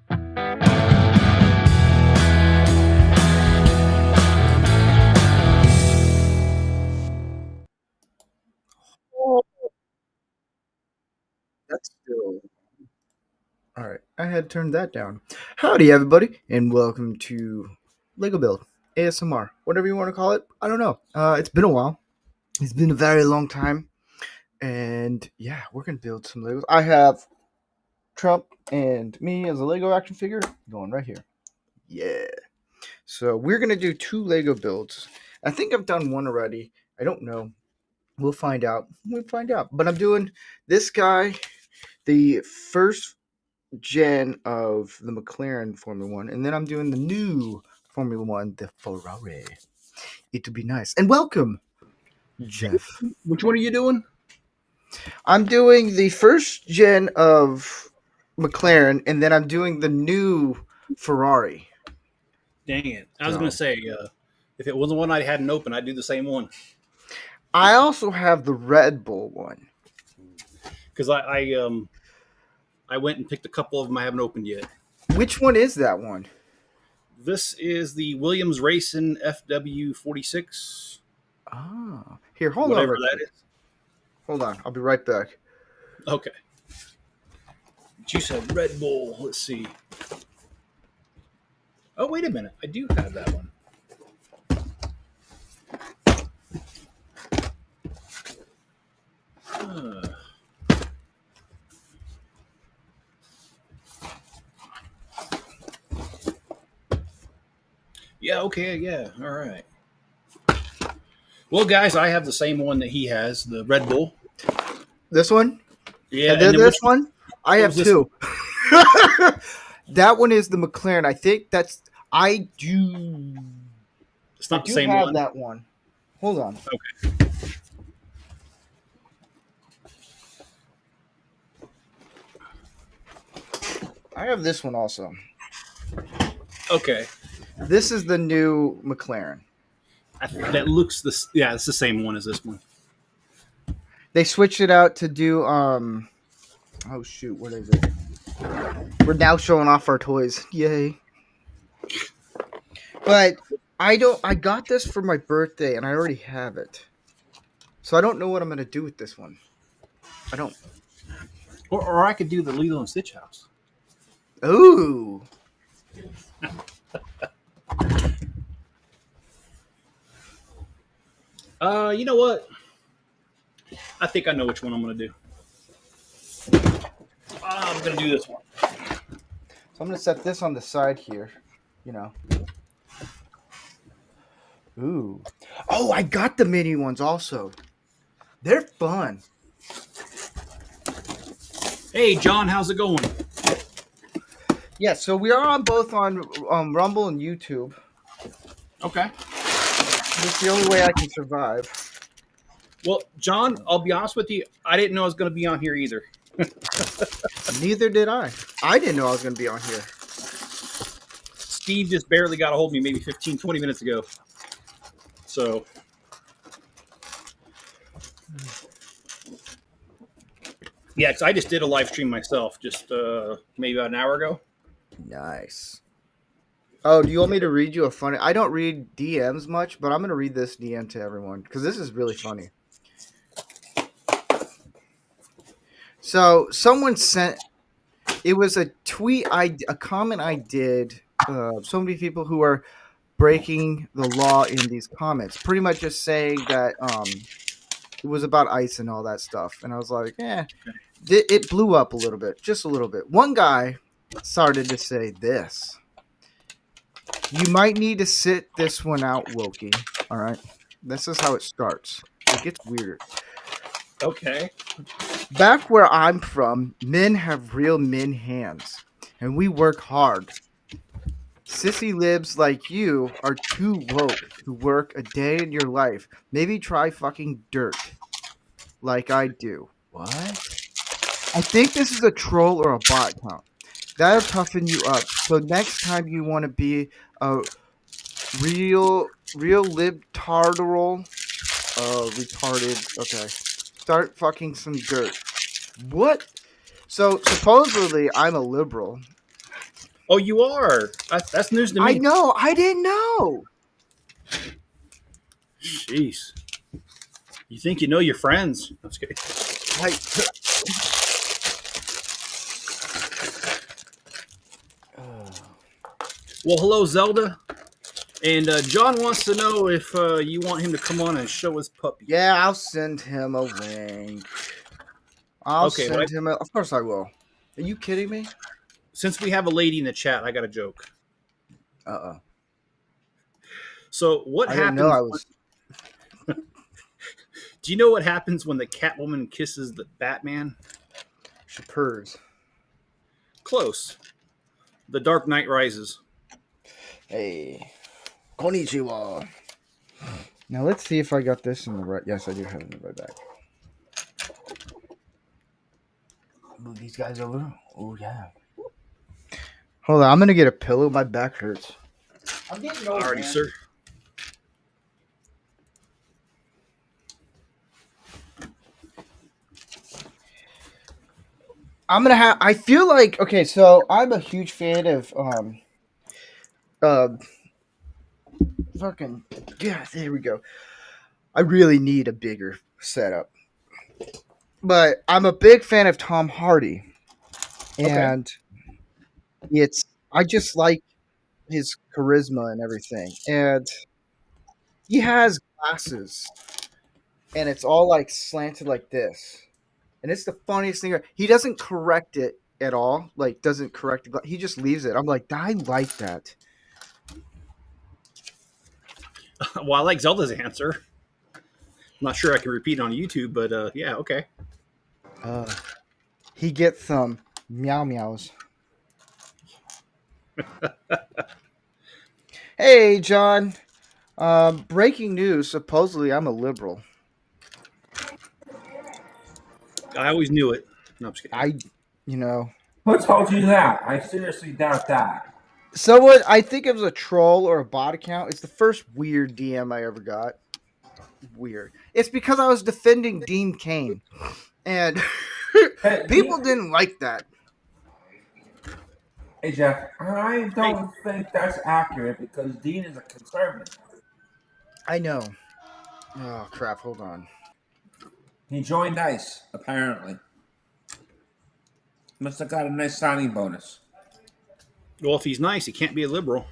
Oh, that's still all right. I had turned that down. Howdy, everybody, and welcome to Lego Build ASMR, whatever you want to call it. I don't know. It's been a while. It's been a very long time, and yeah, we're gonna build some Legos. I have Trump and me as a Lego action figure going right here. Yeah. So we're gonna do two Lego builds. I think I've done one already. I don't know. We'll find out. We'll find out. But I'm doing this guy, the first gen of the McLaren Formula One, and then I'm doing the new Formula One, the Ferrari. It'll be nice. And welcome, Jeff. Which one are you doing? I'm doing the first gen of McLaren, and then I'm doing the new Ferrari. Dang it. I was going to say, if it wasn't one I hadn't opened, I'd do the same one. I also have the Red Bull one. Because I went and picked a couple of them I haven't opened yet. Which one is that one? This is the Williams Racing FW46. Ah, here, hold whatever on. that is. Hold on, I'll be right back. Okay. You said Red Bull. Let's see. Oh, wait a minute. I do have that one. Yeah, okay, yeah, all right. Well, guys, I have the same one that he has, the Red Bull. This one? Yeah, and then this one? I have two. That one is the McLaren. I think that's... I do... It's not I the same have one? that one. Hold on. Okay. I have this one also. Okay. This is the new McLaren. That looks yeah, it's the same one as this one. They switched it out to do oh shoot, what is it? We're now showing off our toys. Yay. But I got this for my birthday and I already have it. So I don't know what I'm gonna do with this one. I don't. Or I could do the Lilo and Stitch house. Ooh. You know what? I think I know which one I'm going to do. I'm going to do this one. So I'm going to set this on the side here, you know. Ooh. Oh, I got the mini ones also. They're fun. Hey, John, how's it going? Yeah, so we are both on Rumble and YouTube. Okay. It's the only way I can survive. Well, John, I'll be honest with you. I didn't know I was going to be on here either. Neither did I. I didn't know I was going to be on here. Steve just barely got a hold of me maybe 15, 20 minutes ago. So. Yeah, because I just did a live stream myself just maybe about an hour ago. Nice. Oh, do you want me to read you a funny... I don't read DMs much, but I'm going to read this DM to everyone because this is really funny. So, someone sent... It was a tweet, a comment I did. So many people who are breaking the law in these comments. Pretty much just saying that it was about ice and all that stuff. And I was like, it blew up a little bit. Just a little bit. One guy started to say this. You might need to sit this one out, Wilkie. All right. This is how it starts. It gets weirder. Okay. Back where I'm from, men have real men hands, and we work hard. Sissy libs like you are too woke to work a day in your life. Maybe try fucking dirt like I do. What? I think this is a troll or a bot account. That'll toughen you up. So next time you want to be a real libtarderol, retarded. Okay, start fucking some dirt. What? So supposedly I'm a liberal. Oh, you are. That's news to I me. know. I didn't know. Jeez. You think you know your friends? That's good. I. Well, hello, Zelda. And John wants to know if you want him to come on and show his puppy. Yeah, I'll send him a link. I'll Okay, send him a. Of course, I will. Are you kidding me? since we have a lady in the chat, I got a joke. Uh-oh. So, what I didn't know happens? I was. Do you know what happens when the Catwoman kisses the Batman? She purrs. Close. The Dark Knight Rises. Hey. Konnichiwa. Now let's see if I got this in the right. Yes, I do have it in the right back. Move these guys over. Oh yeah. Hold on, I'm gonna get a pillow. My back hurts. I'm getting old, Alrighty, man. sir. I'm gonna have. I feel like okay. So I'm a huge fan of uh, fucking yeah. There we go. I really need a bigger setup, but I'm a big fan of Tom Hardy, Okay. and it's I just like his charisma and everything, and he has glasses, and it's all like slanted like this, and it's the funniest thing. He doesn't correct it at all, like doesn't correct it. He just leaves it. I'm like, I like that. Well, I like Zelda's answer. I'm not sure I can repeat on YouTube, but yeah, okay. Uh, he gets some meow meows. Hey, John. Breaking news. Supposedly, I'm a liberal. I always knew it. No, I'm just kidding. I, you know, Who told you that? I seriously doubt that. someone. I think it was a troll or a bot account. It's the first weird DM I ever got. Weird. It's because I was defending Dean Cain, and Hey, people didn't like that. hey Jeff, I Hey, don't think that's accurate because Dean is a conservative. I know. Oh crap! Hold on. He joined ICE, apparently. Must have got a nice signing bonus. well, if he's nice, he can't be a liberal.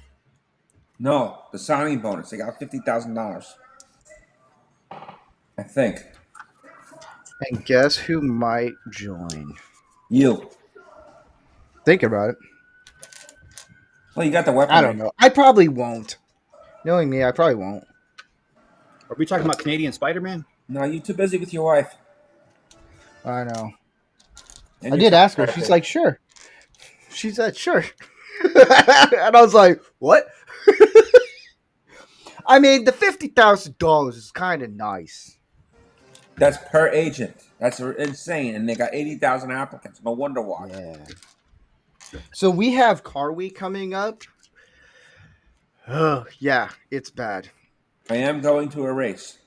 No, the signing bonus. They got $50,000. I think. And guess who might join? You. Think about it. Well, you got the I weaponry. don't know. I probably won't. Knowing me, I probably won't. Are we talking about Canadian Spider-Man? No, you're too busy with your wife. I know. And I your did ask her. child. She's like, sure. She said, sure. And I was like, what? I mean, the $50,000 is kind of nice. That's per agent. That's insane. And they got 80,000 applicants. No wonder why. Yeah. So we have Car Week coming up. Oh, yeah, it's bad. I am going to a race.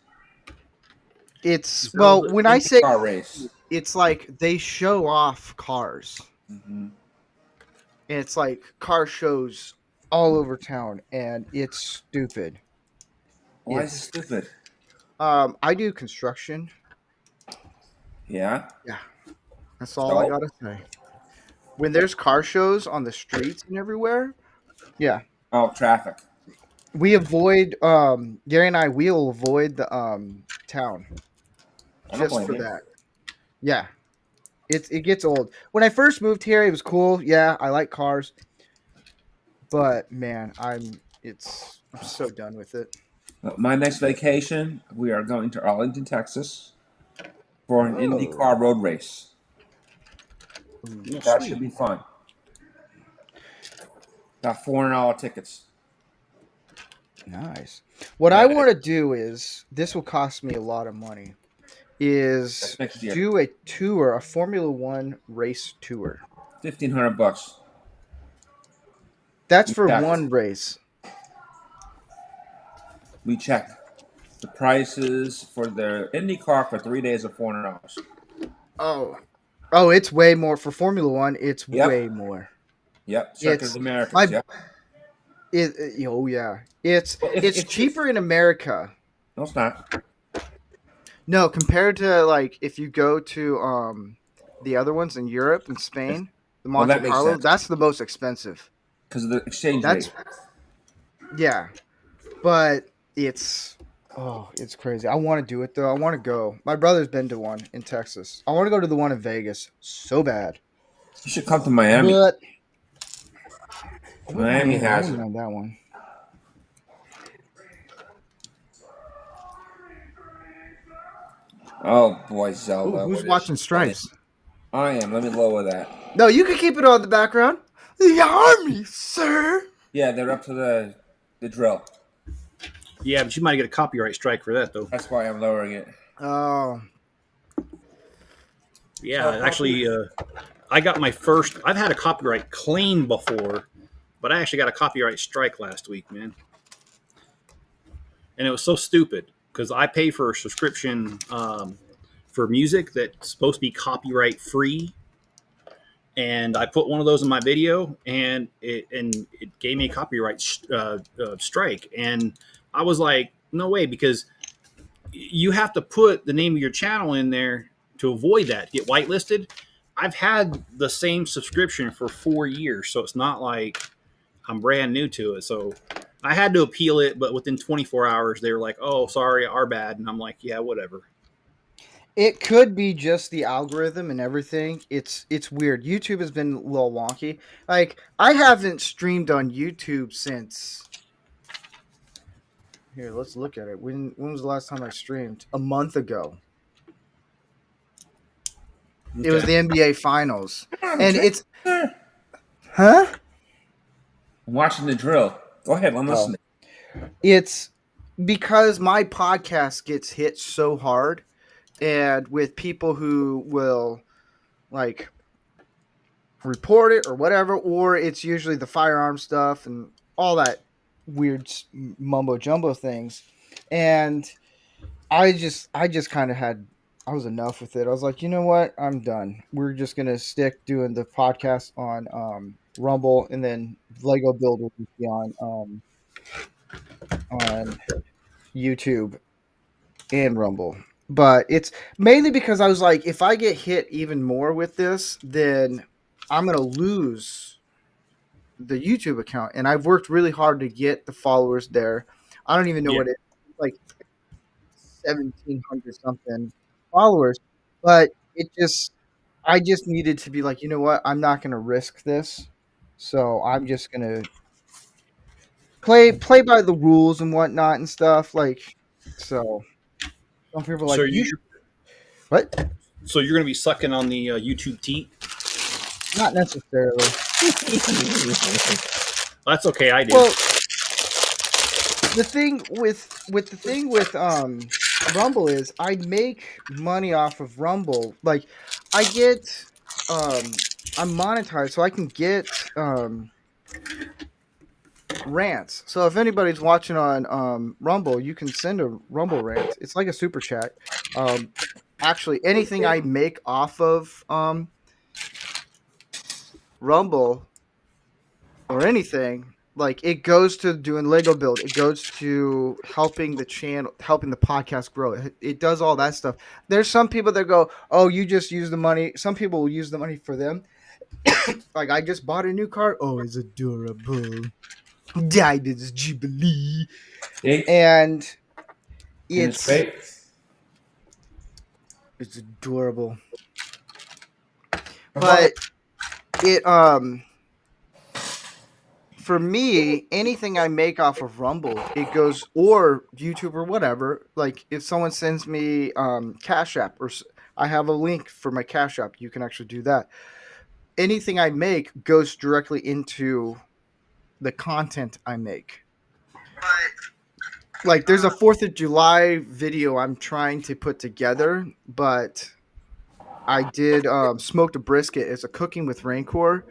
It's, Zelda well, when I say Car race. it's like they show off cars. Mm-hmm. And it's like car shows all over town, and it's stupid. Why is it stupid? I do construction. Yeah. Yeah, that's all I gotta say. When there's car shows on the streets and everywhere, yeah, Oh, traffic. we avoid. Gary and I will avoid the town I don't just blame for you. that. Yeah, it gets old. When I first moved here, it was cool. Yeah, I like cars, but man, I'm so done with it. My next vacation, we are going to Arlington, Texas, for an Oh, IndyCar road race. Oh, That sweet. should be fun. Got $400 tickets. nice. What I want to do is this will cost me a lot of money. Is That's next year. do a tour, a Formula One race tour. $1,500. That's for checked. one race. We checked. The prices for the IndyCar for 3 days are $400. Oh, it's way more for Formula One. It's Yep. way more. Yep. Circuit of It's the Americas. my Yep. oh yeah, it's Well, it's cheaper in America. no, it's not. No, compared to like if you go to the other ones in Europe and It's, Spain, the well, Monte that makes Carlo, sense that's the most expensive. because of the exchange That's rate. yeah, but it's crazy. I want to do it though. I want to go. My brother's been to one in Texas. I want to go to the one in Vegas so bad. You should come to Miami. But what Miami Miami? I has wouldn't it. know that one. Oh boy, Ooh, Zelda, who's what is she watching playing? Stripes? I am. Let me lower that. No, you can keep it on the background. The army, sir. Yeah, they're up to the drill. Yeah, but you might get a copyright strike for that, though. That's why I'm lowering it. Oh, Yeah, actually, I got my first. I've had a copyright claim before, but I actually got a copyright strike last week, man. And it was so stupid because I pay for a subscription for music that's supposed to be copyright free, and I put one of those in my video, and it gave me a copyright strike, and I was like, no way, because you have to put the name of your channel in there to avoid that, get whitelisted. I've had the same subscription for 4 years, so it's not like I'm brand new to it. So I had to appeal it, but within 24 hours, they were like, "Oh, sorry, our bad," and I'm like, "Yeah, whatever." it could be just the algorithm and everything. It's weird. YouTube has been a little wonky. Like I haven't streamed on YouTube since. Here, let's look at it. When was the last time I streamed? A month ago. It was Okay. the NBA Finals, I'm and it's I'm huh? watching the drill. Go ahead, I'm Oh, listening. it's because my podcast gets hit so hard, and with people who will like report it or whatever, or it's usually the firearm stuff and all that weird mumbo jumbo things, and I just kind of had I was enough with it. I was like, you know what, I'm done. We're just gonna stick doing the podcast on Rumble, and then Lego Build will be on YouTube and Rumble. But it's mainly because I was like, if I get hit even more with this, then I'm gonna lose the YouTube account, and I've worked really hard to get the followers there. I don't even know Yeah. what like 1,700 something followers, but I just needed to be like, you know what, I'm not gonna risk this, so I'm just gonna play by the rules and whatnot and stuff. Like, so some people are So like, you you should what? so you're going to be sucking on the YouTube teat? Not necessarily. That's okay. I did. Well, the thing with Rumble is I make money off of Rumble. Like I get I'm monetized, so I can get rants. So if anybody's watching on Rumble, you can send a Rumble rant. It's like a super chat. Actually, anything I make off of Rumble or anything, like it goes to doing Lego build. It goes to helping the channel, helping the podcast grow. It does all that stuff. There's some people that go, "Oh, you just use the money." Some people will use the money for them. Like I just bought a new car. Oh, it's adorable. Died its jubilee, Jake and in his it's face. it's adorable. How about But it for me, anything I make off of Rumble, it goes or YouTube or whatever. Like if someone sends me Cash App or I have a link for my Cash App, you can actually do that. Anything I make goes directly into the content I make. Like there's a 4th of July video I'm trying to put together, but I did smoked a brisket. It's a cooking with Rancor.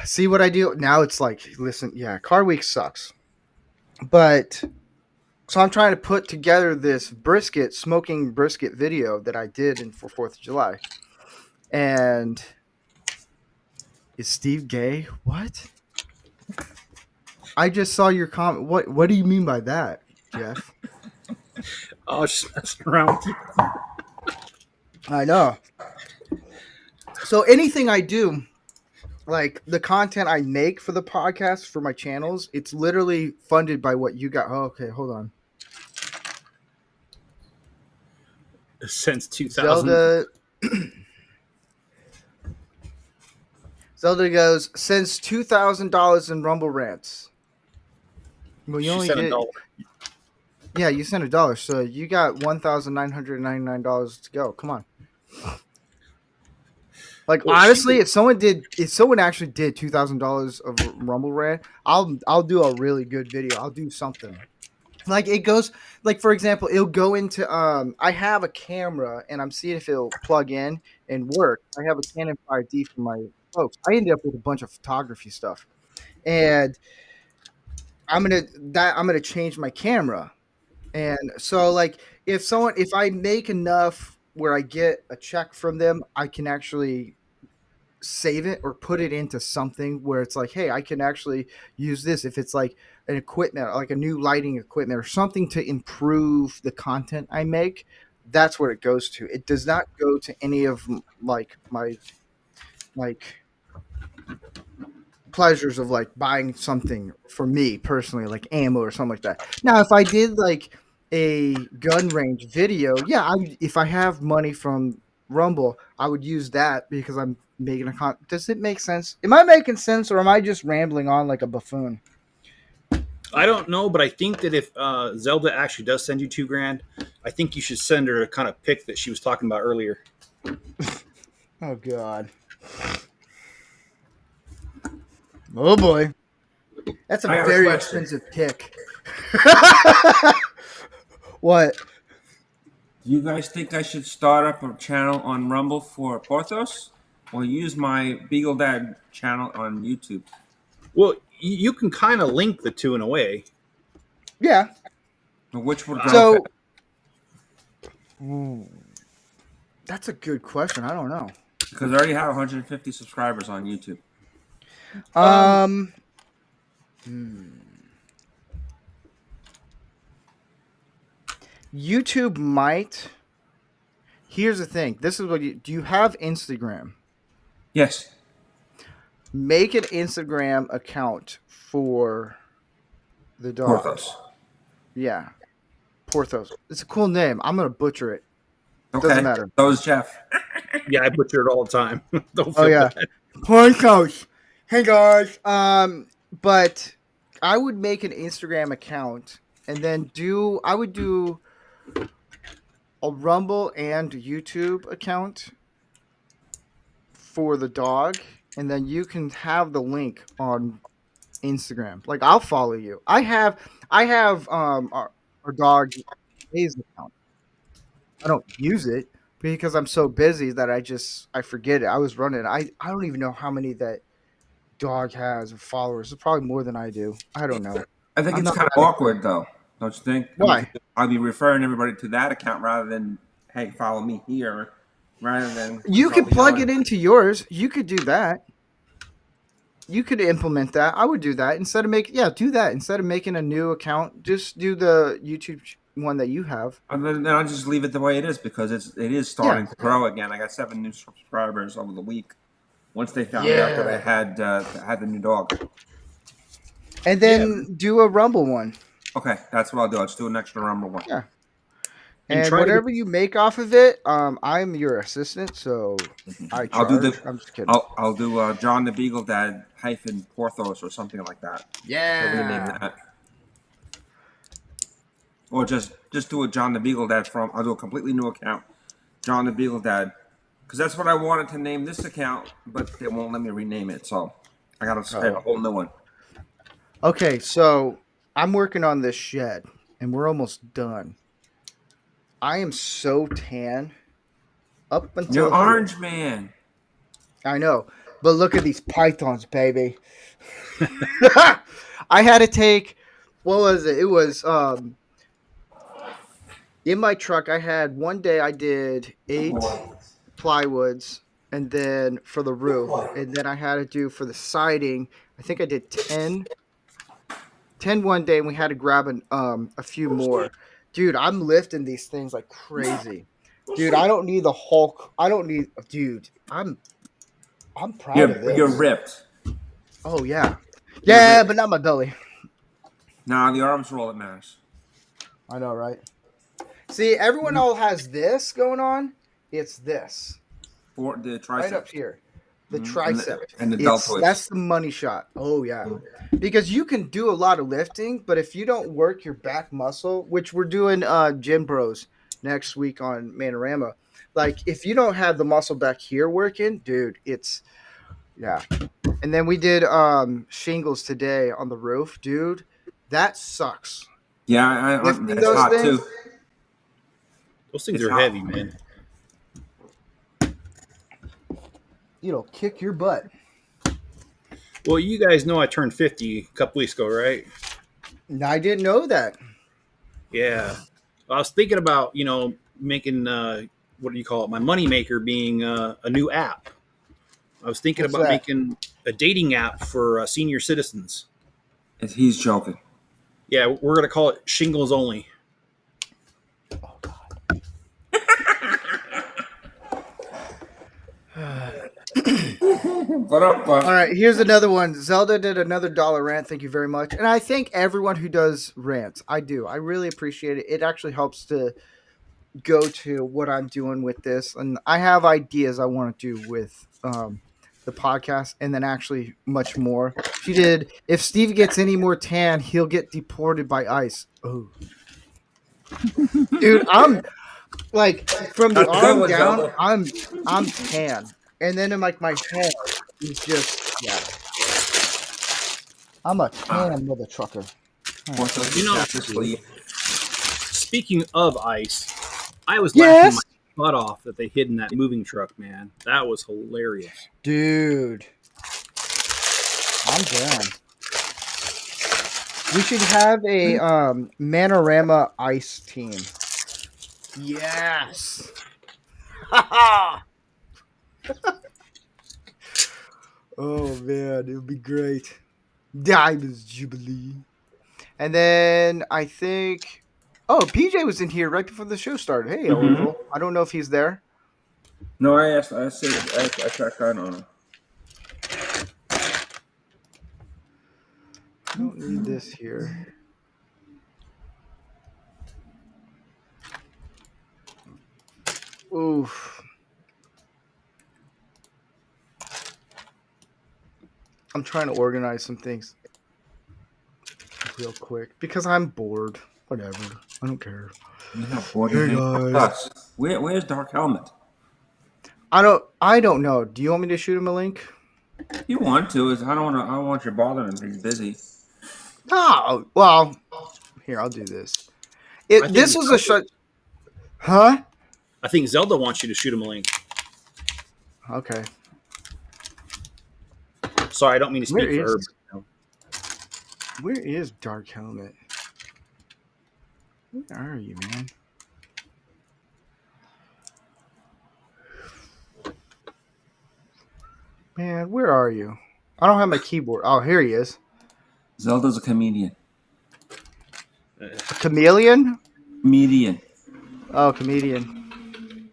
See what I do now? It's like, listen, yeah, car week sucks, but So I'm trying to put together this smoking brisket video that I did for 4th of July. And is Steve gay? What? I just saw your comment. What do you mean by that, Jeff? I was just messing around with you. I know. So anything I do, like the content I make for the podcast for my channels, it's literally funded by what you got. Oh, okay, hold on. Since 2000. Zelda Zelda goes, since $2,000 in Rumble rants. Well, you She only sent did. $1. Yeah, you sent $1, so you got $1,999 to go. Come on. Like Well, honestly, if someone actually did $2,000 of Rumble rant, I'll do a really good video. I'll do something. Like it goes, like for example, it'll go into I have a camera and I'm seeing if it'll plug in and work. I have a Canon 5D for my folks. I ended up with a bunch of photography stuff, and I'm gonna change my camera. And so like if I make enough where I get a check from them, I can actually save it or put it into something where it's like, hey, I can actually use this if it's like an equipment, like a new lighting equipment or something to improve the content I make. That's where it goes to. It does not go to any of like my like pleasures of like buying something for me personally, like ammo or something like that. Now, if I did like a gun range video, yeah, if I have money from Rumble, I would use that because I'm making a Does it make sense? Am I making sense, or am I just rambling on like a buffoon? I don't know, but I think that if Zelda actually does send you $2,000, I think you should send her a kind of pic that she was talking about earlier. Oh God. Oh boy. That's a very expensive pick. What? Do you guys think I should start up a channel on Rumble for Porthos, or use my Beagle Dad channel on YouTube? Well, you can kind of link the two in a way. Yeah. Which would go So that's a good question. I don't know. because I already have 150 subscribers on YouTube. YouTube might. Here's the thing. This is what do you have Instagram? Yes. Make an Instagram account for the dog. Porthos. Yeah. Porthos. It's a cool name. I'm going to butcher it. Okay. Doesn't matter. So is Jeff. Yeah, I butcher it all the time. Don't feel Oh yeah. bad. Porthos. Hey guys. But I would make an Instagram account and then I would do a Rumble and YouTube account for the dog, and then you can have the link on Instagram. Like I'll follow you. I have our dog A's account. I don't use it because I'm so busy that I forget it. I was running. I don't even know how many that dog has of followers. It's probably more than I do. I don't know. I think I'm it's not kind of awkward, though. Don't you think? Why? I'll be referring everybody to that account rather than, hey, follow me here, rather than You could plug it into yours. You could do that. You could implement that. I would do that instead of do that instead of making a new account. Just do the YouTube one that you have. And then I'll just leave it the way it is because it is starting to grow again. I got 7 new subscribers over the week. Once they found out that I had the new dog. And then do a Rumble one. Okay, that's what I'll do. I'll just do an extra Rumble one. Yeah. And whatever you make off of it, I'm your assistant, so I charge. I'm just kidding. I'll do John the Beagle Dad - Porthos or something like that. Yeah. That. Or just do a John the Beagle Dad I'll do a completely new account, John the Beagle Dad, because that's what I wanted to name this account, but they won't let me rename it, so I gotta start a whole new one. Okay, so I'm working on this shed, and we're almost done. I am so tan. Up until you're orange, man. I know, but look at these pythons, baby. I had to take. What was it? It was In my truck, I had one day I did 8 plywoods, and then for the roof, and then I had to do for the siding. I think I did 10 one day, and we had to grab a few more. Dude, I'm lifting these things like crazy. Dude, I don't need the Hulk. I don't need. Dude, I'm proud of You're this. ripped. Oh yeah, You're yeah, ripped. but not my belly. Nah, the arms are all that matters. I know, right? See, everyone all has this going on. It's this For the right up triceps. here, the And tricep. the That's deltoids. the money shot. Oh yeah, because you can do a lot of lifting, but if you don't work your back muscle, which we're doing gym bros next week on Manorama, like if you don't have the muscle back here working, dude, it's yeah. And then we did shingles today on the roof, dude. That sucks. Yeah, Lifting it's those hot things, too. Those things It's are hot. heavy, man. it'll kick your butt. Well, you guys know I turned 50 a couple weeks ago, right? I didn't know that. Yeah. I was thinking about, making, what do you call it? My money maker being a new app. I was thinking What's about that? making a dating app for senior citizens. He's joking. Yeah, we're going to call it Shingles Only. Oh God. All right, here's another one. Zelda did another dollar rant. Thank you very much. And I thank everyone who does rants. I do. I really appreciate it. It actually helps to go to what I'm doing with this. And I have ideas I want to do with the podcast and then actually much more. She did. If Steve gets any more tan, he'll get deported by ICE. Oh, dude, I'm like from the That's a good arm one, down, Zelda. I'm tan. And then in like my head is just yeah. I'm a tan mother trucker. Wants us to You know, tap his sleeve. speaking of ice, I was laughing my Yes, butt off that they hid in that moving truck, man. That was hilarious. dude. I'm down. We should have a Manorama ice team. Yes. Oh man, it would be great. Diamonds Jubilee. And then I think PJ was in here right before the show started. Hey, Olivo. I don't know if he's there. No, I asked. I said I checked on him. I don't need this here. Oof. I'm trying to organize some things real quick because I'm bored. Whatever. I don't care. You're not bored. Hey You're hanging with guys. us. Where's Dark Helmet? I don't know. Do you want me to shoot him a link? You want to? Is I don't want you bothering him. He's busy. Oh, well, here, I'll do this. I think This was a shot. Huh? I think Zelda wants you to shoot him a link. Okay. Sorry, I don't mean to speak Where for her. is Where is Dark Helmet? Where are you, man? Man, where are you? I don't have my keyboard. Oh, here he is. Zelda's a comedian. A chameleon? Comedian. Oh, comedian.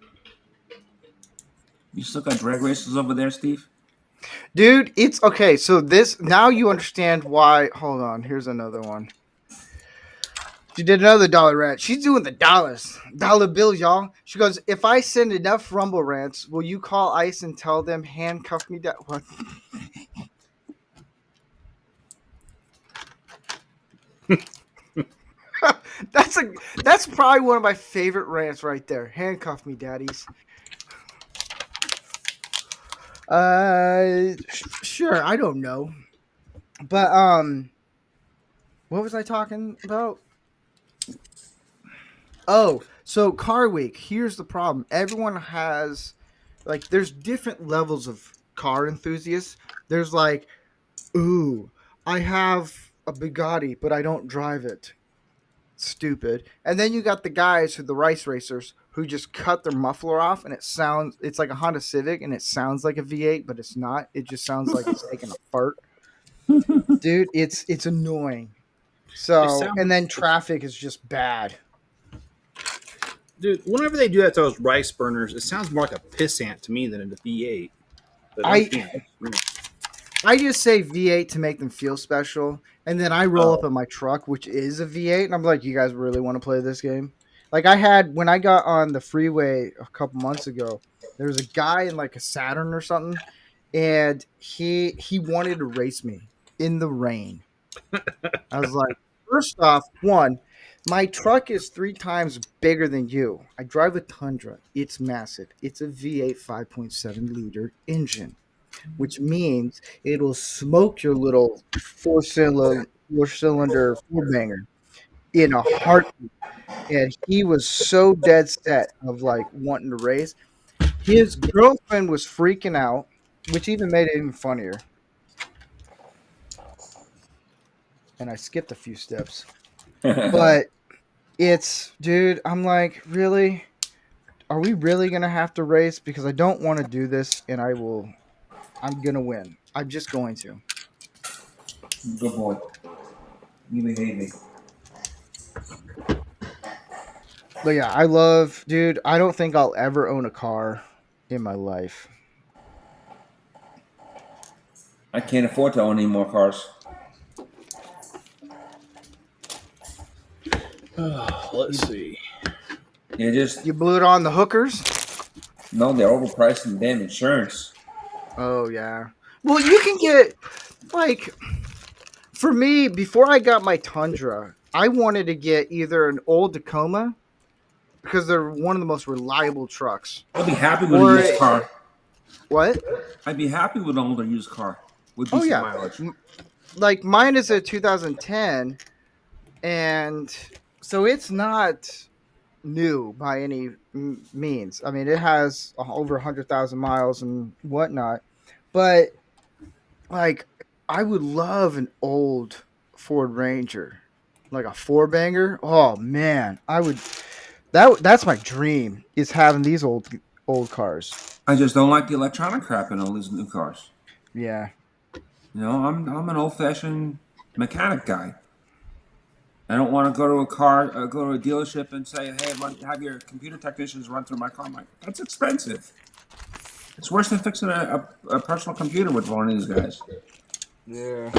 You still got drag races over there, Steve? Dude, it's okay. So now you understand why. Hold on. Here's another one. She did another dollar rant. She's doing the dollars. Dollar bills, y'all. She goes, if I send enough Rumble rants, will you call ICE and tell them handcuff me down? What? That's probably one of my favorite rants right there. Handcuff me, daddies. Sure. I don't know, but what was I talking about? Oh, so Car Week. Here's the problem. Everyone has there's different levels of car enthusiasts. There's like, ooh, I have a Bugatti, but I don't drive it. stupid. And then you got the guys the race racers who just cut their muffler off, and it's like a Honda Civic, and it sounds like a V8, but it's not. It just sounds like it's taking a fart, dude. It's annoying. It So, and then sounds, traffic is just bad. dude. Whenever they do that to those rice burners, it sounds more like a pissant to me than a V8. But I you know, I just say V8 to make them feel special, and then I roll up oh, in my truck, which is a V8, and I'm like, "You guys really want to play this game?" Like I had when I got on the freeway a couple months ago, there was a guy in like a Saturn or something, and he wanted to race me in the rain. I was like, first off, one, my truck is 3 times bigger than you. I drive a Tundra. It's massive. It's a V8 5.7 liter engine, which means it'll smoke your little four cylinder four banger in a heartbeat. And he was so dead set of like wanting to race. His girlfriend was freaking out, which even made it even funnier. And I skipped a few steps. But it's, dude, I'm like, really? Are we really going to have to race? Because I don't want to do this, and I'm going to win. I'm just going to. Good boy. You behave me. But yeah, dude, I don't think I'll ever own a car in my life. I can't afford to own any more cars. let's see. You just You blew it on the hookers? no, they're overpriced in damn insurance. Oh, yeah. Well, you can get, like, for me, before I got my Tundra, I wanted to get either an old Tacoma, because they're one of the most reliable trucks. I'd be happy with a Or, used car. what? I'd be happy with an older used car with Oh, decent yeah. mileage. Like, mine is a 2010, and so it's not new by any means. I mean, it has over 100,000 miles and whatnot, but like, I would love an old Ford Ranger, like a four banger. Oh man, I would. That's my dream, is having these old cars. I just don't like the electronic crap in all these new cars. Yeah. You know, I'm an old fashioned mechanic guy. I don't want to go to go to a dealership and say, "Hey, have your computer technicians run through my car." I'm like, that's expensive. It's worse than fixing a personal computer with one of these guys. Yeah.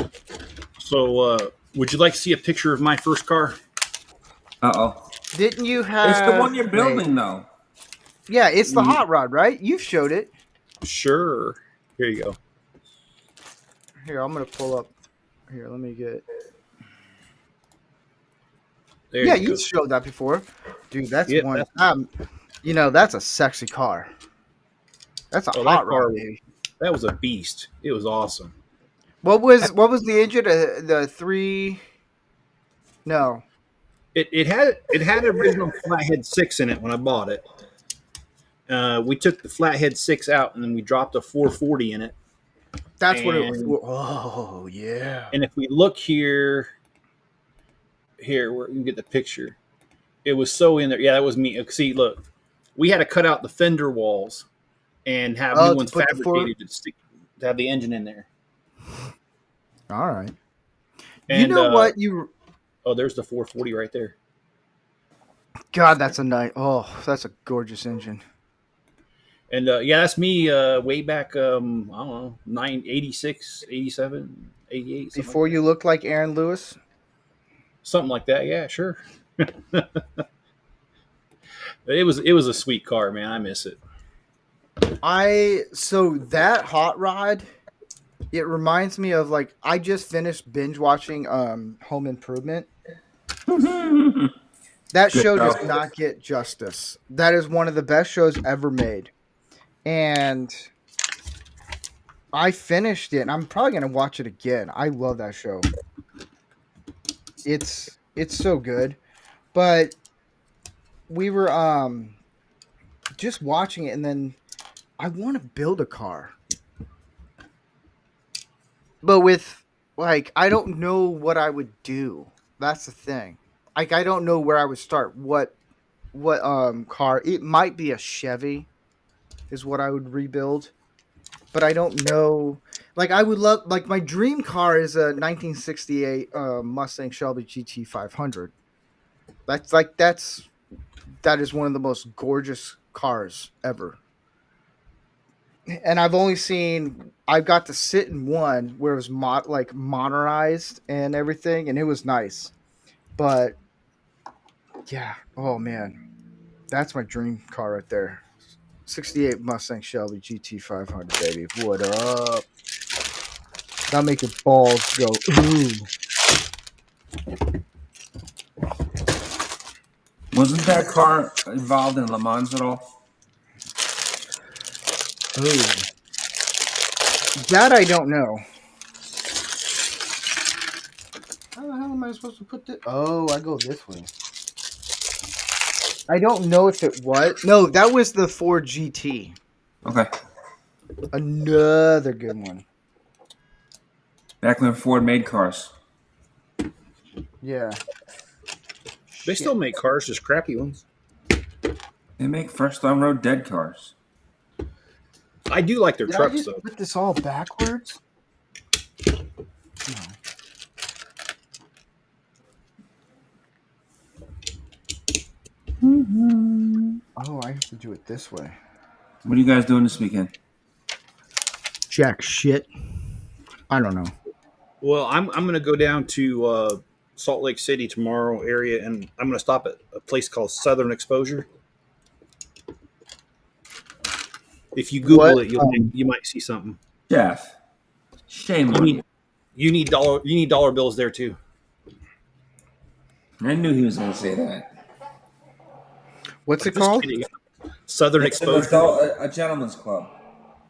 So, would you like to see a picture of my first car? Oh, Didn't you it's the have? one you're building, though. Yeah, it's the hot rod, right? You've showed it. Sure. Here you go. Here, I'm gonna pull up. Here, let me get. There Yeah, you you go. showed that before, dude. That's Yep, one. That's a sexy car. That's a Oh, hot that car, rod, baby. that was a beast. It was awesome. What was the engine? The three? No. It had original Flathead 6 in it when I bought it. We took the Flathead 6 out and then we dropped a 440 in it. That's what it was. And- Oh yeah. And if we look here where you can get the picture, it was so in there. Yeah, that was me. See, look, we had to cut out the fender walls and have new To ones put the fabricated to have the engine in there. All right. And You know what you? oh, there's the 440 right there. God, that's a nice. Oh, that's a gorgeous engine. And yeah, that's me way back, I don't know, 86, 87, 88. Before you looked like Aaron Lewis. Something like that. Yeah, sure. It was a sweet car, man. I miss it. So that hot rod, it reminds me of, like, I just finished binge watching Home Improvement. That show does not get justice. That is one of the best shows ever made. And I finished it, and I'm probably gonna watch it again. I love that show. It's so good. But we were just watching it, and then I want to build a car. But with, like, I don't know what I would do. That's the thing. like I don't know where I would start. What car? It might be a Chevy is what I would rebuild, but I don't know. Like I would love like my dream car is a 1968 Mustang Shelby GT 500. That is one of the most gorgeous cars ever. And I've got to sit in one where it was like modernized and everything, and it was nice. But yeah, oh man, that's my dream car right there. 68 Mustang Shelby GT 500, baby. What up? That'll make your balls go ooh. Wasn't that car involved in Le Mans at all? Ooh. That I don't know. How the hell am I supposed to put this? Oh, I go this way. I don't know if it was. No, that was the Ford GT. Okay. Another good one. Back when Ford made cars. Yeah. They still make cars, just crappy ones. They make first on road dead cars. I do like their Did I trucks just though. put this all backwards? No. Oh, I have to do it this way. What are you guys doing this weekend? Jack shit. I don't know. Well, I'm gonna go down to Salt Lake City tomorrow area, and I'm gonna stop at a place called Southern Exposure. If you Google What? it, you might see something. Jeff. Shame on you. You need dollar bills there too. I knew he was going to say that. What's it Just called? kidding. Southern It's an Exposure. adult, a gentleman's club.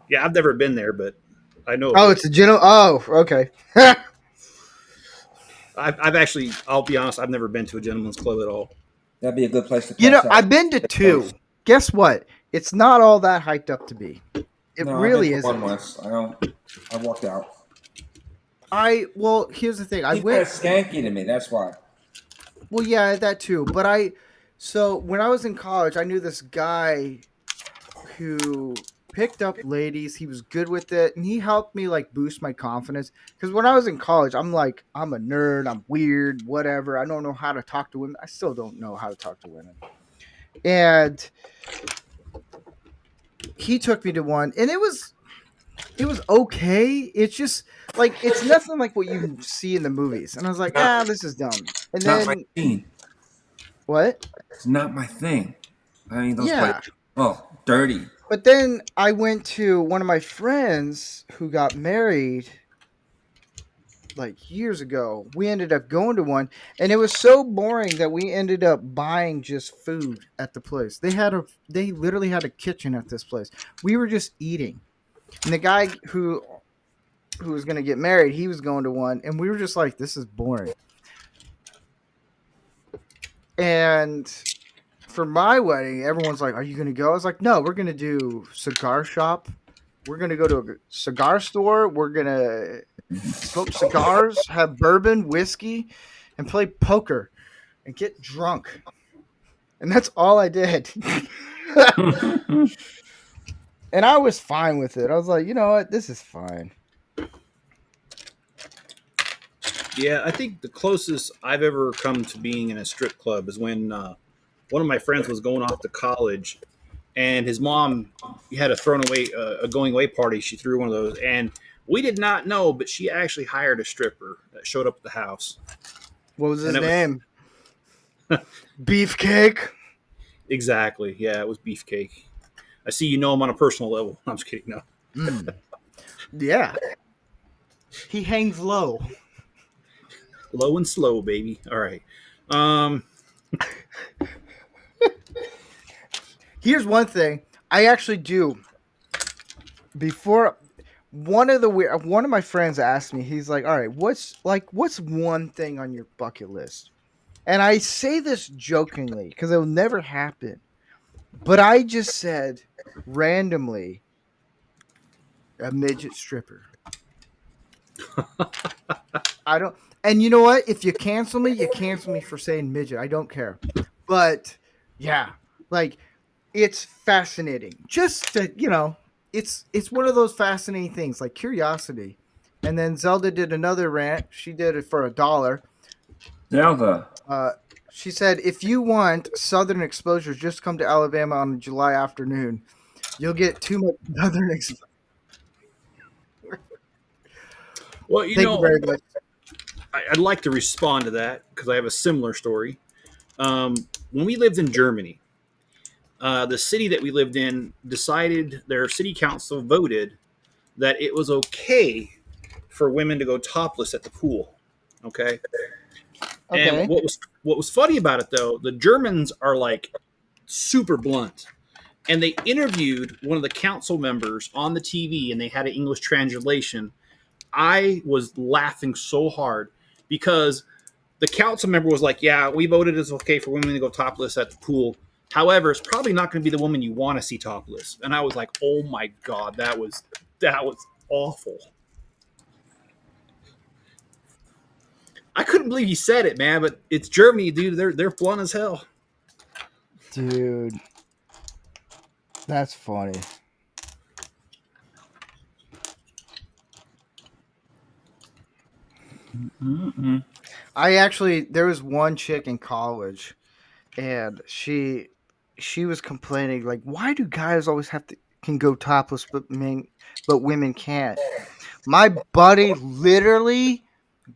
Yeah, I've never been there, but I know. Oh, it's a general. Oh, okay. I've actually, I'll be honest, I've never been to a gentleman's club at all. That'd be a good place to You know, catch up. I've been to two. Guess what? It's not all that hyped up to be. It No, really I've been to isn't. one once. I walked out. Well, here's the thing. I He's went. kind of skanky to me. That's why. Well, yeah, that too. But so when I was in college, I knew this guy who picked up ladies. He was good with it, and he helped me like boost my confidence. Because when I was in college, I'm like, I'm a nerd. I'm weird. Whatever. I don't know how to talk to women. I still don't know how to talk to women. And he took me to one, and it was okay. It's just like it's nothing like what you see in the movies. And I was like, this is dumb. And Not my then thing. what? It's not my thing. I mean, those Yeah. places. Oh, dirty. But then I went to one of my friends who got married like years ago. We ended up going to one, and it was so boring that we ended up buying just food at the place. They literally had a kitchen at this place. We were just eating. And the guy who was going to get married, he was going to one, and we were just like, this is boring. And for my wedding, everyone's like, are you going to go? I was like, no, we're going to do cigar shop. We're going to go to a cigar store. We're going to smoke cigars, have bourbon, whiskey, and play poker and get drunk. And that's all I did. And I was fine with it. I was like, you know what? This is fine. Yeah, I think the closest I've ever come to being in a strip club is when one of my friends was going off to college, and his mom had a going away party. She threw one of those, and we did not know, but she actually hired a stripper that showed up at the house. What was his And it name? Beefcake? Exactly. Yeah, it was Beefcake. I see you know him on a personal level. I'm just kidding. No. Yeah. He hangs low. Low and slow, baby. All right. Here's one thing I actually do. Before one of my friends asked me, he's like, "All right, what's one thing on your bucket list?" And I say this jokingly because it'll never happen. But I just said randomly a midget stripper. I don't. And you know what? If you cancel me, you cancel me for saying midget. I don't care. But yeah, like it's fascinating. Just to it's one of those fascinating things, like curiosity. And then Zelda did another rant. She did it for $1. Zelda. Uh, she said, "If you want southern exposure, just come to Alabama on a July afternoon. You'll get too much southern exposure." Well, Thank you very much. I'd like to respond to that because I have a similar story. When we lived in Germany, the city that we lived in decided, their city council voted that it was okay for women to go topless at the pool. Okay. And Okay. what was funny about it though, the Germans are like super blunt. And they interviewed one of the council members on the TV and they had an English translation. I was laughing so hard because the council member was like, "Yeah, we voted it's okay for women to go topless at the pool. However, it's probably not going to be the woman you want to see topless." And I was like, "Oh my god, that was awful." I couldn't believe he said it, man. But it's Germany, dude. They're blunt as hell. Dude, that's funny. Mm-mm. There was one chick in college, and she was complaining like, why do guys always have to can go topless, but women can't? My buddy literally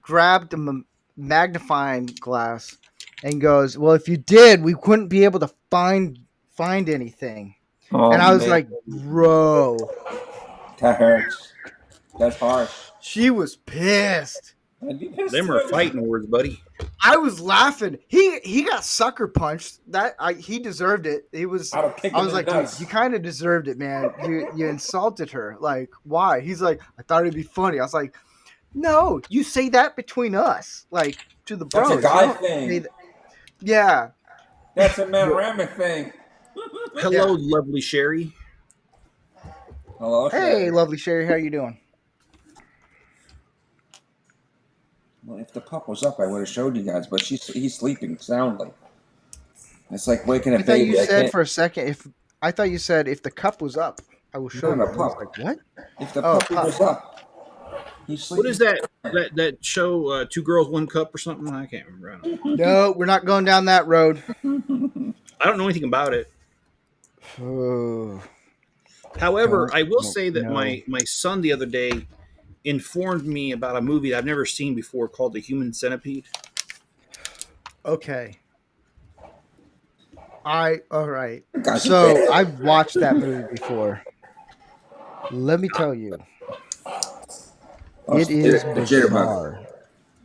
grabbed a magnifying glass and goes, "Well, if you did, we couldn't be able to find anything." Oh And I was man, like, "Bro," that hurts. That's harsh. she was pissed. I'd be pissed Them are too. fighting words, buddy. I was laughing. He got sucker punched. He deserved it. He was. I'd have kicked I him was in like, the dude, nuts. you kind of deserved it, man. You insulted her. Like, why? He's like, I thought it'd be funny. I was like, no, you say that between us, like to the That's bros. a You guy don't say thing. that. Yeah, That's a Manoramic thing. Hello, yeah. lovely Sherry. Hello, Hey, Sherry. lovely Sherry, how you doing? Well, if the pup was up, I would have showed you guys, but he's sleeping soundly. It's like waking a I thought you baby. I said can't. for a second if I thought you said if the cup was up, I will show Not you. a And I was pup. like, what? If the Oh, puppy pup. was up, he's What sleeping. is that show? Two girls, one cup, or something? I can't remember. No, we're not going down that road. I don't know anything about it. Oh, However, I will no, say that no. my son the other day informed me about a movie that I've never seen before called The Human Centipede. Okay. All right. God, So I've watched that movie before. Let me tell you, it is the jitterbug.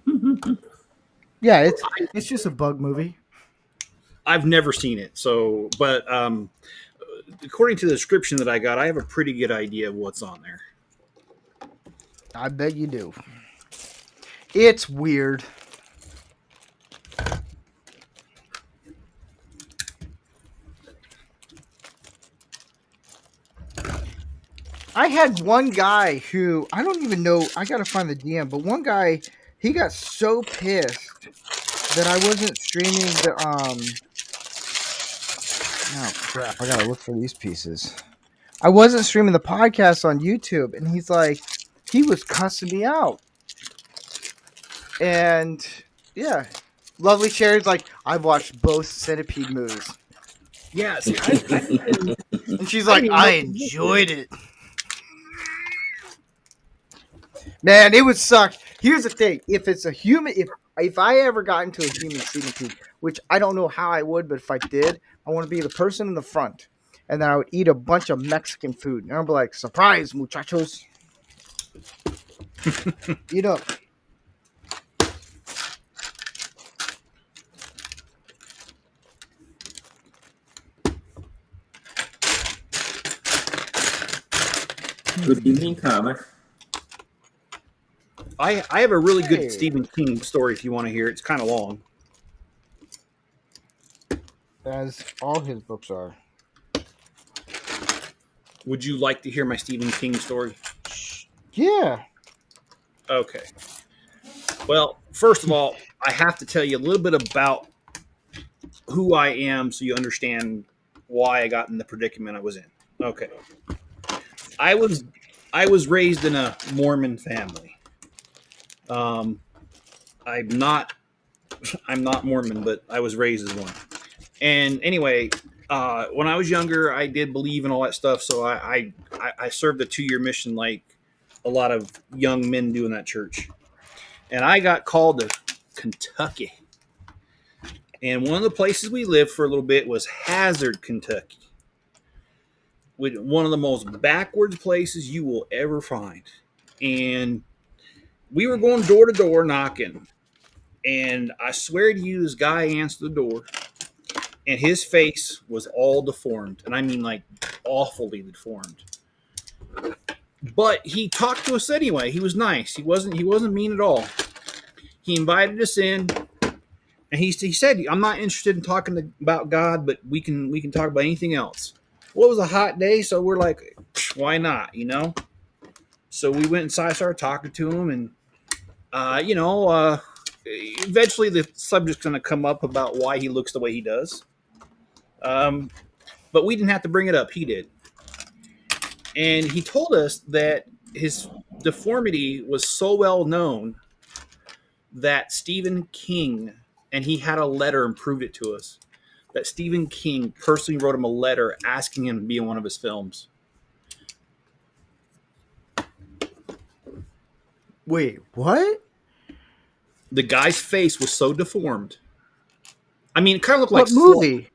bizarre. Yeah, it's just a bug movie. I've never seen it, so but according to the description that I got, I have a pretty good idea of what's on there. I bet you do. It's weird. I had one guy who I don't even know. I gotta find the DM, but one guy he got so pissed that I wasn't streaming the Oh crap! I gotta look for these pieces. I wasn't streaming the podcast on YouTube, and he was cussing me out. And yeah, lovely Sherry's like, I've watched both Centipede movies, Yeah, see, and she's I like, didn't I even know- enjoyed it. Man, it would suck. Here's the thing: if it's a human, if I ever got into a human centipede, which I don't know how I would, but if I did, I want to be the person in the front, and then I would eat a bunch of Mexican food, and I'd be like, "Surprise, muchachos! Eat up." Good evening, comic. I have a really good Hey. Stephen King story if you want to hear it. It's kind of long. As all his books are. Would you like to hear my Stephen King story? Yeah. Okay. Well, first of all, I have to tell you a little bit about who I am so you understand why I got in the predicament I was in. Okay. I was I was raised in a Mormon family. Um, I'm not I'm not Mormon, but I was raised as one. And anyway, when I was younger, I did believe in all that stuff. So I served a 2 year mission like a lot of young men do in that church. And I got called to Kentucky. And one of the places we lived for a little bit was Hazard, Kentucky. One of the most backwards places you will ever find. And we were going door to door knocking. And I swear to you, this guy answered the door, and his face was all deformed. And I mean, like, awfully deformed. But he talked to us anyway. He was nice. He wasn't mean at all. He invited us in, and he said, "I'm not interested in talking about God, but we can talk about anything else." Well, it was a hot day, so we're like, "Why not?" So we went inside, started talking to him, and eventually the subject's going to come up about why he looks the way he does. But we didn't have to bring it up. He did. And he told us that his deformity was so well known that Stephen King, and he had a letter and proved it to us, that Stephen King personally wrote him a letter asking him to be in one of his films. Wait, what? The guy's face was so deformed. I mean, it kind of looked What like movie?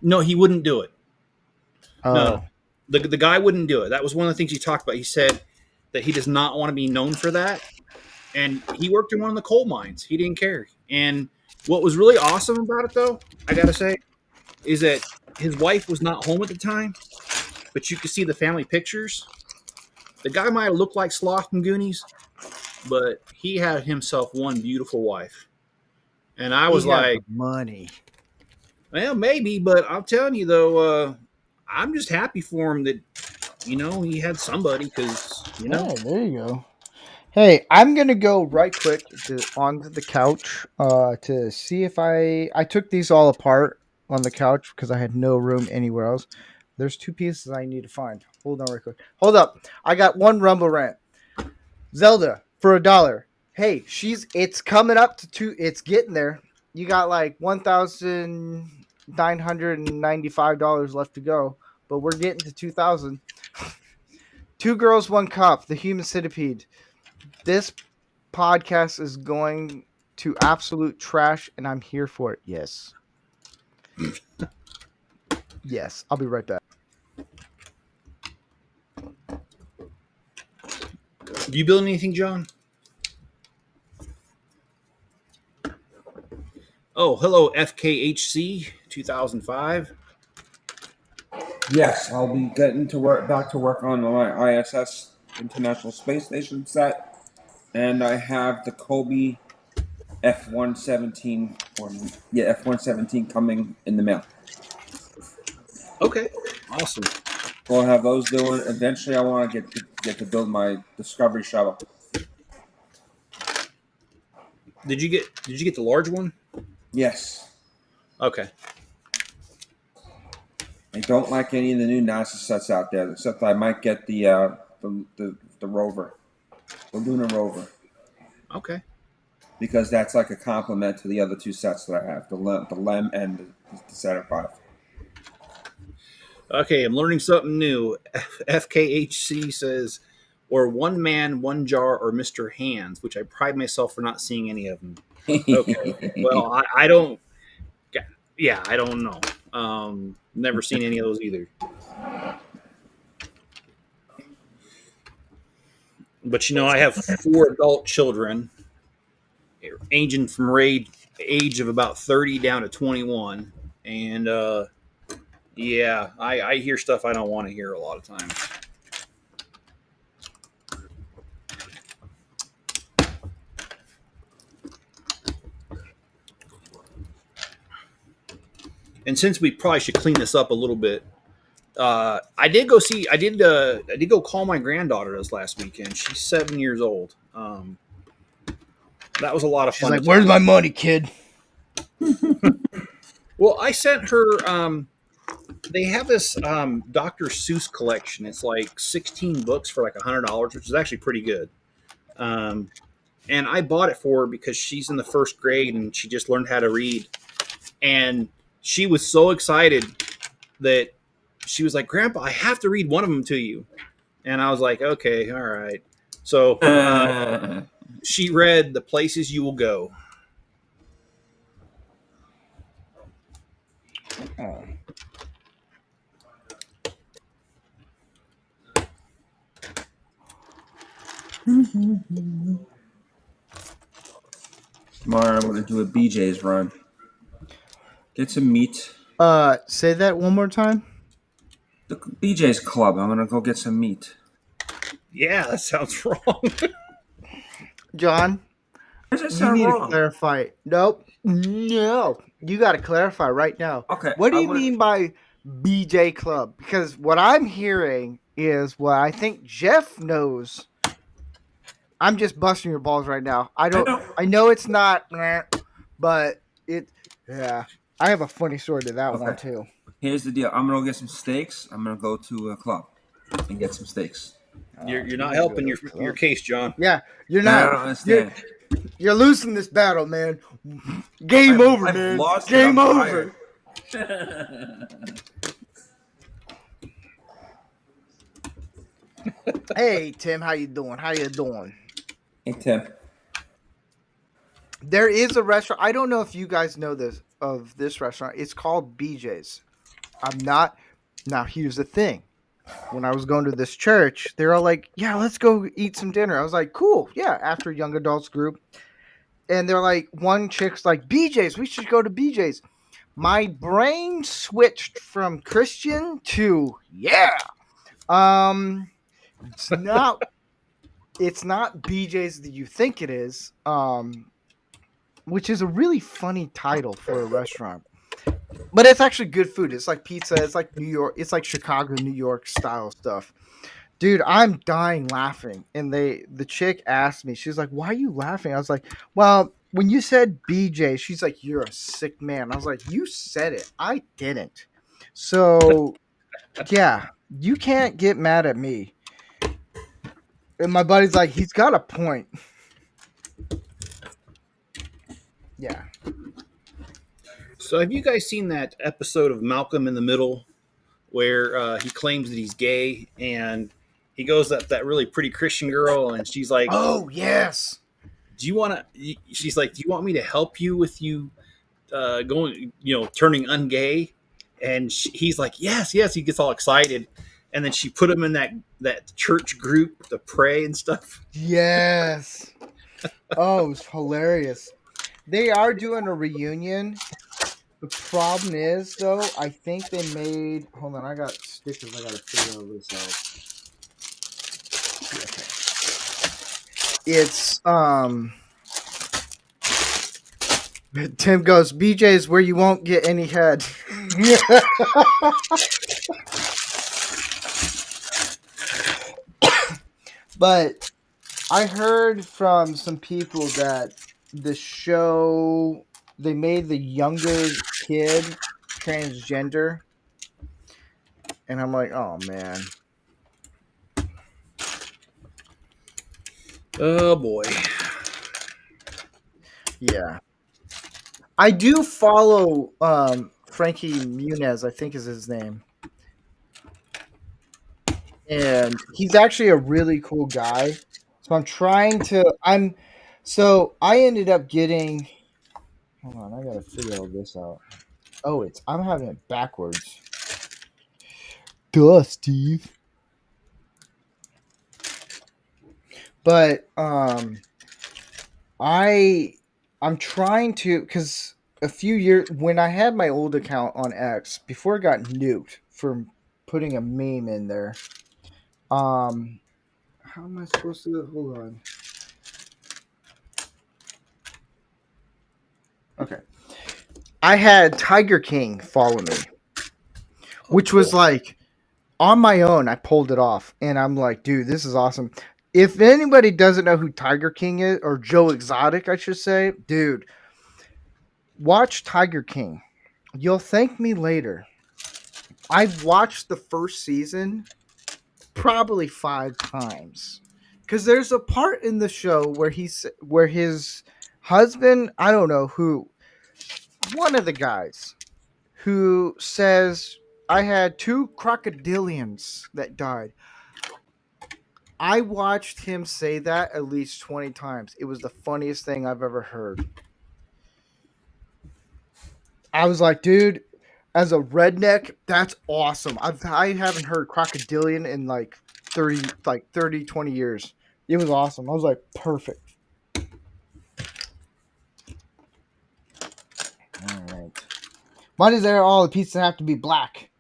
No, he wouldn't do it. Oh. No. The guy wouldn't do it. That was one of the things he talked about. He said that he does not want to be known for that. And he worked in one of the coal mines. He didn't care. And what was really awesome about it, though, I got to say, is that his wife was not home at the time, but you could see the family pictures. The guy might have looked like Sloth from Goonies, but he had himself one beautiful wife. And I was like, money. Well, maybe, but I'm telling you, though, I'm just happy for him that, he had somebody because, Oh, there you go. Hey, I'm gonna go right quick onto the couch to see if I took these all apart on the couch because I had no room anywhere else. There's 2 pieces I need to find. Hold on, right quick. Hold up. I got one Rumble rant. Zelda for $1. Hey, it's coming up to 2. It's getting there. You got like $1,995 left to go, but we're getting to 2,000. 2 Girls, 1 Cup. The Human Centipede. This podcast is going to absolute trash, and I'm here for it. Yes. Yes. I'll be right back. Do you build anything, John? Oh, hello, FKHC 2005. Yes, I'll be getting back to work on my ISS International Space Station set, and I have the Kobe F-117 F-117 coming in the mail. Okay, awesome. So I'll have those doing. Eventually, I want to get to build my Discovery shuttle. Did you get the large one? Yes. Okay. I don't like any of the new NASA sets out there, except I might get the rover, the lunar rover. Okay. Because that's like a complement to the other 2 sets that I have, the LEM and the Saturn V. Okay, I'm learning something new. FKHC says, or One Man, One Jar, or Mr. Hands, which I pride myself for not seeing any of them. Okay. Well, I don't. Yeah, I don't know. Never seen any of those either. But I have 4 adult children, ranging from age of about 30 down to 21, and yeah, I hear stuff I don't want to hear a lot of times. And since we probably should clean this up a little bit, I did go call my granddaughter this last weekend. She's 7 years old. Um, that was a lot of She's fun. like, "Where's my money, kid?" Well, I sent her. They have this Dr. Seuss collection. It's like 16 books for like $100, which is actually pretty good. Um, and I bought it for her because she's in the first grade and she just learned how to read. And she was so excited that she was like, "Grandpa, I have to read one of them to you." And I was like, "Okay, all right." So she read "The Places You Will Go." Oh. Tomorrow I'm going to do a BJ's run. Get some meat. Say that one more time. The BJ's Club. I'm going to go get some meat. Yeah, that sounds wrong. John, Why does that you sound need to wrong? clarify. Nope. No. You got to clarify right now. Okay. What do I you wanna- mean by BJ Club? Because what I'm hearing is what I think Jeff knows. I'm just busting your balls right now. I know it's not, but it. Yeah. I have a funny story to that one Okay. too. Here's the deal. I'm going to go get some steaks. I'm going to go to a club and get some steaks. You're not helping your case, John. Yeah, you're I not. don't understand. You're losing this battle, man. Game over, I've man. lost it. Game I'm over. Hey, Tim, how you doing? How you doing? Hey, Tim. There is a restaurant. I don't know if you guys know this restaurant. It's called BJ's. I'm not. Now, here's the thing. When I was going to this church, they're all like, "Yeah, let's go eat some dinner." I was like, "Cool, yeah." After young adults group, and they're like, one chick's like, "BJ's, we should go to BJ's." My brain switched from Christian to yeah. Um, it's not. It's not BJ's that you think it is. Which is a really funny title for a restaurant. But it's actually good food. It's like pizza. It's like New York. It's like Chicago, New York style stuff. Dude, I'm dying laughing. And the chick asked me, she's like, "Why are you laughing?" I was like, "Well, when you said BJ," she's like, "You're a sick man." I was like, "You said it. I didn't." So, yeah, you can't get mad at me. And my buddy's like, "He's got a point." Yeah. So, have you guys seen that episode of Malcolm in the Middle where he claims that he's gay and he goes up that really pretty Christian girl and she's like, Oh, yes. "Do you want to?" She's like, "Do you want me to help you with you going, turning ungay?" And he's like, "Yes, yes." He gets all excited, and then she put him in that church group to pray and stuff. Yes. Oh, it was hilarious. They are doing a reunion. The problem is, though, I think they made. Hold on, I got stickers. I gotta figure all this out. Okay. It's Tim goes, "BJ's where you won't get any head." But I heard from some people that the show they made the younger kid transgender, and I'm like, oh man. Oh boy. Yeah. I do follow Frankie Muniz, I think is his name. And he's actually a really cool guy. So I ended up getting. Hold on, I gotta figure all this out. Oh, I'm having it backwards. Duh, Steve. But I'm trying to, because a few years when I had my old account on X before it got nuked for putting a meme in there. How am I supposed to hold on? Okay. I had Tiger King follow me, which was like on my own. I pulled it off, and I'm like, dude, this is awesome. If anybody doesn't know who Tiger King is, or Joe Exotic, I should say, dude, watch Tiger King. You'll thank me later. I've watched the first season probably 5 times because there's a part in the show where his husband, I don't know who, one of the guys who says, I had 2 crocodilians that died. I watched him say that at least 20 times. It was the funniest thing I've ever heard. I was like, dude, as a redneck, that's awesome. I haven't heard crocodilian in like 20 years. It was awesome. I was like, perfect. All right. Why does all the pizzas have to be black?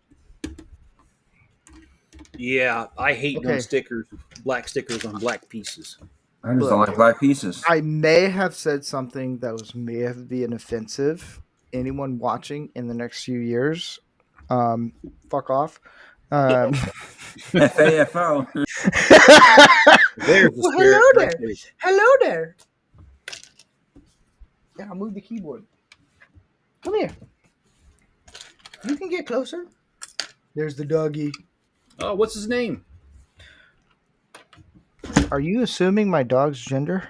Yeah, I hate Okay. black stickers on black pieces. I just don't like black pieces. I may have said something that may have been offensive. Anyone watching in the next few years, fuck off. FAFO. There's the Well, spirit. hello right there. Hello there. Yeah, I'll move the keyboard. Come here. You can get closer. There's the doggy. Oh, what's his name? Are you assuming my dog's gender?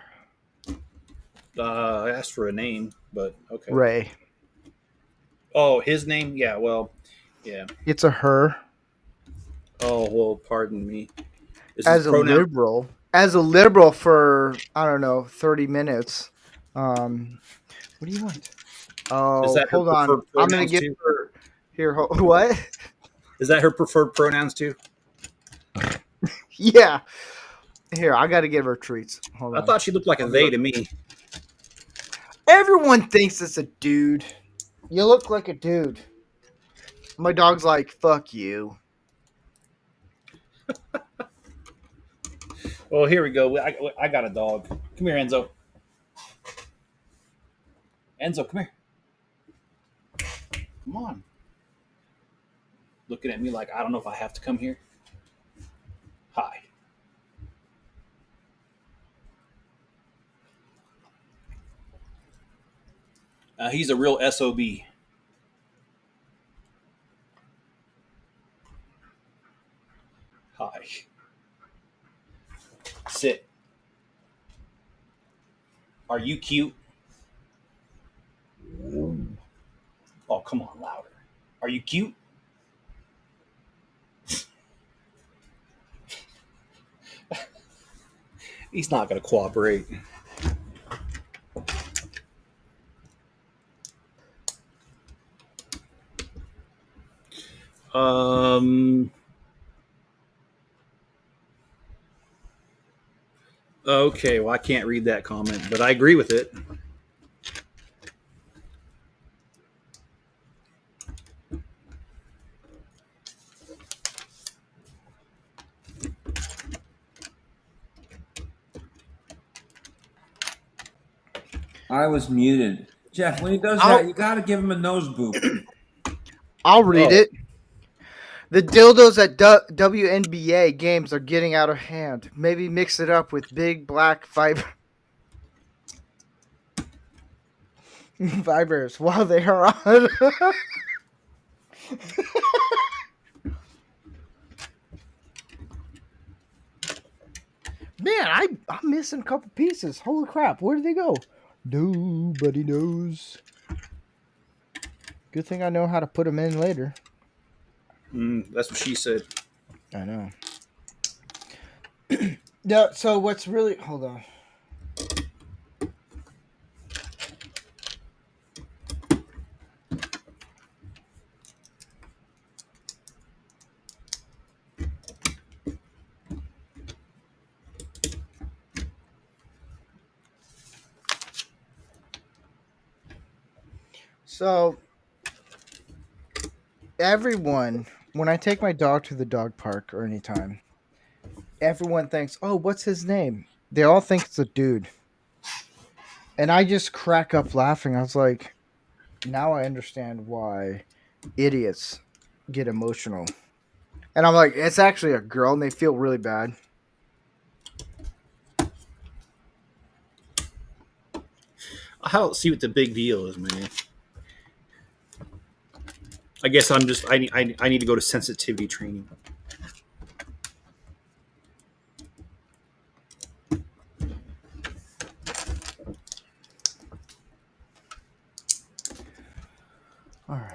I asked for a name, but okay. Ray. Oh, his name? Yeah, well, yeah. It's a her. Oh, well, pardon me. As a liberal for, I don't know, 30 minutes. What do you want? Oh, Is that her hold on. preferred I'm going pronouns to give too? her here. What? Is that her preferred pronouns too? Yeah. Here, I got to give her treats. Hold on. I thought she looked like a they to me. Everyone thinks it's a dude. You look like a dude. My dog's like, fuck you. Well, here we go. I got a dog. Come here, Enzo. Enzo, come here. Come on. Looking at me like I don't know if I have to come here. Hi. He's a real SOB. Hi. Sit. Are you cute? Oh, come on, louder. Are you cute? He's not going to cooperate. Okay, well, I can't read that comment, but I agree with it. I was muted. Jeff, when he does that, you got to give him a nose boop. I'll read it. The dildos at WNBA games are getting out of hand. Maybe mix it up with big black fibers while they are on. Man, I'm missing a couple pieces. Holy crap, where did they go? Nobody knows. Good thing I know how to put them in later. That's what she said. I know. No, so what's really... Hold on. So, everyone, when I take my dog to the dog park or anytime, everyone thinks, oh, what's his name? They all think it's a dude. And I just crack up laughing. I was like, now I understand why idiots get emotional. And I'm like, it's actually a girl, and they feel really bad. I don't see what the big deal is, man. I guess I'm just I need to go to sensitivity training. All right.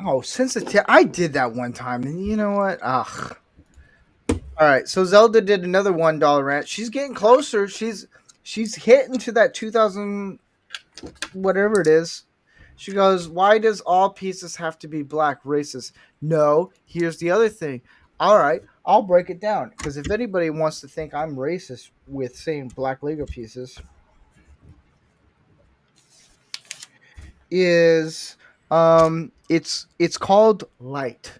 Oh, sensitive. I did that one time, and you know what? Ugh. All right. So Zelda did another $1 rant. She's getting closer. She's hitting to that 2000 whatever it is. She goes, "Why does all pieces have to be black? Racist?" No. Here's the other thing. All right, I'll break it down because if anybody wants to think I'm racist with saying black Lego pieces, is it's called light.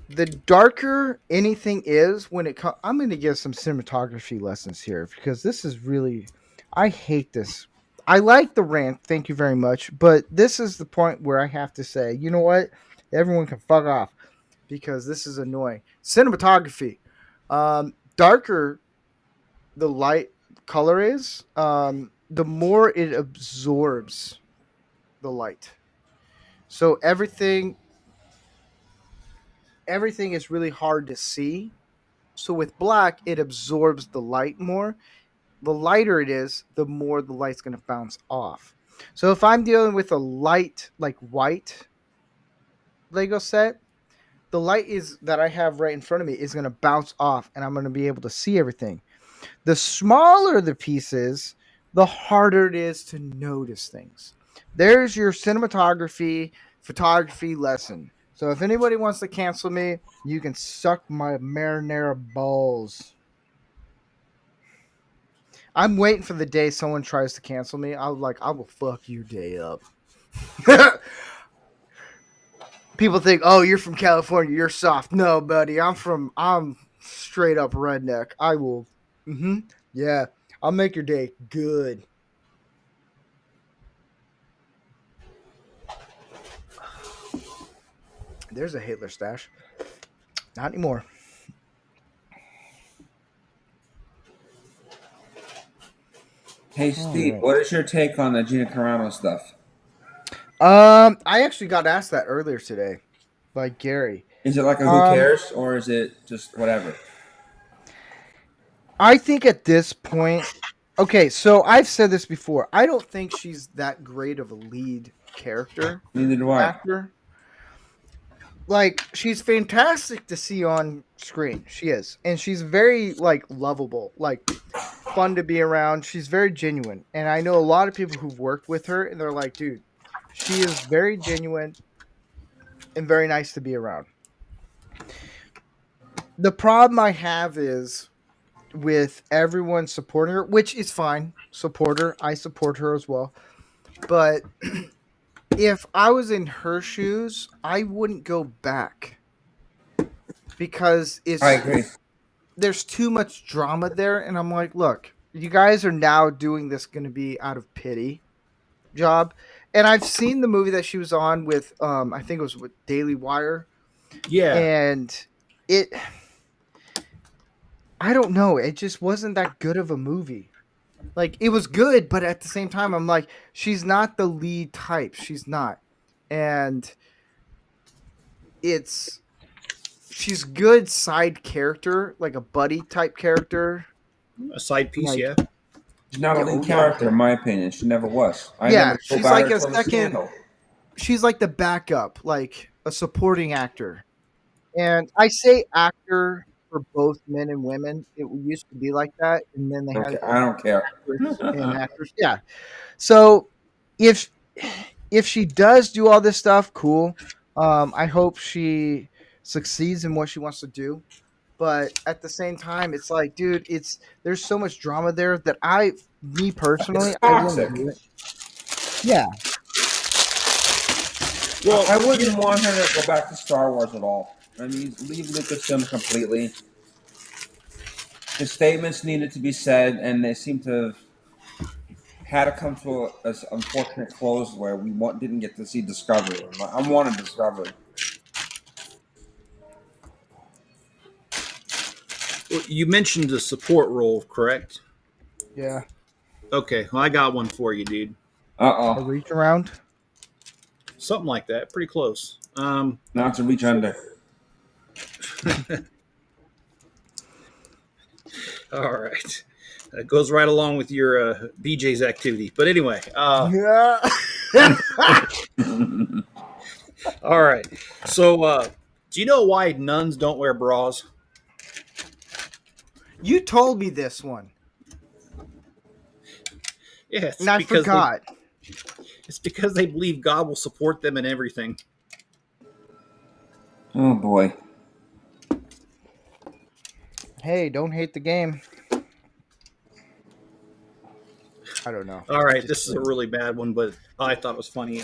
The darker anything is when it comes, I'm going to give some cinematography lessons here because this is really, I hate this. I like the rant, thank you very much, but this is the point where I have to say, you know what? Everyone can fuck off because this is annoying. Cinematography, darker the light color is, the more it absorbs the light. So everything is really hard to see. So with black, it absorbs the light more. The lighter it is, the more the light's going to bounce off. So if I'm dealing with a light, like white Lego set, the light is that I have right in front of me is going to bounce off and I'm going to be able to see everything. The smaller the pieces, the harder it is to notice things. There's your cinematography, photography lesson. So if anybody wants to cancel me, you can suck my marinara balls. I'm waiting for the day someone tries to cancel me. I will fuck your day up. People think, oh, you're from California, you're soft. No, buddy, I'm straight up redneck. I will, yeah, I'll make your day good. There's a Hitler stash. Not anymore. Hey Steve, what is your take on the Gina Carano stuff? I actually got asked that earlier today by Gary. Is it like a who cares, or is it just whatever? I think at this point, okay, so I've said this before. I don't think she's that great of a lead character Neither do I. actor. Like, she's fantastic to see on screen. She is. And she's very, like, lovable, like, fun to be around. She's very genuine. And I know a lot of people who've worked with her, and they're like, dude, she is very genuine and very nice to be around. The problem I have is with everyone supporting her, which is fine. Support her. I support her as well. But if I was in her shoes, I wouldn't go back because I agree. there's too much drama there, and I'm like, look, you guys are now doing this going to be out of pity job. And I've seen the movie that she was on with, I think it was with Daily Wire. Yeah. And I don't know. It just wasn't that good of a movie. Like, it was good, but at the same time, I'm like, she's not the lead type. She's not. And she's good side character, like a buddy type character. A side piece, like, yeah. She's not a lead character, in my opinion. She never was. She's like a second. She's like the backup, like a supporting actor. And I say actor for both men and women. It used to be like that, and then they had. I don't care. And actors, yeah. So if she does do all this stuff, cool. I hope she succeeds in what she wants to do. But at the same time, it's like, dude, there's so much drama there that me personally, I wouldn't do it. Yeah. Well, I wouldn't want her to go back to Star Wars at all. I mean, leave Lucasfilm completely. The statements needed to be said, and they seem to have had to come to an unfortunate close where we didn't get to see Discovery. I wanted Discovery. You mentioned the support role, correct? Yeah. Okay, well, I got one for you, dude. Uh A oh. reach around? Something like that. Pretty close. Now it's a reach under. All right. That goes right along with your BJ's activity. But anyway, Yeah. all right. So, do you know why nuns don't wear bras? You told me this one, Yeah, and I forgot. it's because they believe God will support them in everything. Oh boy. Hey, don't hate the game. I don't know. All I right, just this is a really bad one, but I thought it was funny.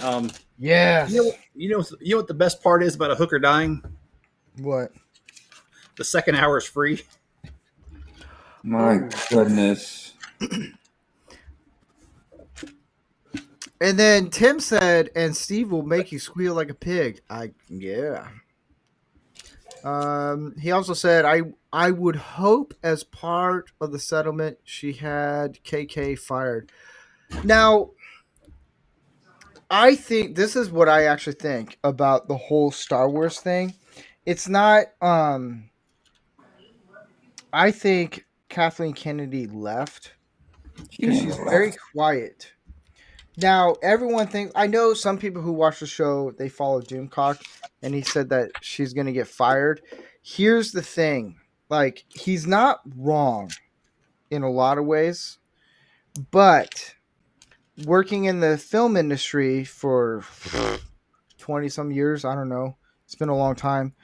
yes. You know what the best part is about a hooker dying? What? The second hour is free. My Oh. goodness. And then Tim said, "And Steve will make you squeal like a pig." Yeah. He also said, I would hope as part of the settlement she had KK fired. Now, I think this is what I actually think about the whole Star Wars thing. It's not I think Kathleen Kennedy left She because never she's very left. quiet. Now, everyone thinks I know some people who watch the show, they follow Doomcock, and he said that she's gonna get fired. Here's the thing. Like, he's not wrong in a lot of ways, but working in the film industry for 20 some years, I don't know. It's been a long time.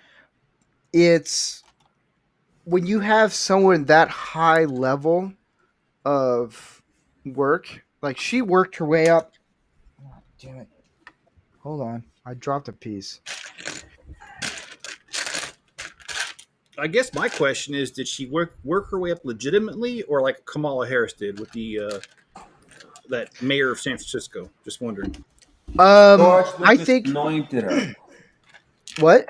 It's when you have someone that high level of work, like she worked her way up. Oh, damn it. Hold on. I dropped a piece. I guess my question is, did she work her way up legitimately, or like Kamala Harris did with the that mayor of San Francisco? Just wondering. George I Lucas think anointed her. what?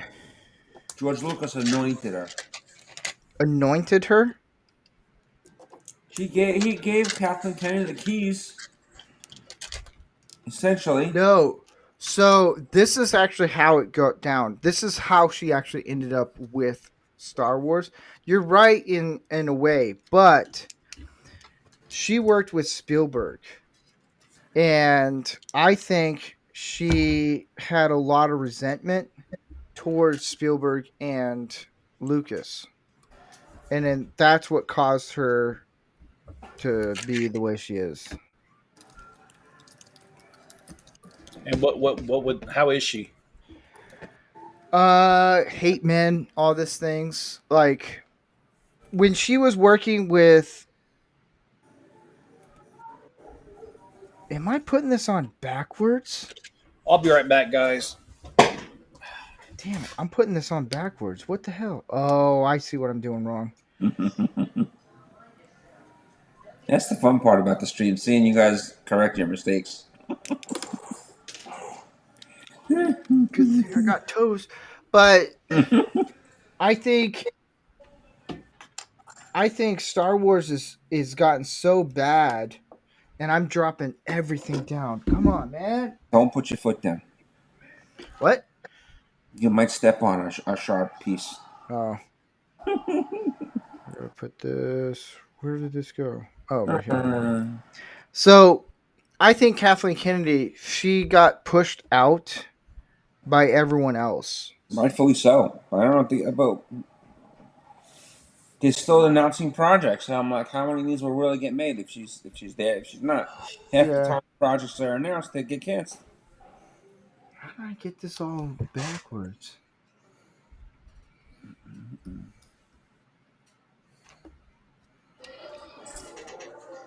George Lucas anointed her. Anointed her? He gave Kathleen Kennedy the keys, essentially. No. So this is actually how it got down. This is how she actually ended up with Star Wars. You're right in a way, but she worked with Spielberg, and I think she had a lot of resentment towards Spielberg and Lucas, and then that's what caused her to be the way she is. And what would how is she? Hate men, all these things. Like when she was working with, am I putting this on backwards? I'll be right back, guys. Damn it, I'm putting this on backwards. What the hell? Oh, I see what I'm doing wrong. That's the fun part about the stream, seeing you guys correct your mistakes. Good thing I got toes. But I think I think Star Wars is gotten so bad, and I'm dropping everything down. Come on, man. Don't put your foot down. What? You might step on a sharp piece. Oh, I gotta put this. Where did this go? Oh, right here. So I think Kathleen Kennedy, she got pushed out by everyone else. Rightfully so. But I don't think about. They're still announcing projects. So I'm like, how many of these will really get made if she's there? If she's not, half the Yeah. time projects are announced, they get canceled. How did I get this all backwards?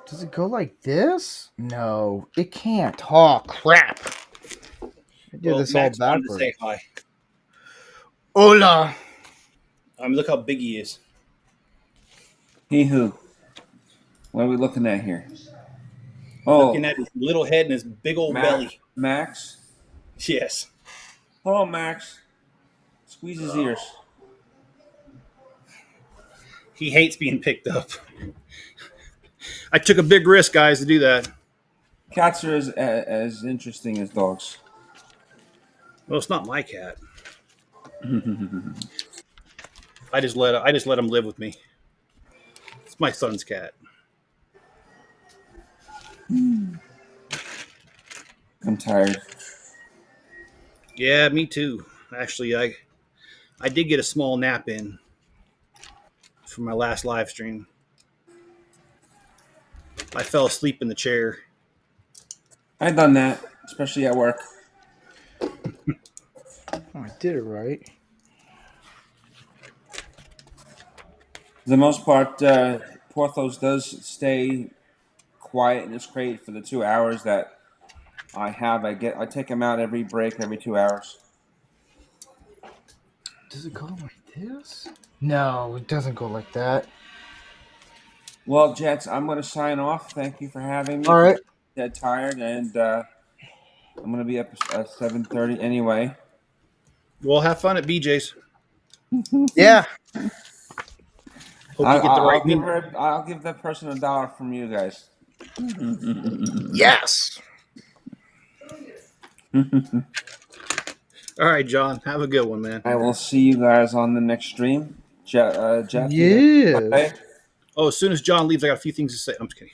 Does it go like this? No, it can't. Oh, crap. I did Well, this all Max wanted to backwards. say hi. Hola. Look how big he is. He who? What are we looking at here? Looking Oh, at his little head and his big old belly. Max. Yes. Hello, Max. Squeeze his ears. He hates being picked up. I took a big risk, guys, to do that. Cats are as interesting as dogs. Well, it's not my cat. I just let him live with me. It's my son's cat. I'm tired. Yeah, me too. Actually, I did get a small nap in for my last live stream. I fell asleep in the chair. I've done that, especially at work. Oh, I did it right. For the most part, Porthos does stay quiet in his crate for the 2 hours that I have. I take him out every break, every 2 hours. Does it go like this? No, it doesn't go like that. Well, Jets, I'm going to sign off. Thank you for having me. All right. Dead tired, and I'm going to be up at 7:30 anyway. Well, have fun at BJ's. Yeah. Hope you get the right meal. I'll give that person $1 from you guys. Yes. All right, John. Have a good one, man. I will see you guys on the next stream. Jeff, Yes. Oh, as soon as John leaves, I got a few things to say. I'm just kidding.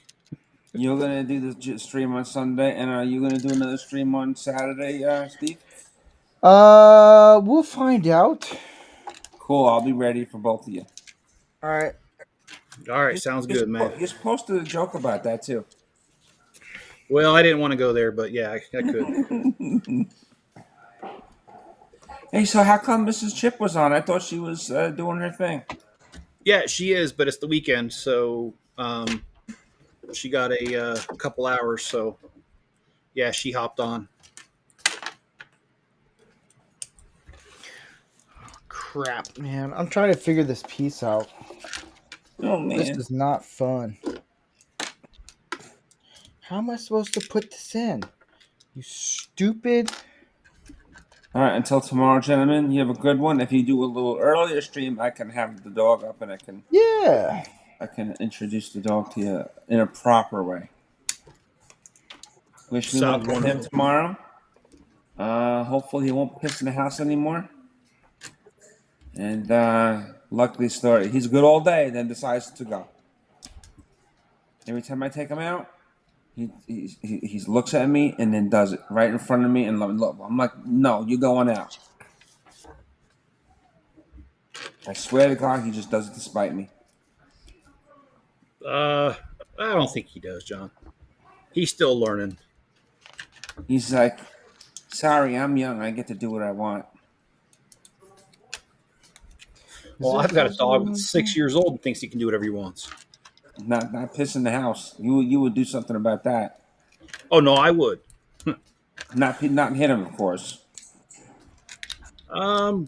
you're gonna do the stream on Sunday, and are you gonna do another stream on Saturday, Steve? We'll find out. Cool. I'll be ready for both of you. All right. All right, sounds good, man. You're supposed to joke about that too. Well, I didn't want to go there, but yeah, I could. Hey, so how come Mrs. Chip was on? I thought she was doing her thing. Yeah, she is, but it's the weekend, so she got a couple hours. So yeah, she hopped on. Crap, man. I'm trying to figure this piece out. Oh man, This is not fun. How am I supposed to put this in? You stupid. All right, until tomorrow, gentlemen. You have a good one. If you do a little earlier stream, I can have the dog up and I can introduce the dog to you in a proper way. Wish me luck with him tomorrow. Hopefully he won't piss in the house anymore. And luckily story, he's good all day, then decides to go. Every time I take him out, he looks at me and then does it right in front of me and look. I'm like, no, you're going out. I swear to God, he just does it to spite me. I don't think he does, John. He's still learning. He's like, sorry, I'm young. I get to do what I want. Well, I've got a dog that's 6 years old and thinks he can do whatever he wants. Not piss in the house. You would do something about that. Oh no, I would. Not hit him, of course. I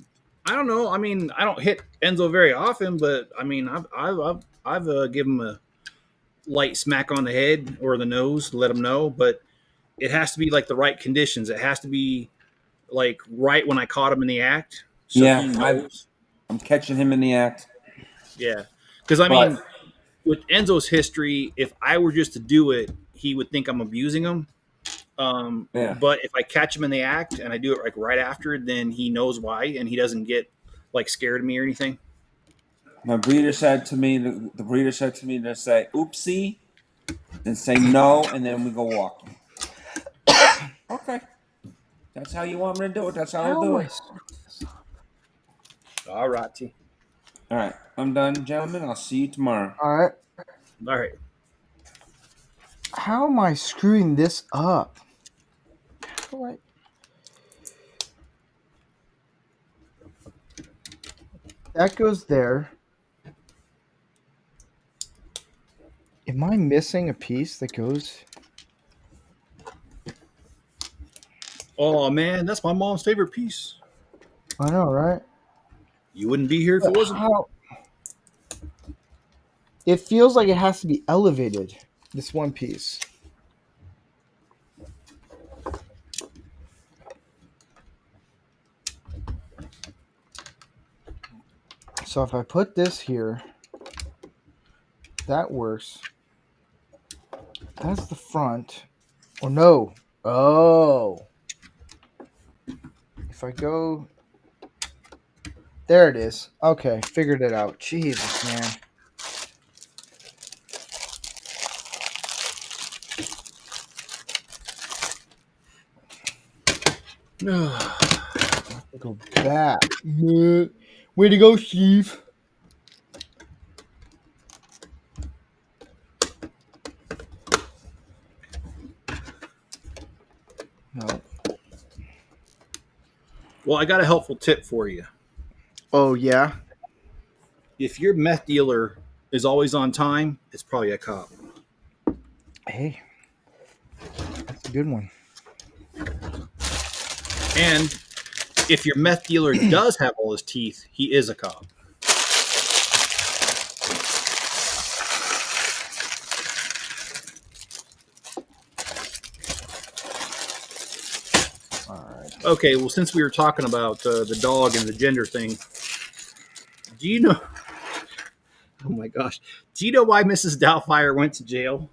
don't know. I mean, I don't hit Enzo very often, but I mean, I've given him a light smack on the head or the nose to let him know. But it has to be like the right conditions. It has to be like right when I caught him in the act. So Yeah, I'm catching him in the act. Yeah, because I mean, with Enzo's history, if I were just to do it, he would think I'm abusing him. But if I catch him in the act and I do it like right after, then he knows why and he doesn't get like scared of me or anything. My breeder said to me, the breeder said to me to say oopsie, then say no, and then we go walking. Okay. That's how you want me to do it. That's how I'll do it. All right, T. All right. I'm done, gentlemen. I'll see you tomorrow. All right. All right. How am I screwing this up? That goes there. Am I missing a piece that goes? Oh man, that's my mom's favorite piece. I know, right? You wouldn't be here if it wasn't. It feels like it has to be elevated, this one piece. So if I put this here, that works. That's the front. Oh no. Oh. If I go, there it is. Okay, figured it out. Jesus, man. Go back. Way to go, Steve. No. Well, I got a helpful tip for you. Oh yeah. If your meth dealer is always on time, it's probably a cop. Hey, that's a good one. And if your meth dealer does have all his teeth, he is a cop. All right. Okay, well, since we were talking about the dog and the gender thing, do you know? Oh my gosh, do you know why Mrs. Doubtfire went to jail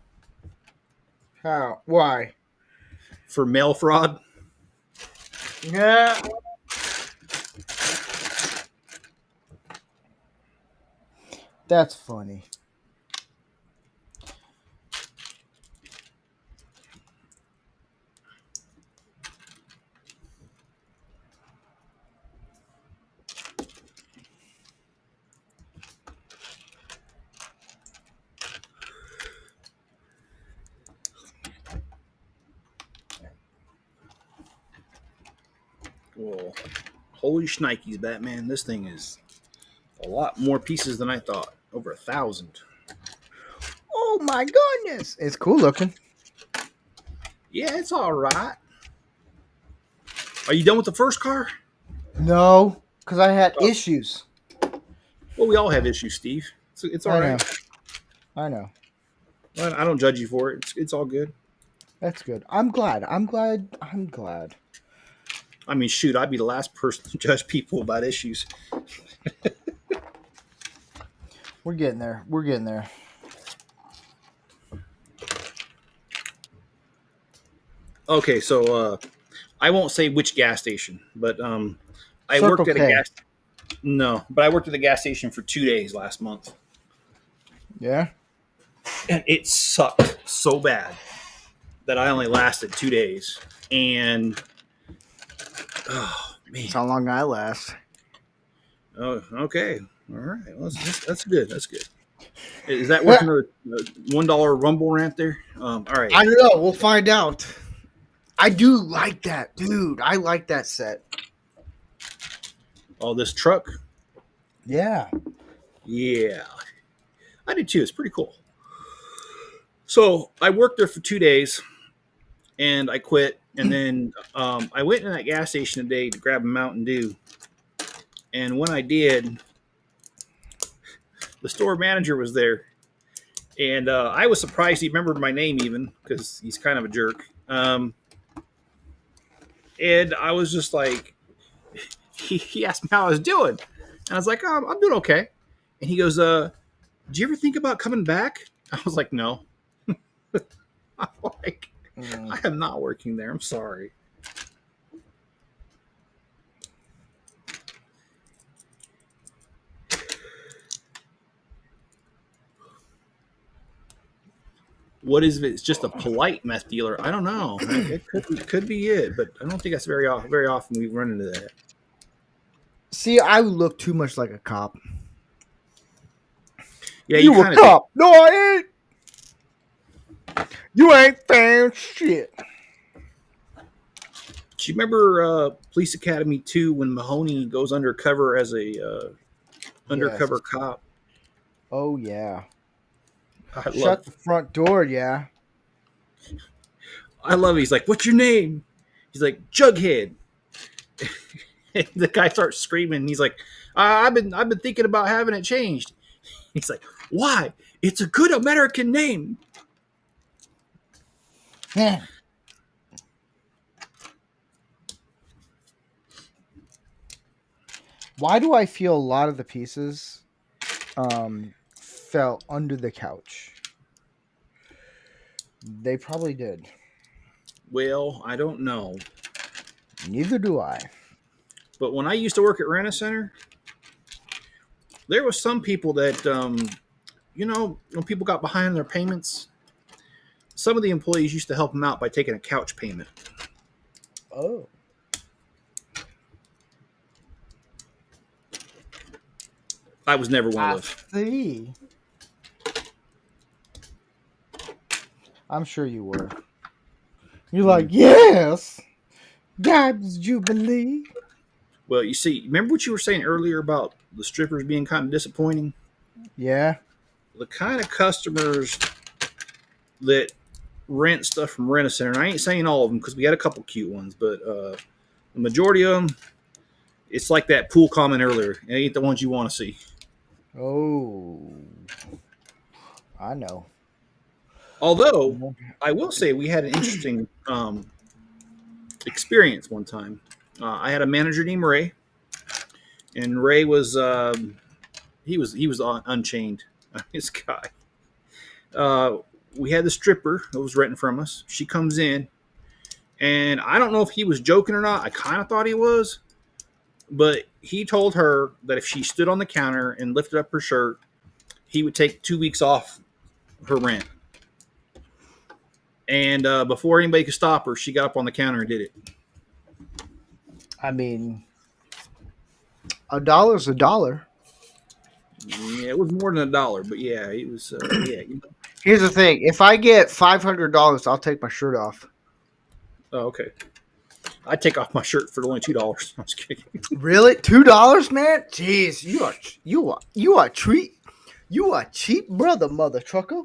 How? Why? for mail fraud? Yeah. That's funny. Well, holy shnikes, Batman! This thing is a lot more pieces than I thought. Over 1,000. Oh my goodness. It's cool looking. Yeah, it's all right. Are you done with the first car? No, because I had issues. Well, we all have issues, Steve. It's all I right. know. I know. Well, I don't judge you for it. It's all good. That's good. I'm glad. I'm glad. I'm glad. I mean, shoot, I'd be the last person to judge people about issues. We're getting there. We're getting there. Okay, so I won't say which gas station, but I Circle worked at a K. gas. No, but I worked at the gas station for 2 days last month, Yeah. and it sucked so bad that I only lasted 2 days. And oh man, That's how long I last. oh okay, all right, well, that's good. That's good. Is that worth another $1 Rumble rant there? All right. I don't know. We'll find out. I do like that, dude. I like that set. Oh, this truck. Yeah. Yeah, I did too. It's pretty cool. So I worked there for 2 days, and I quit. And then I went in that gas station today to grab a Mountain Dew. And when I did, the store manager was there, and I was surprised he remembered my name even because he's kind of a jerk. And I was just like, he asked me how I was doing, and I was like, oh, I'm doing okay. And he goes, "Did you ever think about coming back?" I was like, "No." I'm like, I am not working there. I'm sorry. What is it? It's just a polite meth dealer. I don't know. It could be it, but I don't think that's very often we run into that. See, I look too much like a cop. Yeah, you a kind of cop? No, I ain't. You ain't found shit. Do you remember Police Academy 2 when Mahoney goes undercover as a undercover cop? Oh yeah. I Shut the front door, yeah. love it. He's like, "What's your name?" He's like, "Jughead." And the guy starts screaming. He's like, I've been thinking about having it changed." He's like, "Why? It's a good American name." Why do I feel a lot of the pieces fell under the couch? They probably did. Well, I don't know. Neither do I. But when I used to work at Rent-A-Center, there was some people that, when people got behind on their payments, some of the employees used to help them out by taking a couch payment. Oh. I was never one of those. See. I'm sure you were. You're like, yes, God's Jubilee. Well, you see, remember what you were saying earlier about the strippers being kind of disappointing? Yeah. The kind of customers that rent stuff from Rent-A-Center, and I ain't saying all of them because we had a couple cute ones, but the majority of them, it's like that pool comment earlier. It ain't the ones you want to see. Oh. I know. Although, I will say we had an interesting experience one time. I had a manager named Ray, and Ray was he was unchained. This guy. We had the stripper that was renting from us. She comes in, and I don't know if he was joking or not. I kind of thought he was, but he told her that if she stood on the counter and lifted up her shirt, he would take 2 weeks off her rent. And before anybody could stop her, she got up on the counter and did it. I mean, $1's a dollar. Yeah, it was more than $1, but yeah, it was. Yeah. Here's the thing: if I get $500, I'll take my shirt off. Oh, okay. I'd take off my shirt for only $2. I'm just kidding. Really, $2, man? Jeez, you are cheap brother, mother trucker.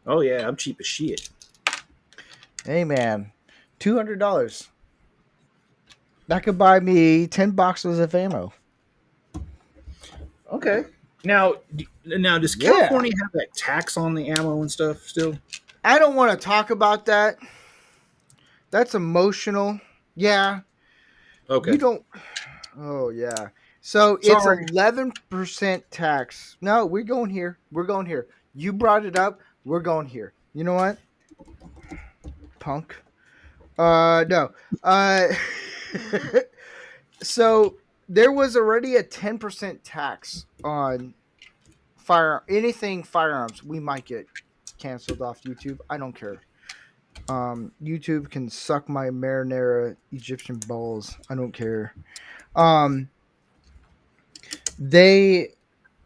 Oh yeah, I'm cheap as shit. Hey man, $200. That could buy me 10 boxes of ammo. Okay. Now does California have that tax on the ammo and stuff still? I don't want to talk about that. That's emotional. Yeah. Okay. You don't. Oh yeah. So Sorry. it's 11% tax. No, we're going here. We're going here. You brought it up. We're going here. You know what? Punk. No. So there was already a 10% tax on anything firearms. We might get canceled off YouTube. I don't care. YouTube can suck my marinara Egyptian balls. I don't care.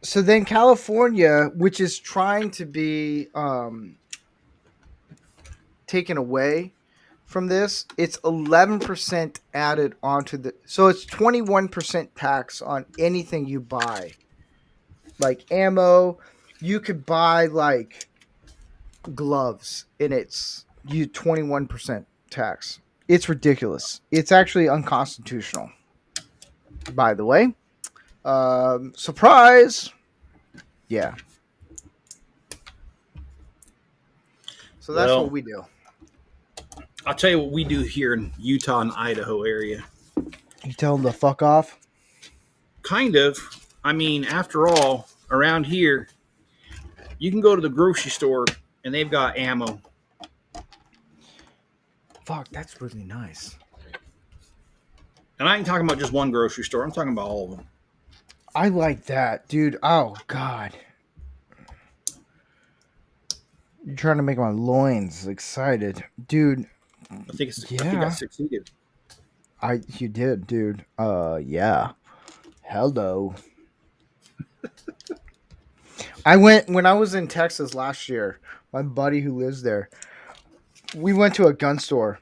So then California, which is trying to be taken away from this, it's 11% added onto so it's 21% tax on anything you buy. Like ammo, you could buy like gloves and it's 21% tax. It's ridiculous. It's actually unconstitutional. By the way. Surprise. Yeah. So that's what we do. I'll tell you what we do here in Utah and Idaho area. You tell them to fuck off? Kind of. I mean, after all, around here, you can go to the grocery store and they've got ammo. Fuck, that's really nice. And I ain't talking about just one grocery store. I'm talking about all of them. I like that, dude. Oh, God. You're trying to make my loins excited. Dude. I think I succeeded. You did, dude. Yeah. Hello. When I was in Texas last year, my buddy who lives there, we went to a gun store.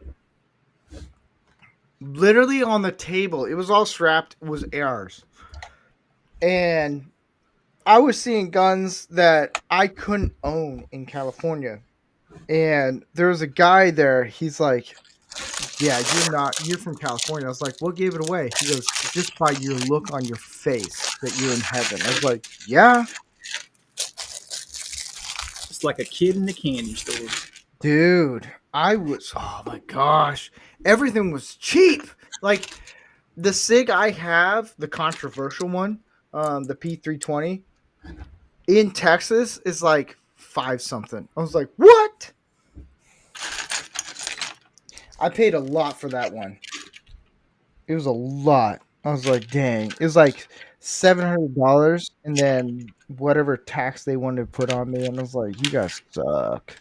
Literally on the table, it was all strapped, was ARs. And I was seeing guns that I couldn't own in California. And there was a guy there, he's like, yeah, you're from California. I was like, what gave it away? He goes, just by your look on your face that you're in heaven. I was like, yeah. It's like a kid in the candy store. Dude, oh my gosh. Everything was cheap. Like, the SIG I have, the controversial one, the P320, in Texas is like $5 something. I was like, what? I paid a lot for that one. It was a lot. I was like, dang. It was like $700 and then whatever tax they wanted to put on me. And I was like, you guys suck.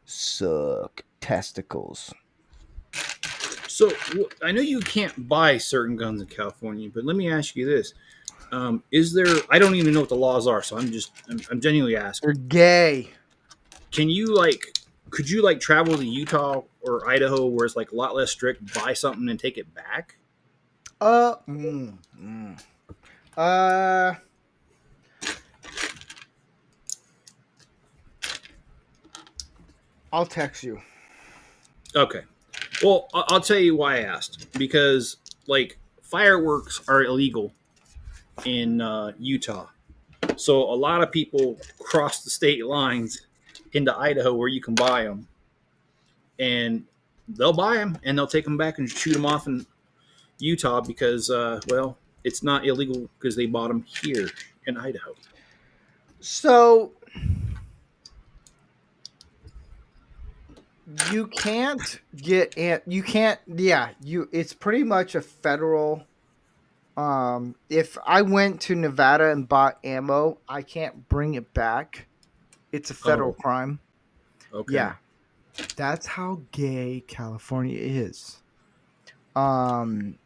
Suck. Testicles. So I know you can't buy certain guns in California, but let me ask you this: is there? I don't even know what the laws are, so I'm genuinely They're asking. gay. Can you could you travel to Utah or Idaho where it's like a lot less strict, buy something and take it back? Uh, mm, mm. uh, I'll text you. Okay. Well, I'll tell you why I asked. Because fireworks are illegal in Utah, so a lot of people cross the state lines into Idaho where you can buy them, and they'll buy them and they'll take them back and shoot them off in Utah because, well, it's not illegal because they bought them here in Idaho. So you can't you can't, yeah, it's pretty much a federal. If I went to Nevada and bought ammo, I can't bring it back. It's a federal Oh, crime. okay. Yeah, that's how gay California is. Um,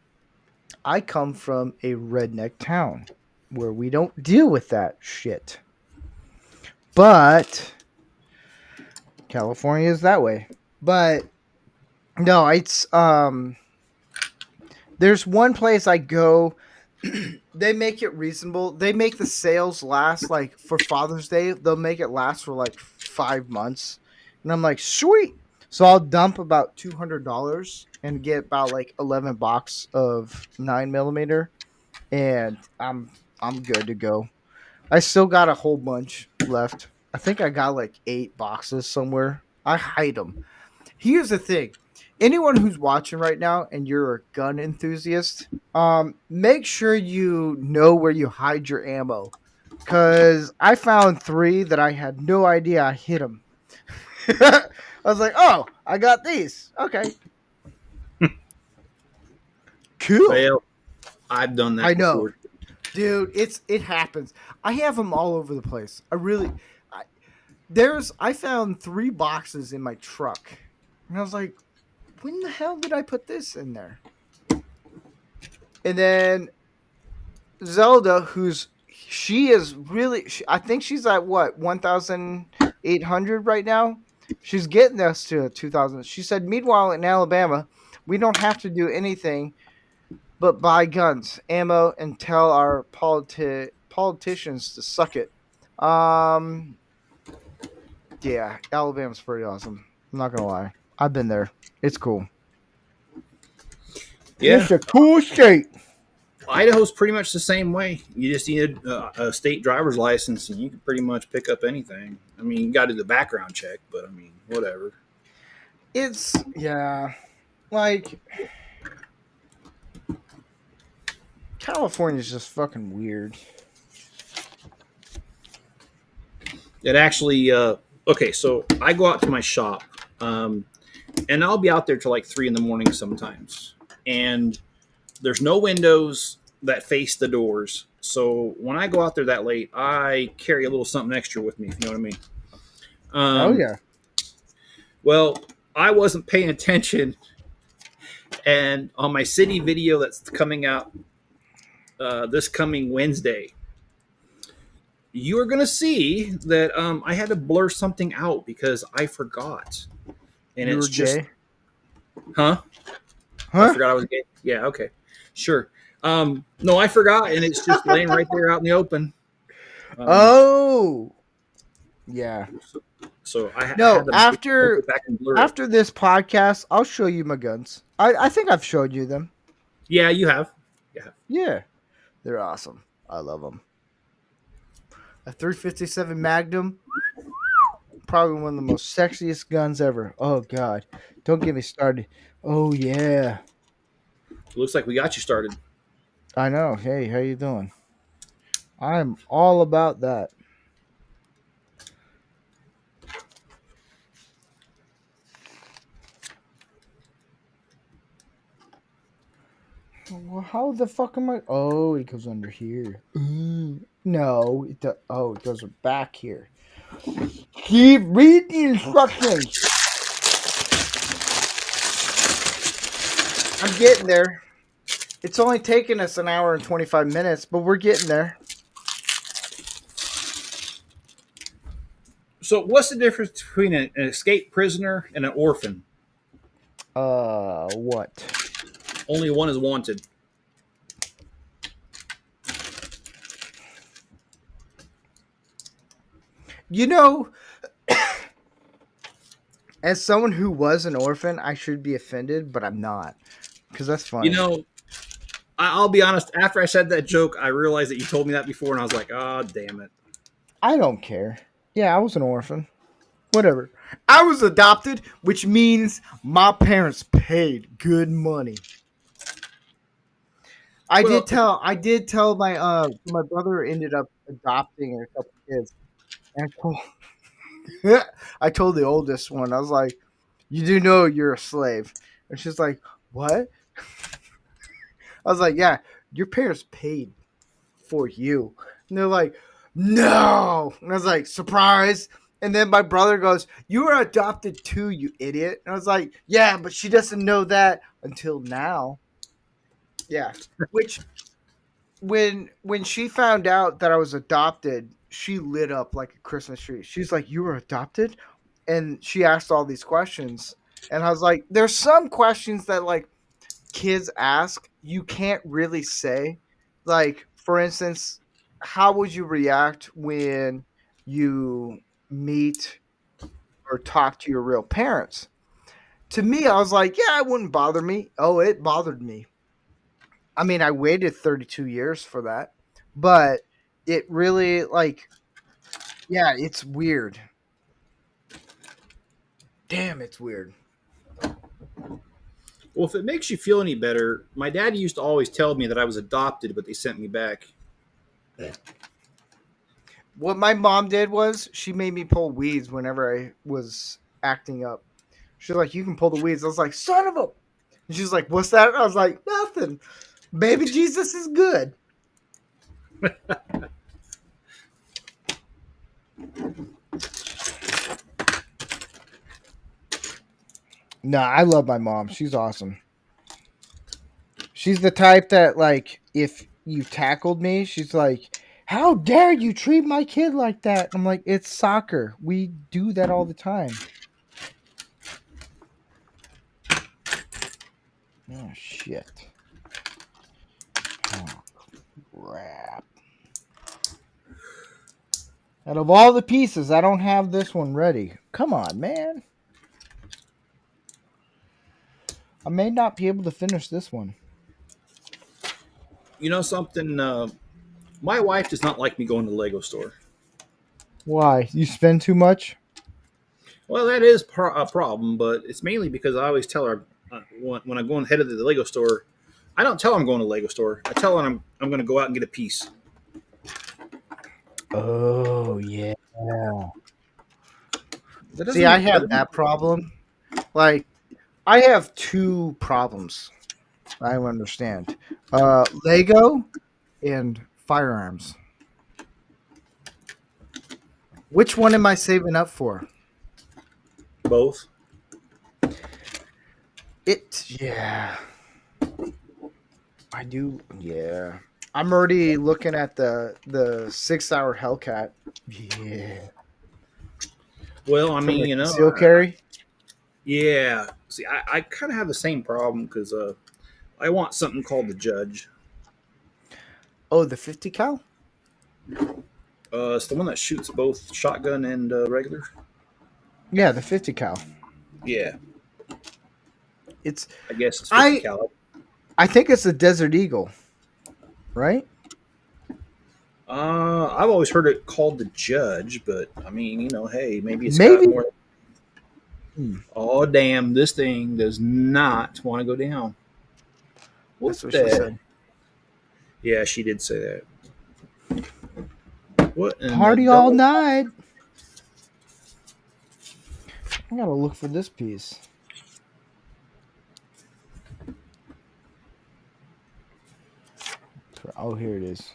I come from a redneck town where we don't deal with that shit. But California is that way. But no, it's there's one place I go. They make it reasonable. They make the sales last like for Father's Day. They'll make it last for like 5 months, and I'm like, sweet. So I'll dump about $200 and get about like 11 box of 9mm, and I'm good to go. I still got a whole bunch left. I think I got like 8 boxes somewhere. I hide them. Here's the thing. Anyone who's watching right now and you're a gun enthusiast, make sure you know where you hide your ammo. Cause I found 3 that I had no idea I hid them. I was like, oh, I got these. Okay, cool. Well, I've done I that know, before. dude. It happens. I have them all over the place. I, I found 3 boxes in my truck, and I was like, when the hell did I put this in there? And then Zelda, she is really, I think she's at what 1,800 right now. She's getting us to 2,000. She said, meanwhile in Alabama, we don't have to do anything but buy guns, ammo, and tell our politicians to suck it. Um, yeah, Alabama's pretty awesome. I'm not gonna lie, I've been there. It's cool. Yeah, It's a cool state. Idaho's pretty much the same way. You just need a state driver's license, and you can pretty much pick up anything. I mean, you got to do the background check, but I mean, whatever. It's yeah, like California's just fucking weird. It actually, okay. So I go out to my shop, and I'll be out there till like 3 in the morning sometimes, and there's no windows that face the doors. So when I go out there that late, I carry a little something extra with me, if you know what I mean. Oh yeah. Well, I wasn't paying attention, and on my city video that's coming out this coming Wednesday, you are going to see that I had to blur something out because I forgot. And You it's were just, gay? huh? I Huh? forgot I was gay. Yeah, okay. Sure. No, I forgot, and it's just laying right there out in the open. Um, Oh. Yeah. so I No, had to go after back and blur it. after this podcast, I'll show you my guns. I think I've showed you them. Yeah, you have. Yeah. Yeah. They're awesome. I love them. A 357 Magnum, probably one of the most sexiest guns ever. Oh god. Don't get me started. Oh yeah. Looks like we got you started. I know. Hey, how you doing? I'm all about that. Well, how the fuck am I? Oh, it goes under here. No, it does. Oh, it goes back here. Keep read the instructions. I'm getting there. It's only taken us an hour and 25 minutes, but we're getting there. So, what's the difference between an escaped prisoner and an orphan? What? Only one is wanted. You know, as someone who was an orphan, I should be offended, but I'm not. Because that's You funny. know, I'll be honest. After I said that joke, I realized that you told me that before, and I was like, "Oh, damn it!" I don't care. Yeah, I was an orphan. Whatever. I was adopted, which means my parents paid good money. Well, I did tell my brother ended up adopting a couple kids. And I told the oldest one, I was like, "You do know you're a slave." And she's like, "What?" I was like, "Yeah, your parents paid for you." And they're like, "No." And I was like, "Surprise." And then my brother goes, "You were adopted too, you idiot." And I was like, "Yeah, but she doesn't know that until now." Yeah. Which when she found out that I was adopted, she lit up like a Christmas tree. She's like, "You were adopted?" And she asked all these questions. And I was like, "There's some questions that like kids ask you can't really say." Like, for instance, how would you react when you meet or talk to your real parents? To me, I was like, "Yeah, it wouldn't bother me." Oh, it bothered me. I mean, I waited 32 years for that, but it really like, yeah, it's weird. Damn, it's weird. well, if it makes you feel any better, my dad used to always tell me that I was adopted, but they sent me back. What my mom did was she made me pull weeds whenever I was acting up. She's like, "You can pull the weeds." I was like, "Son of a." And she's like, "What's that?" I was like, "Nothing. Baby Jesus is good." Nah, I love my mom. She's awesome. She's the type that like if you tackled me, she's like, "How dare you treat my kid like that?" I'm like, "It's soccer. We do that all the time." Oh shit. Oh crap. Out of all the pieces, I don't have this one ready. Come on, man. I may not be able to finish this one. You know something? My wife does not like me going to the Lego store. Why? You spend too much? Well, that is a problem, but it's mainly because I always tell her when I go ahead of the Lego store, I don't tell her I'm going to the Lego store. I tell her I'm going to go out and get a piece. Oh, yeah. That See, I doesn't. That have doesn't. that problem. Like, I have two problems. I understand. Lego and firearms. Which one am I saving up for? Both. Yeah. I do. Yeah. I'm already looking at the 6 hour Hellcat. Yeah. Well, I For mean, the you know, conceal carry. yeah. See, I kind of have the same problem because I want something called the Judge. Oh, the 50 cal? It's the one that shoots both shotgun and regular. Yeah, the 50 cal. Yeah, It's I guess it's 50 I caliber. I think it's a Desert Eagle, right? I've always heard it called the Judge, but I mean, you know, hey, maybe it's got Maybe. more. Hmm, Oh, damn! This thing does not want to go down. What that's what she the? said. Yeah, she did say that. What in the Party all dog? night. I gotta look for this piece. Oh, here it is.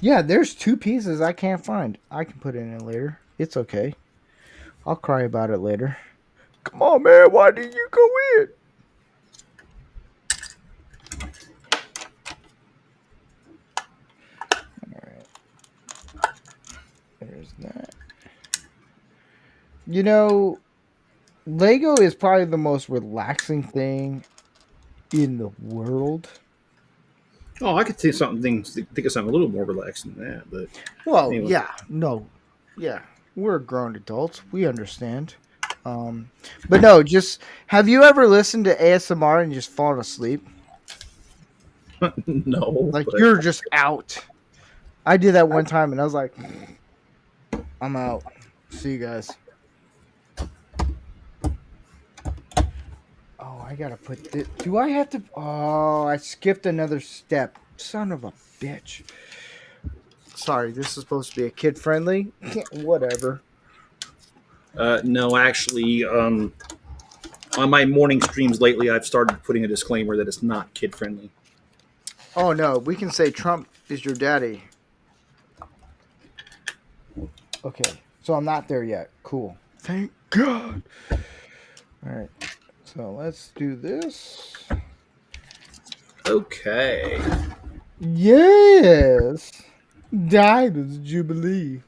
Yeah, there's 2 pieces I can't find. I can put it in later. It's okay. I'll cry about it later. Come on, man. Why did you go in? All right. There's that. You know, Lego is probably the most relaxing thing in the world. Oh, I could think of something a little more relaxing than that, but Well, anyway. yeah, no, yeah, we're grown adults. We understand. But no, just have you ever listened to ASMR and just fallen asleep? No, Like but you're just out. I did that one time and I was like, I'm out. See you guys. Oh, I gotta put this. Do I have to? Oh, I skipped another step. Son of a bitch. Sorry, this is supposed to be a kid friendly. Whatever. no, actually, on my morning streams lately, I've started putting a disclaimer that it's not kid friendly. Oh no, we can say Trump is your daddy. Okay, so I'm not there yet. Cool. Thank God. All right, so let's do this. Okay. Yes, Dinah's Jubilee.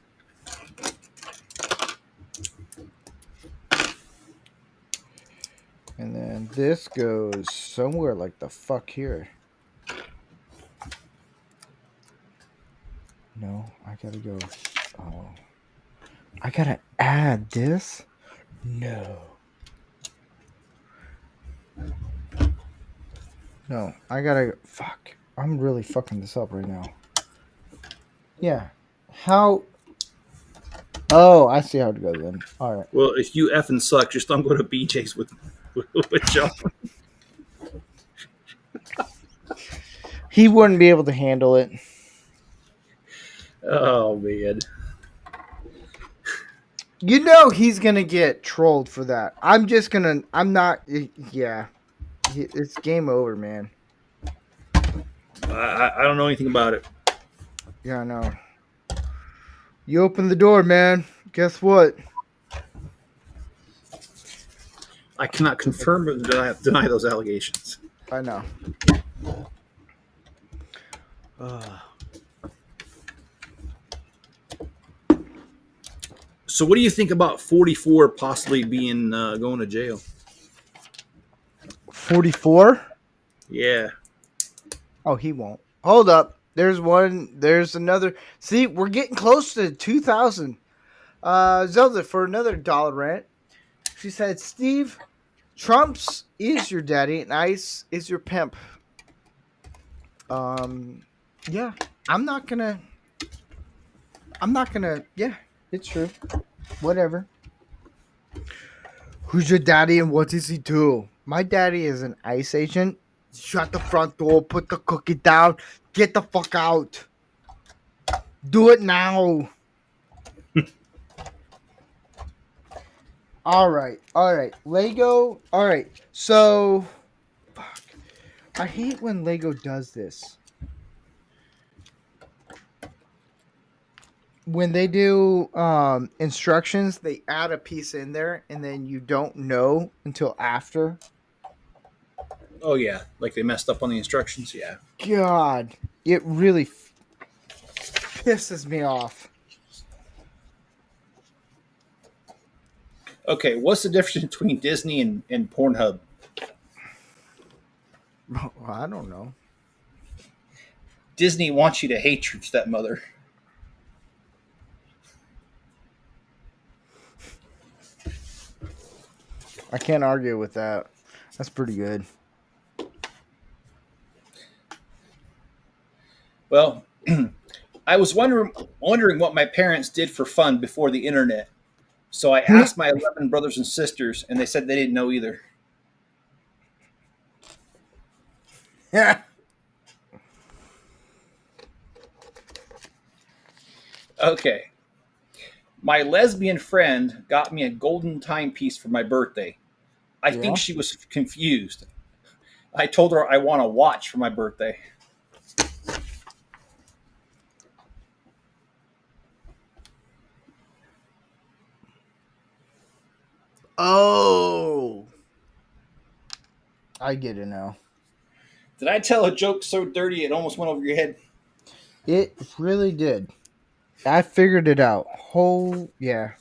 And then this goes somewhere like the fuck here. No, I gotta go. Oh, I gotta add this? No. No, I gotta. Fuck. I'm really fucking this up right now. Yeah. How. Oh, I see how to go then. All right. Well, if you effing suck, just don't go to BJ's with John. He wouldn't be able to handle it. Oh man. You know he's gonna get trolled for that. I'm just gonna. I'm not. Yeah. It's game over, man. I don't know anything about it. Yeah, I know. You open the door, man. Guess what? I cannot confirm or deny those allegations. I know. So, what do you think about 44 possibly being going to jail? 44? Yeah. Oh, he won't. Hold up. There's one. There's another. See, we're getting close to 2,000. Zelda, for another dollar rant. She said, Steve, Trump's is your daddy and Ice is your pimp. Yeah. I'm not gonna. Yeah, it's true. Whatever. Who's your daddy and what does he do? My daddy is an ICE agent. Shut the front door. Put the cookie down. Get the fuck out. Do it now. All right. Lego. All right. So, fuck. I hate when Lego does this. When they do instructions, they add a piece in there, and then you don't know until after. Oh yeah, like they messed up on the instructions. Yeah. God, it really pisses me off. Okay, what's the difference between Disney and Pornhub? Well, I don't know. Disney wants you to hate your stepmother. I can't argue with that. That's pretty good. Well, I was wondering what my parents did for fun before the internet. So I asked my 11 brothers and sisters, and they said they didn't know either. Yeah. Okay. My lesbian friend got me a golden timepiece for my birthday. I think she was confused. I told her I want a watch for my birthday. Oh, I get it now. Did I tell a joke so dirty it almost went over your head? It really did. I figured it out. Yeah.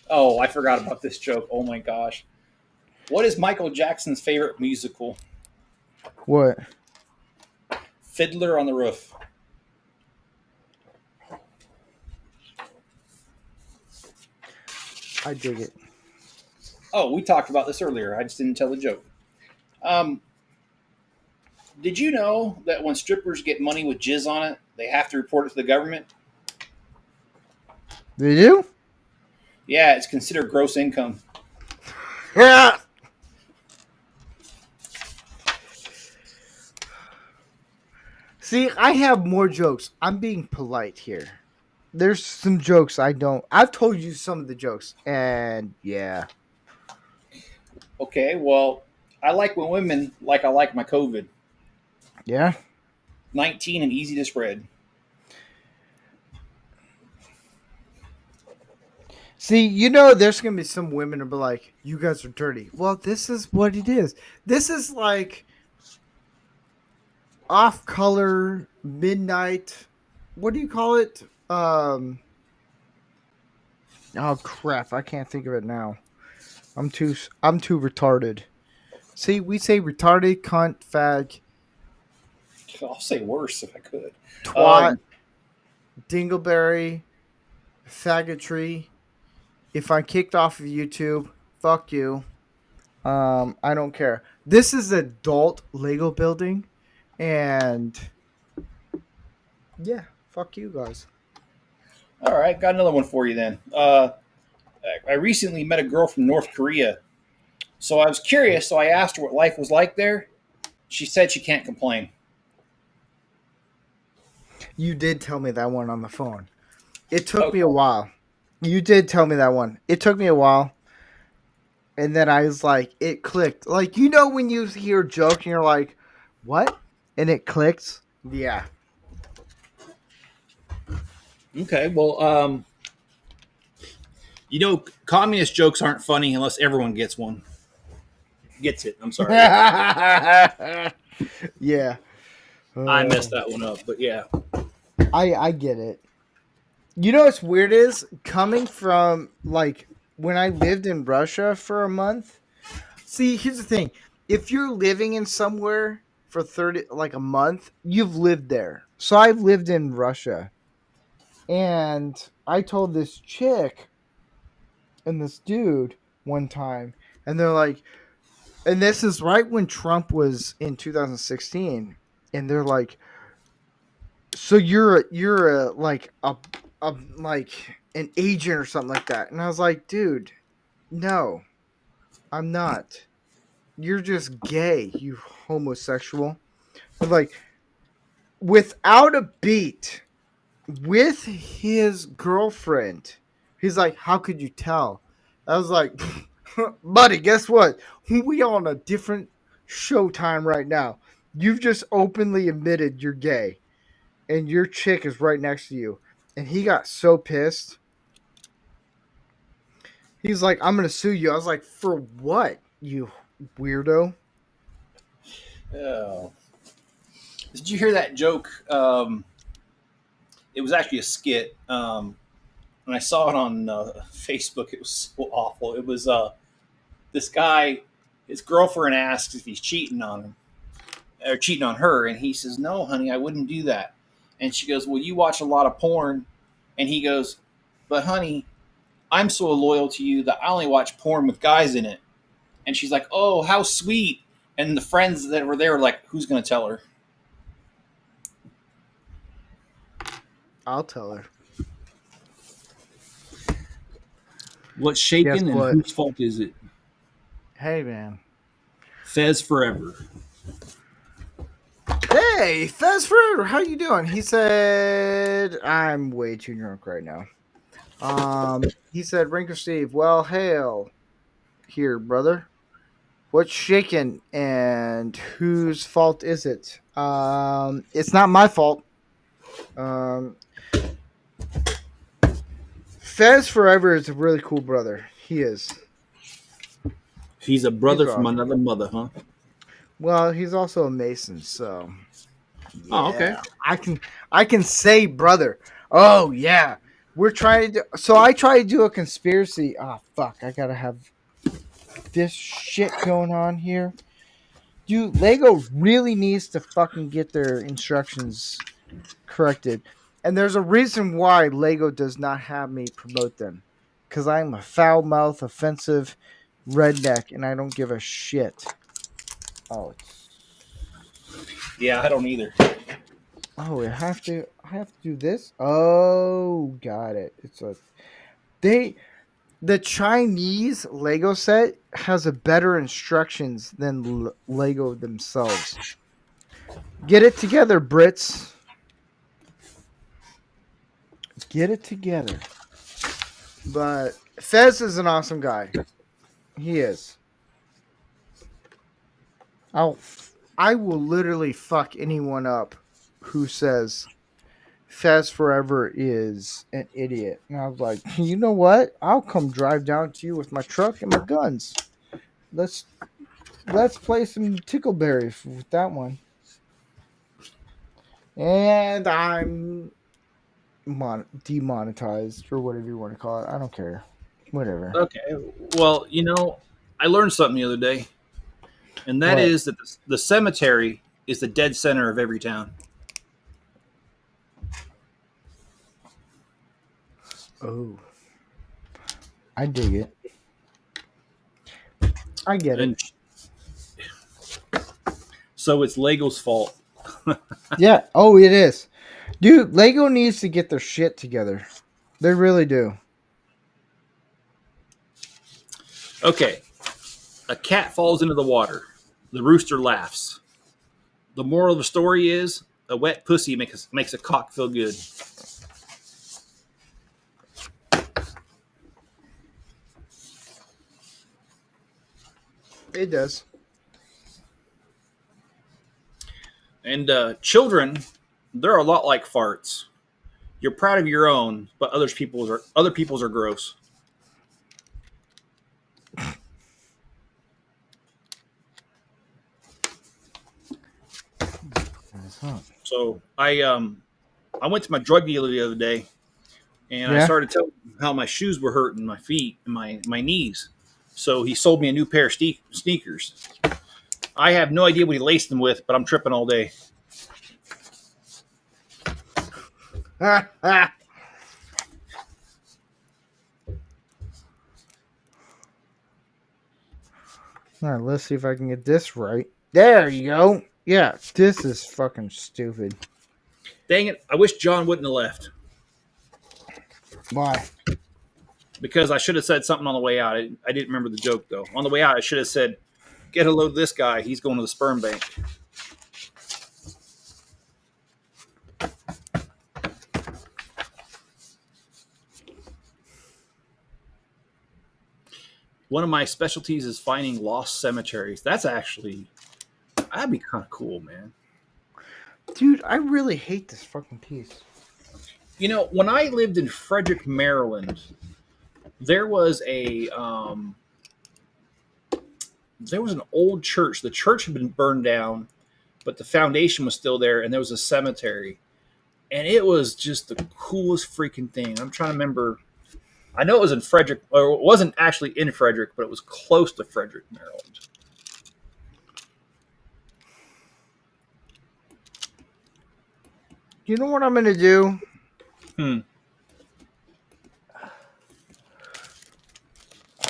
Oh, I forgot about this joke. Oh my gosh. What is Michael Jackson's favorite musical? What? Fiddler on the Roof. I dig it. Oh, we talked about this earlier. I just didn't tell the joke. Um, did you know that when strippers get money with jizz on it, they have to report it to the government? They do? Yeah, it's considered gross income. Yeah. See, I have more jokes. I'm being polite here. There's some jokes I don't. I've told you some of the jokes, and yeah. Okay, well, I like when women like I like my COVID. Yeah? 19 and easy to spread. See, there's going to be some women who be like, you guys are dirty. Well, this is what it is. This is like off-color, midnight. What do you call it? Oh, crap. I can't think of it now. I'm too retarded. See, we say retarded, cunt, fag, I'll say worse if I could. twat, dingleberry, faggotry. If I'm kicked off of YouTube, fuck you. I don't care. This is adult Lego building, and yeah, fuck you guys. All right, got another one for you then. I recently met a girl from North Korea. So I was curious, so I asked her what life was like there. She said she can't complain. You did tell me that one on the phone. It took me a while. You did tell me that one. It took me a while. And then I was like, it clicked. Like, when you hear a joke and you're like, what? And it clicks? Yeah. Okay, well, communist jokes aren't funny unless everyone gets one. Gets it. I'm sorry. Yeah. I messed that one up, but yeah. I get it. What's weird is coming from like when I lived in Russia for a month. See, here's the thing. If you're living in somewhere for a month, you've lived there. So I've lived in Russia. And I told this chick and this dude one time, and they're like, and this is right when Trump was in 2016, and they're like, so you're like an agent or something like that. And I was like, dude, no, I'm not. You're just gay, you homosexual. But like, without a beat, with his girlfriend, he's like, how could you tell? I was like, buddy, guess what? We on a different showtime right now. You've just openly admitted you're gay, and your chick is right next to you. And he got so pissed. He's like, I'm going to sue you. I was like, for what, you weirdo? Oh. Did you hear that joke? It was actually a skit. And I saw it on Facebook. It was so awful. It was this guy, his girlfriend asks if he's cheating on him or cheating on her. And he says, no, honey, I wouldn't do that. And she goes, well, you watch a lot of porn. And he goes, but honey, I'm so loyal to you that I only watch porn with guys in it. And she's like, oh, how sweet. And the friends that were there were like, who's going to tell her? I'll tell her. What's shaking and what? whose fault is it? Hey, man. Fez forever. Hey, Fez Forever, how you doing? He said, I'm way too drunk right now. He said, rancorsteve, well, hail here, brother. What's shaking and whose fault is it? It's not my fault. Fez Forever is a really cool brother. He is. He's a He's brother from awesome. another mother, huh? Well, he's also a Mason, so Oh, okay. yeah, I can say brother. Oh yeah, we're trying to. So I try to do a conspiracy. Ah, fuck! I gotta have this shit going on here. Dude, Lego really needs to fucking get their instructions corrected. And there's a reason why Lego does not have me promote them. Because I'm a foul mouth, offensive redneck, and I don't give a shit. Oh, Yeah, I don't either. I have to do this? Oh, got it. They the Chinese Lego set has a better instructions than Lego themselves. Get it together, Brits. Get it together. But Fez is an awesome guy. He is. I will literally fuck anyone up who says Fez Forever is an idiot. And I was like, you know what? I'll come drive down to you with my truck and my guns. Let's play some Tickleberry with that one. And I'm demonetized or whatever you want to call it. I don't care. Whatever. Okay. Well, I learned something the other day, and that What? is that the cemetery is the dead center of every town. Oh, I dig it. I get it. And so it's Lego's fault. Yeah. Oh, it is. Dude, Lego needs to get their shit together. They really do. Okay. A cat falls into the water. The rooster laughs. The moral of the story is a wet pussy makes a cock feel good. It does. And children, they're a lot like farts. You're proud of your own, but other people's are gross. So I went to my drug dealer the other day, and I Yeah. started telling him how my shoes were hurting, my feet and my knees. So he sold me a new pair of sneakers. I have no idea what he laced them with, but I'm tripping all day. All right, let's see if I can get this right. There you go. Yeah, this is fucking stupid. Dang it! I wish John wouldn't have left Why? because I should have said something on the way out. I didn't remember the joke though. On the way out, I should have said, "Get a load of this guy. He's going to the sperm bank." One of my specialties is finding lost cemeteries. That'd be kind of cool, man. Dude, I really hate this fucking piece. When I lived in Frederick, Maryland, there was there was an old church. The church had been burned down, but the foundation was still there, and there was a cemetery, and it was just the coolest freaking thing. I'm trying to remember. I know it was in Frederick, or it wasn't actually in Frederick, but it was close to Frederick, Maryland. You know what I'm gonna do? Hmm. I'm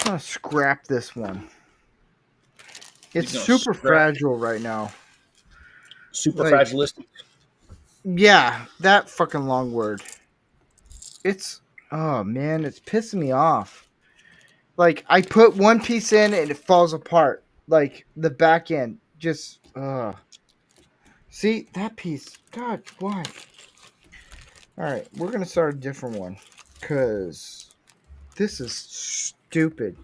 gonna scrap this one. It's gonna super scrap- fragile right now. Super Like- fragilistic. Yeah, that fucking long word. Oh man, it's pissing me off. Like I put one piece in and it falls apart. Like the back end just See that piece. God, why? Alright, we're gonna start a different one. Cause this is stupid.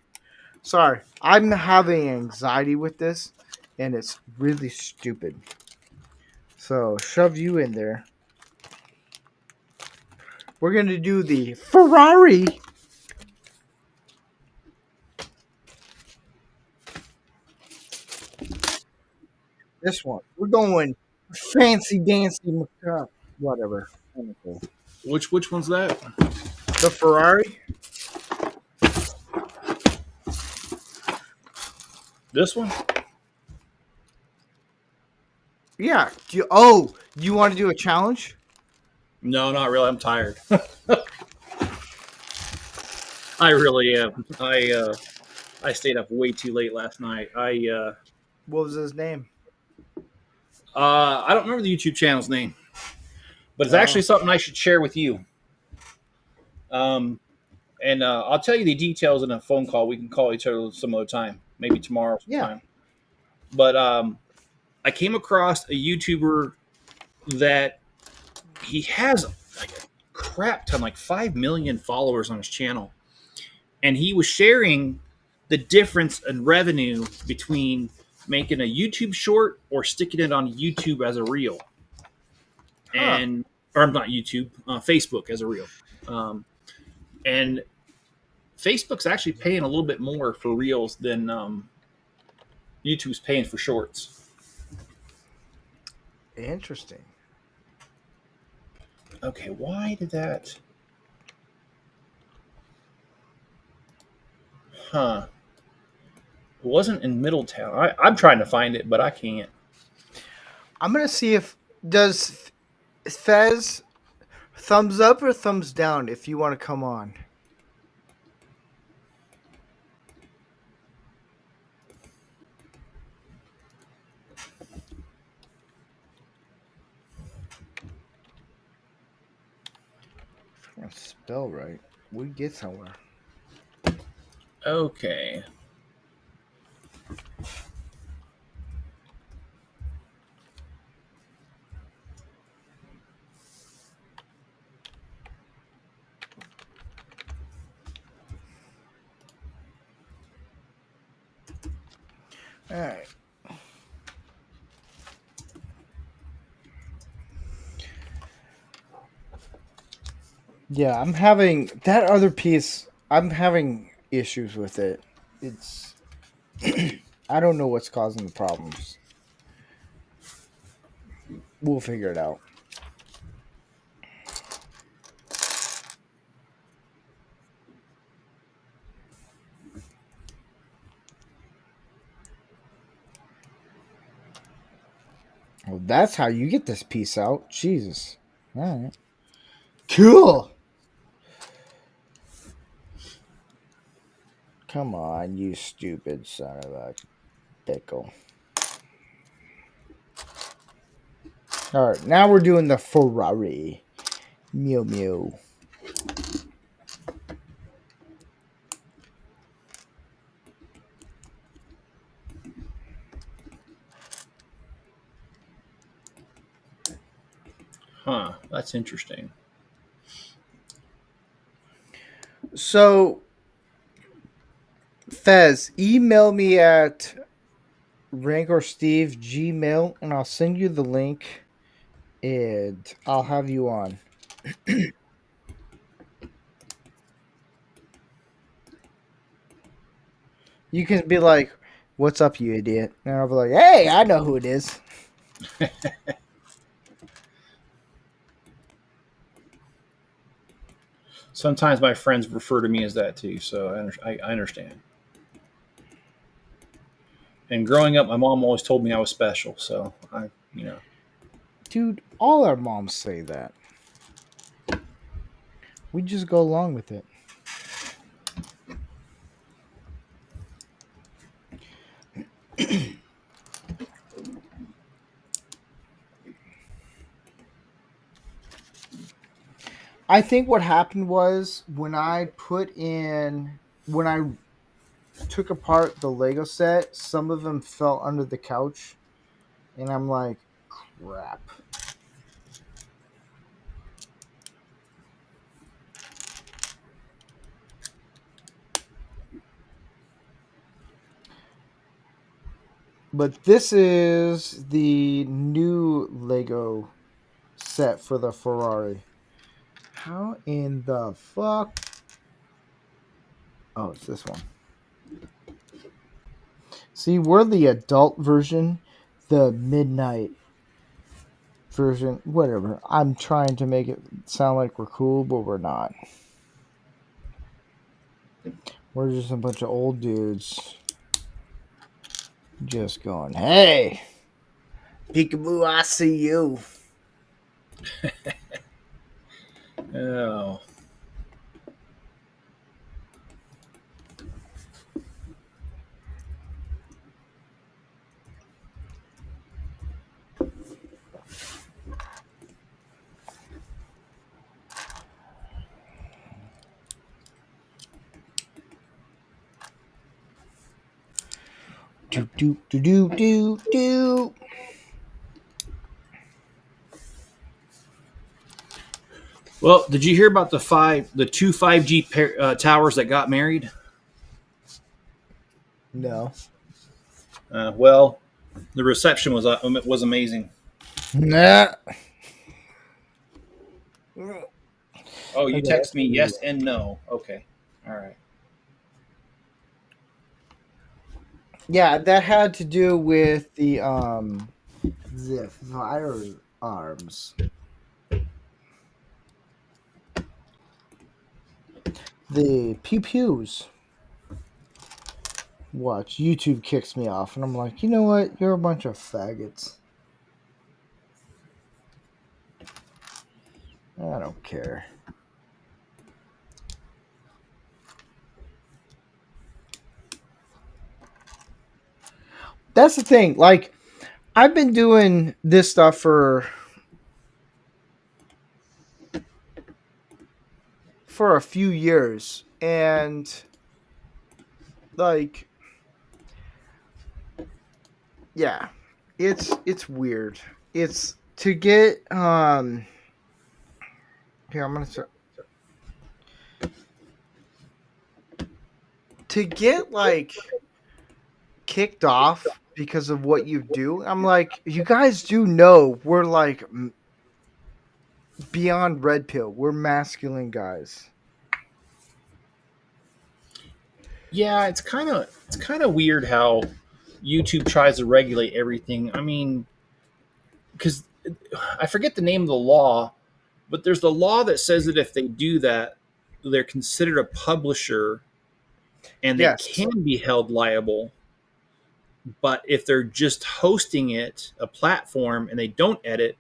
Sorry, I'm having anxiety with this and it's really stupid. So shove you in there. We're gonna do the Ferrari This one. We're going fancy dancy macabre. Whatever. Which one's that? The Ferrari? This one? Yeah. You want to do a challenge? No, not really. I'm tired. I really am. I stayed up way too late last night. What was his name? I don't remember the YouTube channel's name, but it's Oh. actually something I should share with you. Um, and I'll tell you the details in a phone call. We can call each other some other time, maybe tomorrow Yeah. sometime. But I came across a YouTuber that he has like a crap ton, like 5 million followers on his channel, and he was sharing the difference in revenue between making a YouTube short or sticking it on YouTube as a reel, and or not YouTube, Facebook as a reel, and Facebook's actually paying a little bit more for reels than YouTube's paying for shorts. Interesting. Okay, why did that? Huh. It wasn't in Middletown. I'm trying to find it, but I can't. I'm gonna see if does Fez thumbs up or thumbs down if you want to come on. If I can spell right, we get somewhere. Okay. All right. Yeah, I'm having that other piece. I'm having issues with it. It's I don't know what's causing the problems. We'll figure it out. Well, that's how you get this piece out. Jesus. All right. Cool. Come on, you stupid son of a pickle. All right, now we're doing the Ferrari. Mew mew. Huh. That's interesting. So, Fez, email me at rancorsteve gmail, and I'll send you the link, and I'll have you on. You can be like, "What's up, you idiot?" And I'll be like, "Hey, I know who it is." Sometimes my friends refer to me as that too, so I understand. And growing up, my mom always told me I was special, so I. Dude, all our moms say that. We just go along with it. I think what happened was when I took apart the Lego set, some of them fell under the couch, and I'm like, crap. But this is the new Lego set for the Ferrari. How in the fuck? Oh, it's this one. See, we're the adult version. the midnight version. Whatever. I'm trying to make it sound like we're cool, but we're not. We're just a bunch of old dudes just going, "Hey, peekaboo, I see you." Oh. Do do do do do do. Well, did you hear about the two 5G towers that got married? No. Well, the reception was amazing. Nah. Oh, you Okay, text that's me weird. yes and no. Okay, all right. Yeah, that had to do with the firearms. The pew pews. Watch, YouTube kicks me off, and I'm like, you know what? You're a bunch of faggots. I don't care. That's the thing. Like, I've been doing this stuff for a few years, and like, yeah, it's weird. It's to get here. I'm gonna start to get like kicked off because of what you do. I'm like, you guys do know we're like beyond red pill. We're masculine guys. Yeah, it's kind of weird how YouTube tries to regulate everything. I mean, because I forget the name of the law, but there's the law that says that if they do that, they're considered a publisher and they Yes. can be held liable. But if they're just hosting it, a platform, and they don't edit,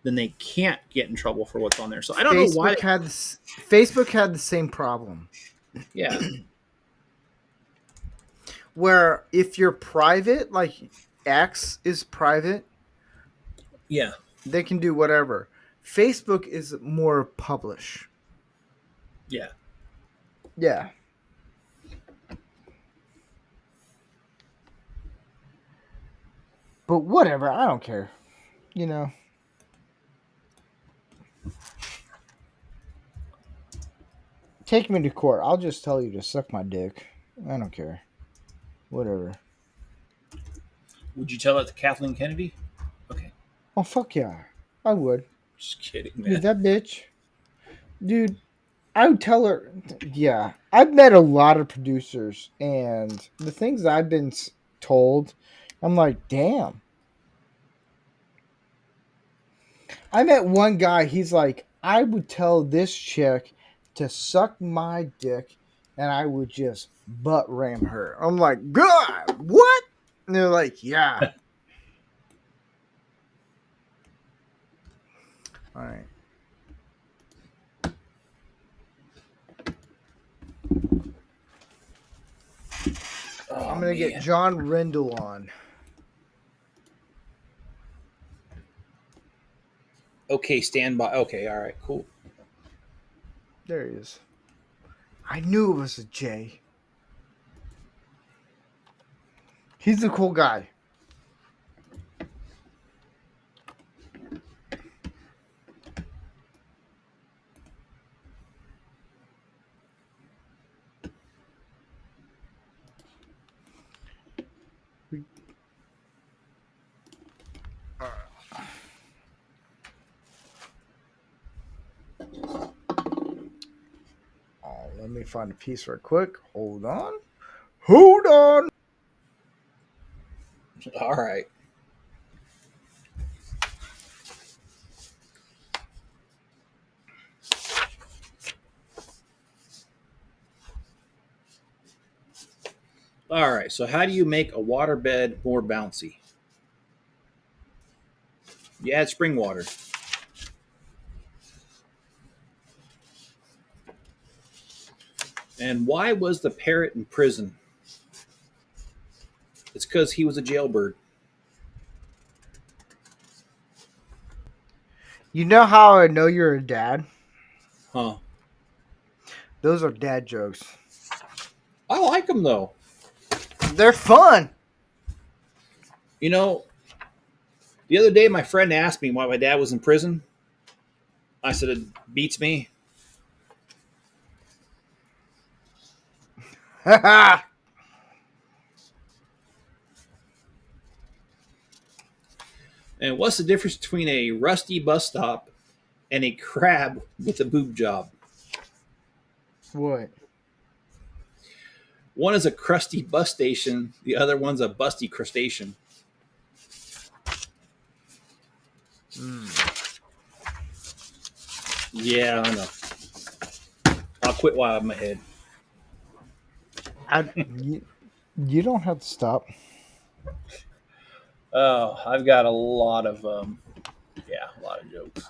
then they can't get in trouble for what's on there. So I don't know why. Facebook had the same problem Yeah, where if you're private, like X is private, yeah, they can do whatever. Facebook is more publish. yeah. Yeah. But whatever, I don't care. You know. Take me to court. I'll just tell you to suck my dick. I don't care. Whatever. Would you tell that to Kathleen Kennedy? Okay, Oh fuck yeah. I would. just kidding, Dude, man. that bitch. Dude, I would tell her. Yeah, I've met a lot of producers, and the things I've been told, I'm like, damn. I met one guy. He's like, I would tell this chick to suck my dick, and I would just butt ram her. I'm like, God, what? And they're like, yeah. All right. Oh, I'm gonna get man. John Rendell on. Okay, stand by. Okay, all right, cool. There he is. I knew it was a J. He's a cool guy. Oh, let me find a piece right quick. Hold on. Hold on. All right. All right. So how do you make a waterbed more bouncy? You add spring water. And why was the parrot in prison? It's because he was a jailbird. You know how I know you're a dad? Huh. Those are dad jokes. I like them though. They're fun. You know, the other day my friend asked me why my dad was in prison. I said it beats me. And what's the difference between a rusty bus stop and a crab with a boob job? What? One is a crusty bus station. The other one's a busty crustacean. Yeah, I know. I'll quit while I'm ahead. You don't have to stop. Oh, I've got a lot of a lot of jokes.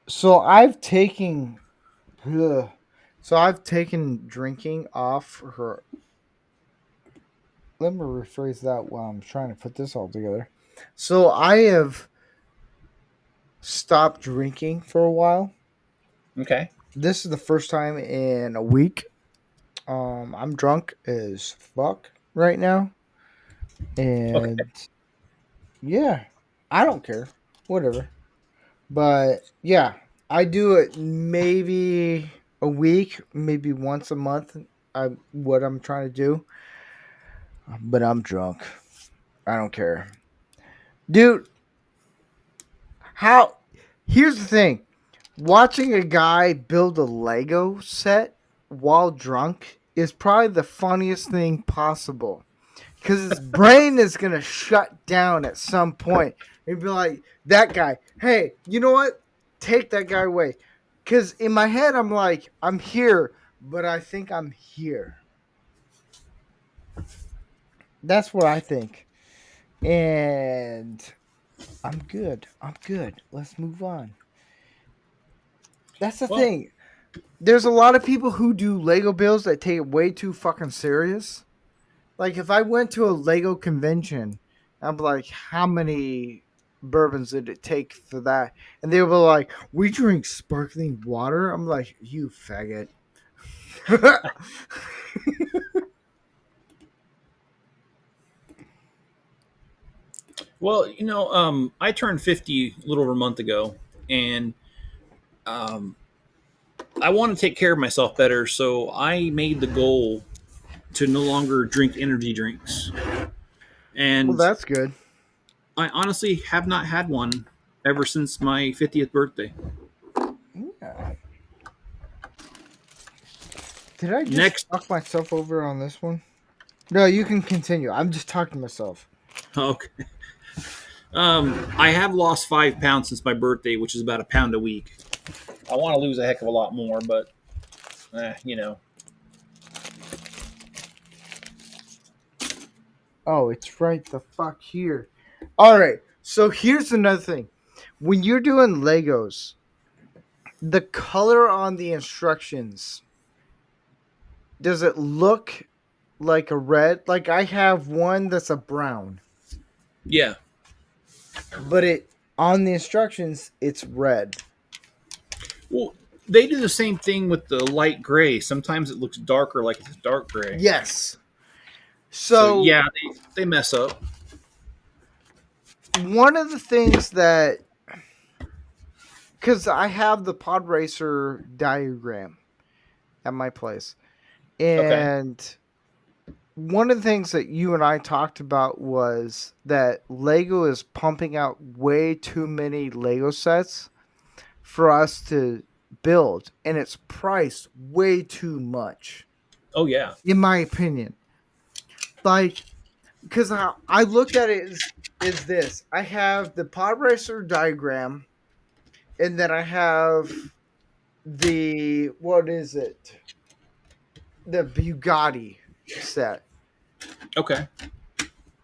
So I've taken, ugh. So I've taken drinking off her. Let me rephrase that while I'm trying to put this all together. So I have stopped drinking for a while. Okay. This is the first time in a week. I'm drunk as fuck right now, Okay. and yeah, I don't care. Whatever. But yeah, I do it maybe a week, maybe once a month. What I'm trying to do, but I'm drunk. I don't care, dude. How? Here's the thing: watching a guy build a Lego set while drunk is probably the funniest thing possible. Because his brain is gonna shut down at some point. He'd be like, "That guy, hey, you know what? Take that guy away." Because in my head, I'm like, "I'm here, but I think I'm here." That's what I think, and I'm good. I'm good. Let's move on. That's the Well, thing. There's a lot of people who do Lego builds that take it way too fucking serious. Like if I went to a Lego convention, I'm like, how many bourbons did it take for that? And they were like, we drink sparkling water. I'm like, you faggot. well, I turned 50 a little over a month ago, and um, I want to take care of myself better. So I made the goal to no longer drink energy drinks, Well, and that's good. I honestly have not had one ever since my 50th birthday. Yeah. Did I just Next, fuck myself over on this one? No, you can continue. I'm just talking to myself. okay. I have lost 5 pounds since my birthday, which is about a pound a week. I want to lose a heck of a lot more, but Oh, it's right the fuck here. All right. So here's another thing. When you're doing Legos, the color on the instructions, does it look like a red? Like I have one that's a brown, yeah. but it on the instructions it's red. Well, they do the same thing with the light gray. Sometimes it looks darker, like it's dark gray. Yes. So So yeah, they mess up. one of the things that, because I have the pod racer diagram at my place, Okay. and one of the things that you and I talked about was that Lego is pumping out way too many Lego sets for us to build, and it's priced way too much, Oh yeah. in my opinion. Like, because I looked at it as this: I have the pod racer diagram, and then I have the what is it? The Bugatti set. Okay.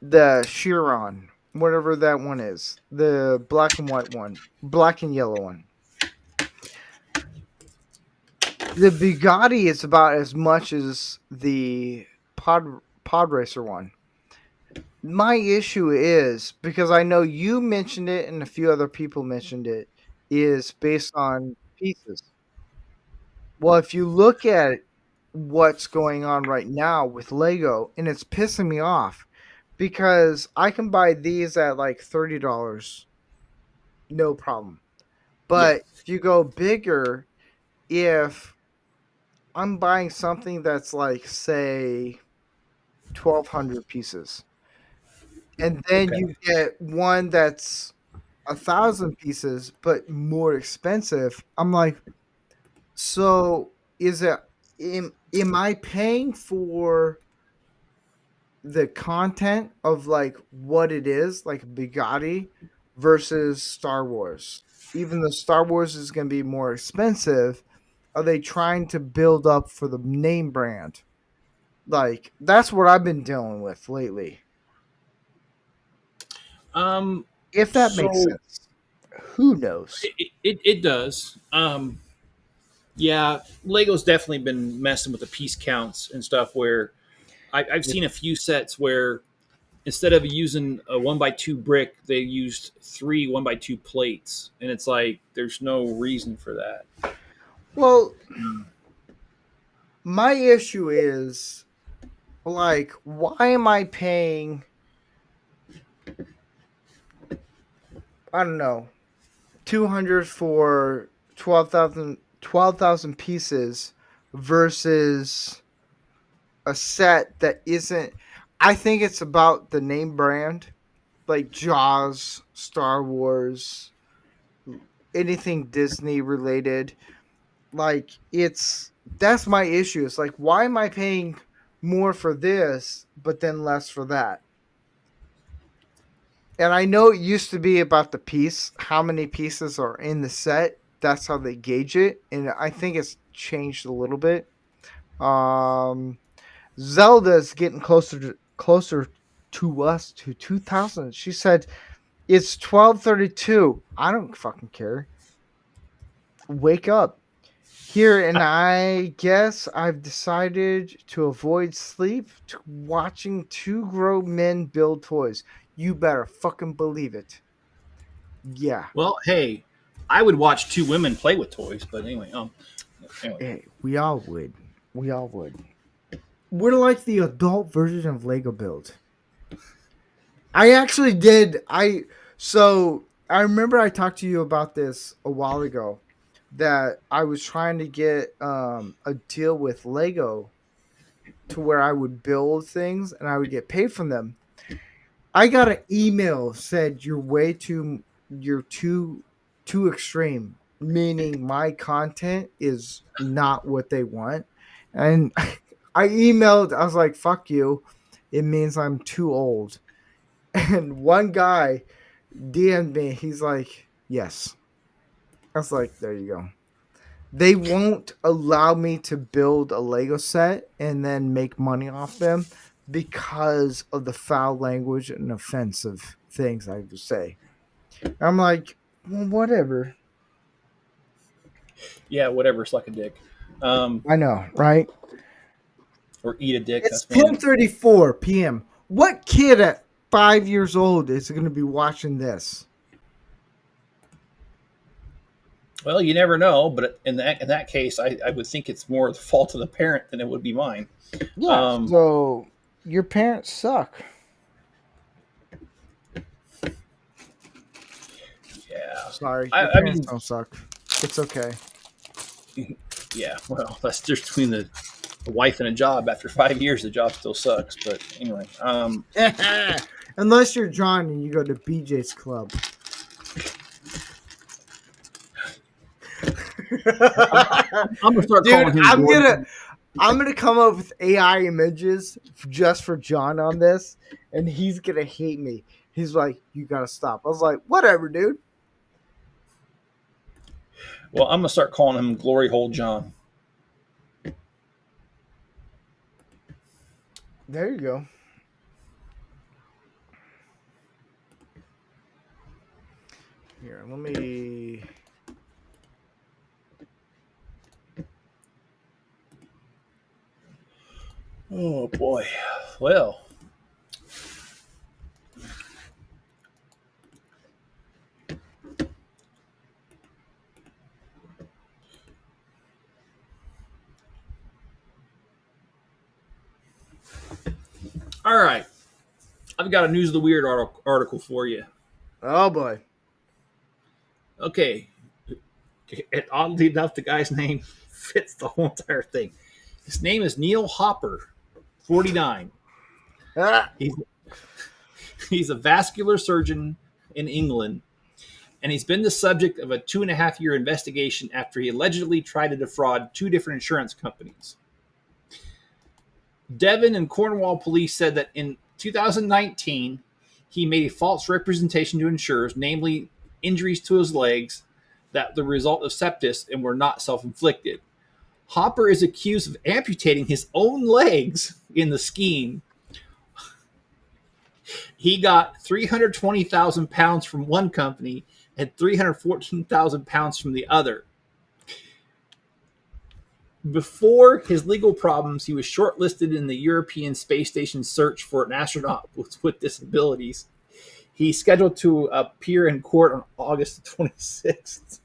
The Chiron, whatever that one is, the black and white one, black and yellow one. The Bugatti is about as much as the pod racer one. My issue is because I know you mentioned it and a few other people mentioned it is based on pieces. Well, if you look at what's going on right now with Lego, and it's pissing me off because I can buy these at like $30, no problem. Yeah. But if you go bigger, if I'm buying something that's like, say, 1,200 pieces, and then Okay. you get one that's 1,000 pieces but more expensive, I'm like, so is it, am I paying for the content of like what it is, like Bugatti versus Star Wars? Even though Star Wars is going to be more expensive, are they trying to build up for the name brand? Like that's what I've been dealing with lately. Um. If that makes So sense. Who knows? it does. Yeah, Lego's definitely been messing with the piece counts and stuff. Where I've Yeah. seen a few sets where instead of using a 1x2 brick, they used three 1x2 plates, and it's like there's no reason for that. Well, my issue is like, why am I paying, I don't know, 200 for 12,000 pieces versus a set that isn't. I think it's about the name brand, like Jaws, Star Wars, anything Disney related. Like it's that's my issue. It's like, why am I paying more for this but then less for that? And I know it used to be about the piece, how many pieces are in the set. That's how they gauge it, and I think it's changed a little bit. Um, Zelda's getting closer to us to 2,000. She said it's 12:32. I don't fucking care. Wake up. Here, and I guess I've decided to avoid sleep watching two grown men build toys. You better fucking believe it. Yeah. Well, hey, I would watch two women play with toys, but anyway, anyway. Hey, we all would. We all would. We're like the adult version of Lego Build. I actually did. I remember I talked to you about this a while ago that I was trying to get a deal with Lego to where I would build things and I would get paid from them. I got an email said you're too extreme, meaning my content is not what they want. And I emailed, I was like, fuck you. It means I'm too old. And one guy DM'd me, he's like, yes. I was like, there you go. They won't allow me to build a Lego set and then make money off them because of the foul language and offensive things I would say. I'm like, well, whatever. Yeah, whatever, suck a dick, um, I know, right? or eat a dick. It's That's fine. 10:34 p.m. What kid at 5 years old is going to be watching this? Well, you never know, but in that case, I would think it's more the fault of the parent than it would be mine. Yeah. Um, So your parents suck. yeah, Sorry, your I parents mean, don't suck. It's okay. yeah. Well, that's just between the wife and a job. After 5 years, the job still sucks. But anyway, Unless you're John and you go to BJ's club. I'm gonna start Dude, calling him Gordon. I'm gonna come up with AI images just for John on this, and he's gonna hate me. He's like, "You gotta stop." I was like, "Whatever, dude." Well, I'm gonna start calling him Glory Hole John. There you go. Here, let me. Oh boy. Well, all right. I've got a News of the Weird article for you. Oh boy. Okay. And oddly enough, the guy's name fits the whole entire thing. His name is Neil Hopper, 49. Ah. He's a vascular surgeon in England, and he's been the subject of a 2.5 year investigation after he allegedly tried to defraud 2 different insurance companies. Devon and Cornwall police said that in 2019, he made a false representation to insurers, namely injuries to his legs that the result of sepsis and were not self-inflicted. Hopper is accused of amputating his own legs in the scheme. He got £320,000 from one company and £314,000 from the other. Before his legal problems, he was shortlisted in the European Space Station search for an astronaut with disabilities. He's scheduled to appear in court on August 26th.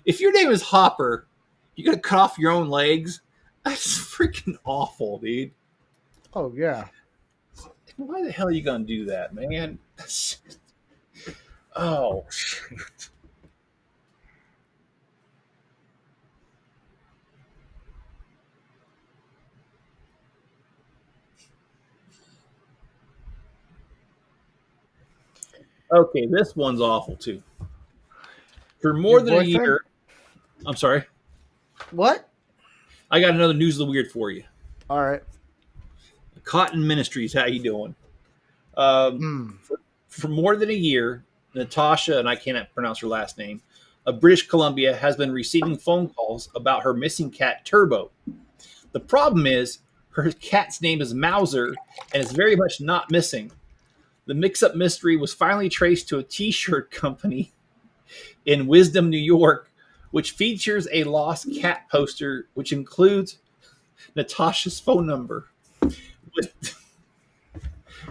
If your name is Hopper, you gotta cut off your own legs? That's freaking awful, dude. Oh yeah. Why the hell are you gonna do that, man? Oh, shit. Okay, this one's awful too. For more Your than a boyfriend? year, I'm sorry, What? I got another News of the Weird for you. All right. Cotton Ministries, how you doing? Hmm. For more than a year, Natasha, and I cannot pronounce her last name, of British Columbia, has been receiving phone calls about her missing cat, Turbo. The problem is, her cat's name is Mauser and is very much not missing. The mix-up mystery was finally traced to a T-shirt company in Wisdom, New York, which features a lost cat poster, which includes Natasha's phone number.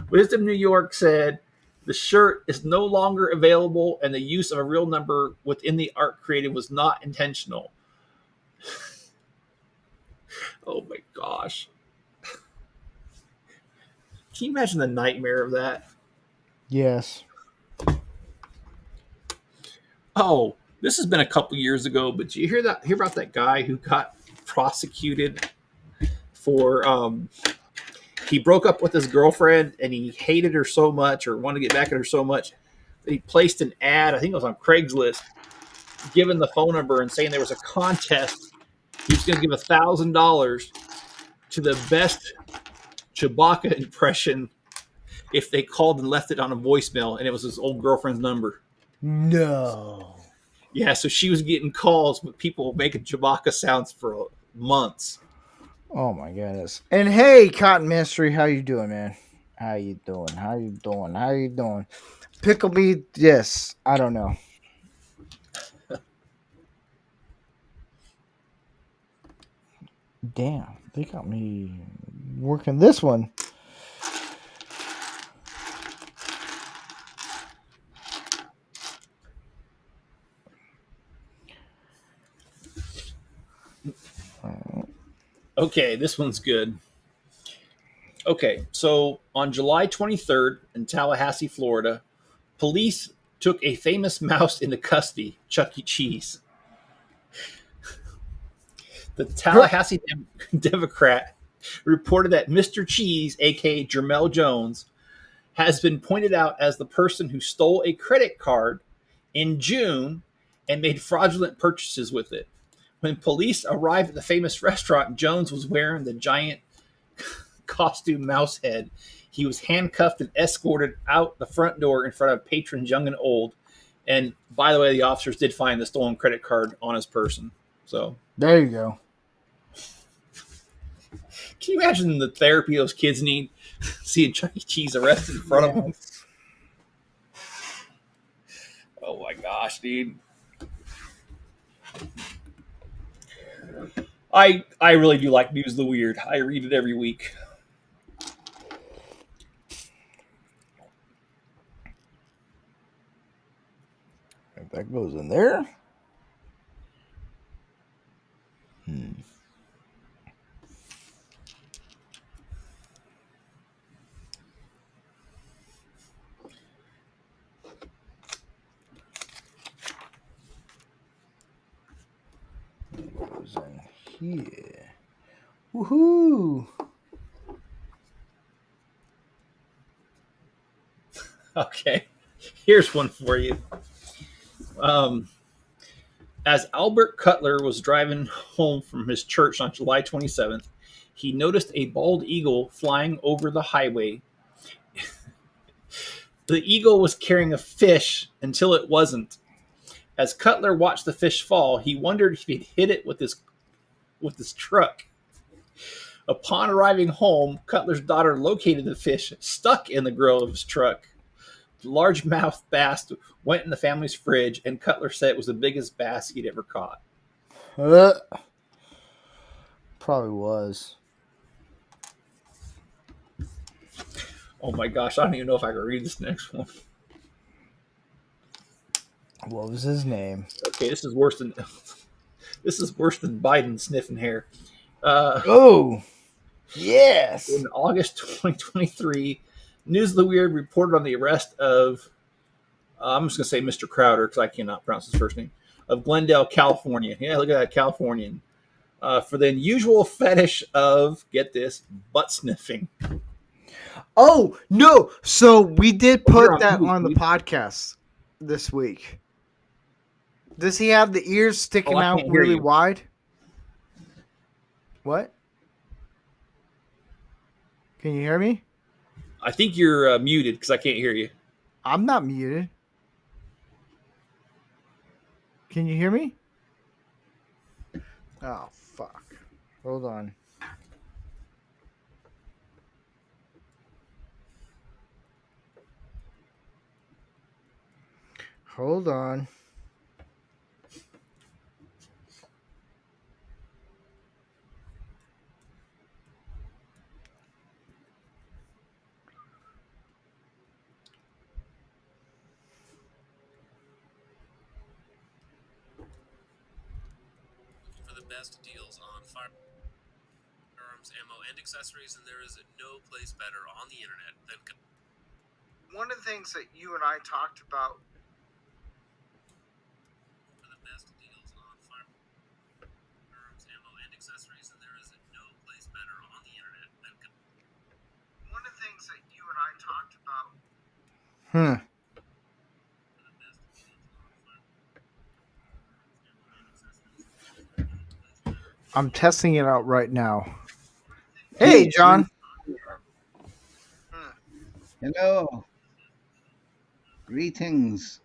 Wisdom, New York said the shirt is no longer available and the use of a real number within the art created was not intentional. Oh my gosh. Can you imagine the nightmare of that? Yes. Oh, this has been a couple years ago, but did you hear about that guy who got prosecuted for he broke up with his girlfriend and he hated her so much or wanted to get back at her so much that he placed an ad, I think it was on Craigslist, giving the phone number and saying there was a contest. He was going to give $1,000 to the best Chewbacca impression if they called and left it on a voicemail, and it was his old girlfriend's number. No. Yeah, so she was getting calls with people making Chewbacca sounds for months. Oh my goodness. And hey, Cotton Ministry, how you doing, man? How you doing? How you doing? How you doing? Pickle me? Yes. I don't know. Damn, they got me working this one. Okay, this one's good. Okay, so on July 23rd in Tallahassee, Florida, police took a famous mouse into custody, Chuck E. Cheese. The Tallahassee Democrat reported that Mr. Cheese, aka Jermel Jones, has been pointed out as the person who stole a credit card in June and made fraudulent purchases with it. When police arrived at the famous restaurant, Jones was wearing the giant costume mouse head. He was handcuffed and escorted out the front door in front of patrons young and old. And by the way, the officers did find the stolen credit card on his person. So there you go. Can you imagine the therapy those kids need? Seeing Chuck E. Cheese arrested in front of them. Oh my gosh, dude. I really do like News of the Weird. I read it every week. If that goes in there. Goes in here. Woohoo! Okay, here's one for you. Um, as Albert Cutler was driving home from his church on July 27th, he noticed a bald eagle flying over the highway. The eagle was carrying a fish until it wasn't. As Cutler watched the fish fall, he wondered if he'd hit it with his truck. Upon arriving home, Cutler's daughter located the fish stuck in the grill of his truck. The largemouth bass went in the family's fridge, and Cutler said it was the biggest bass he'd ever caught. Probably was. Oh my gosh, I don't even know if I can read this next one. What was his name? Okay, this is worse than Biden sniffing hair. Oh, yes. In August 2023, News of the Weird reported on the arrest of I'm just going to say Mr. Crowder because I cannot pronounce his first name, of Glendale, California. Yeah, look at that, Californian. For the unusual fetish of, get this, butt sniffing. Oh, no. So we did You're put on that mute, on the dude. podcast this week. Does he have the ears sticking I out can't hear really you. wide? What? Can you hear me? I think you're muted because I can't hear you. I'm not muted. Can you hear me? Oh, fuck. Hold on. Hold on. For the best deals on firearms, ammo, and accessories, and there is no place better on the internet than. One of the things that you and I talked about. For the best deals on firearms, ammo, and accessories, and there is no place better on the internet than. One of the things that you and I talked about. For the best deals on firearms, ammo, and accessories, and there is no place better. I'm testing it out right now. Hey, John. Hello. Greetings.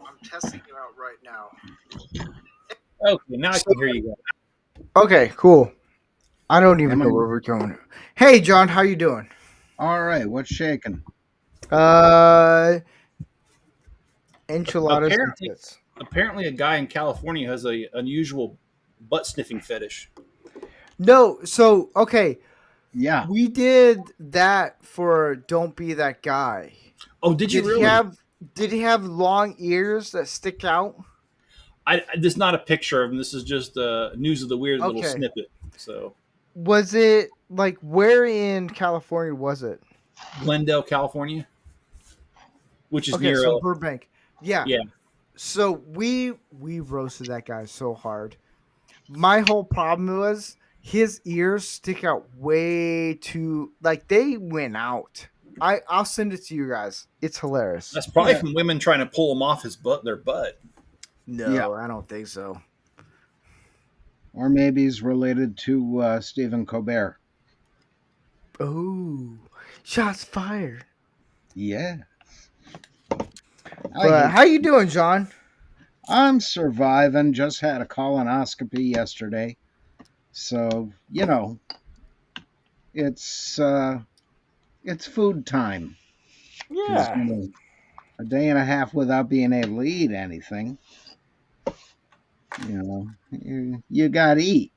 I'm testing it out right now. Okay, now I can hear you guys. Okay, cool. I don't even Am I- know where we're going. Hey, John, how you doing? All right, what's shaking? Enchiladas and Apparently- tits. Apparently, a guy in California has a unusual butt sniffing fetish. No, so okay, Yeah. we did that for "Don't Be That Guy." Oh, did you really? Did he have long ears that stick out? This is not a picture of him. This is just News of the Weird little Okay. snippet. So, Was it like where in California was it? Glendale, California, which is Okay, near. so Burbank. Yeah. Yeah. So we roasted that guy so hard. My whole problem was his ears stick out way too, like they went out. I'll send it to you guys. It's hilarious. That's probably from women trying to pull him off their butt. No, Yeah. I don't think so. Or maybe he's related to Stephen Colbert. Oh, shots fired. Yeah. But how you doing, John? I'm surviving. Just had a colonoscopy yesterday. So, it's food time. Because, Yeah. a day and a half without being able to eat anything, you got to eat.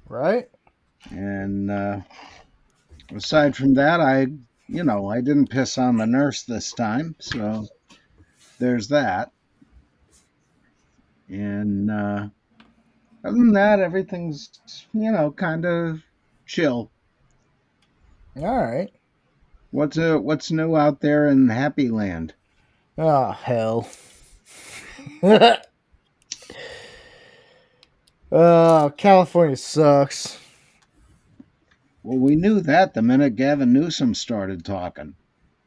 Right? And aside from that, I didn't piss on the nurse this time. So there's that. And other than that, everything's, kind of chill. All right. What's new out there in Happy Land? Oh, hell. California sucks. Well, we knew that the minute Gavin Newsom started talking.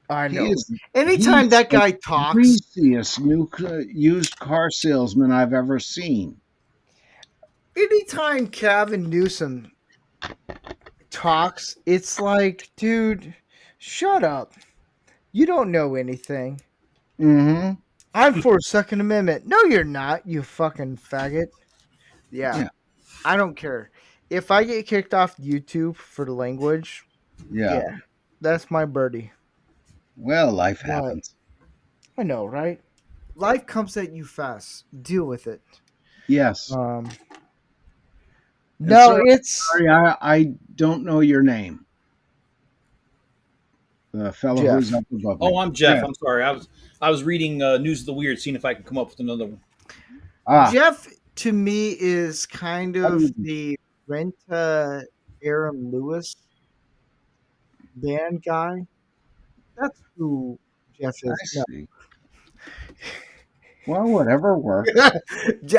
I He know. is Anytime he's that the guy talks, greasiest used car salesman I've ever seen. anytime Gavin Newsom talks, it's like, dude, shut up. You don't know anything. Mm-hmm. I'm for Second Amendment. No, you're not, you fucking faggot. Yeah, Yeah. I don't care. If I get kicked off YouTube for the language, Yeah. yeah, that's my birdie. Well, life But happens. I know, right? Life comes at you fast. Deal with it. Yes. Um, And no, it's sorry, I don't know your name. The fellow who's Jeff. up above Oh, me. I'm Jeff. Jeff. I'm sorry. I was reading News of the Weird, seeing if I could come up with another one. Ah, Jeff to me is kind how do of you do? the Renta Aaron Lewis band guy. That's who Jeff I is. No. see. Well, whatever works.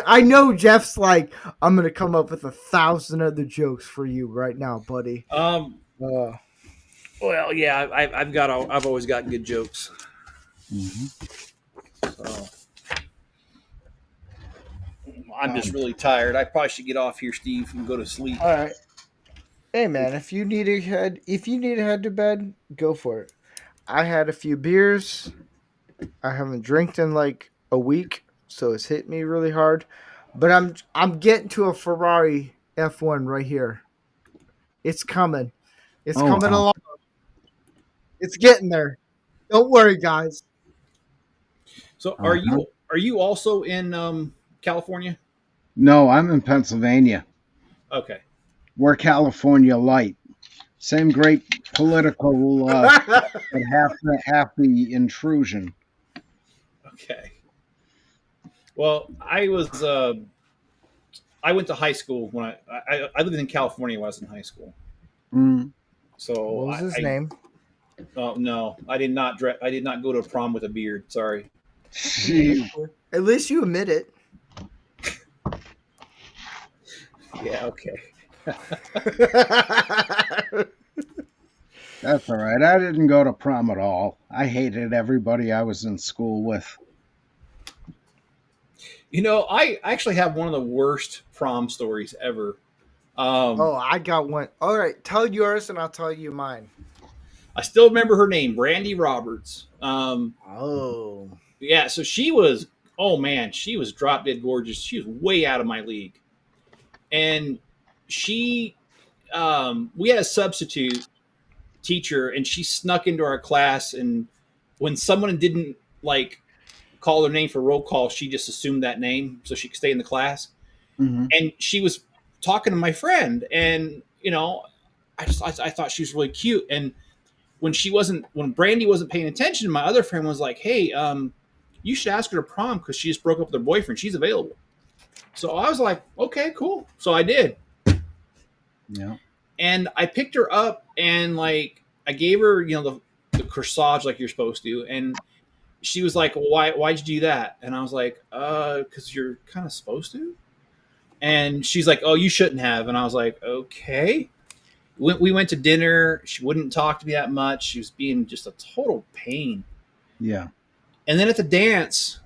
I know Jeff's like, I'm gonna come up with 1,000 other jokes for you right now, buddy. Um, Uh, well, yeah, I've always got good jokes. Mm-hmm. So I'm just really tired. I probably should get off here, Steve, and go to sleep. all right. Hey man, if you need to head to bed, go for it. I had a few beers. I haven't drank in like a week, so it's hit me really hard. But I'm getting to a Ferrari F1 right here. It's coming. It's Oh, coming wow. along. It's getting there. Don't worry, guys. So Uh-huh. are you also in California? No, I'm in Pennsylvania. Okay. We're California light. Same great political, but half the intrusion. Okay. Well, I went to high school when I lived in California when I was in high school. Mm. So What was his name? oh no, I did not I did not go to prom with a beard. Sorry. Gee, At least you admit it. Yeah. Okay. that's all right. I didn't go to prom at all. I hated everybody I was in school with. You know, I actually have one of the worst prom stories ever. Oh, I got one. All right, tell yours and I'll tell you mine. I still remember her name, Brandy Roberts. Oh. Yeah, so she was, oh man, she was drop dead gorgeous. She was way out of my league. And she, we had a substitute teacher and she snuck into our class. And when someone didn't like call their name for roll call, she just assumed that name so she could stay in the class. Mm-hmm. And she was talking to my friend. And, you know, I thought she was really cute. And when Brandy wasn't paying attention, my other friend was like, hey, you should ask her to prom because she just broke up with her boyfriend. She's available. So I was like, okay, cool. So I did. Yeah. And I picked her up and like I gave her, you know, the corsage like you're supposed to. And she was like, well, why'd you do that? And I was like, because you're kind of supposed to. And she's like, oh, you shouldn't have. And I was like, okay. We went to dinner. She wouldn't talk to me that much. She was being just a total pain. Yeah. And then at the dance,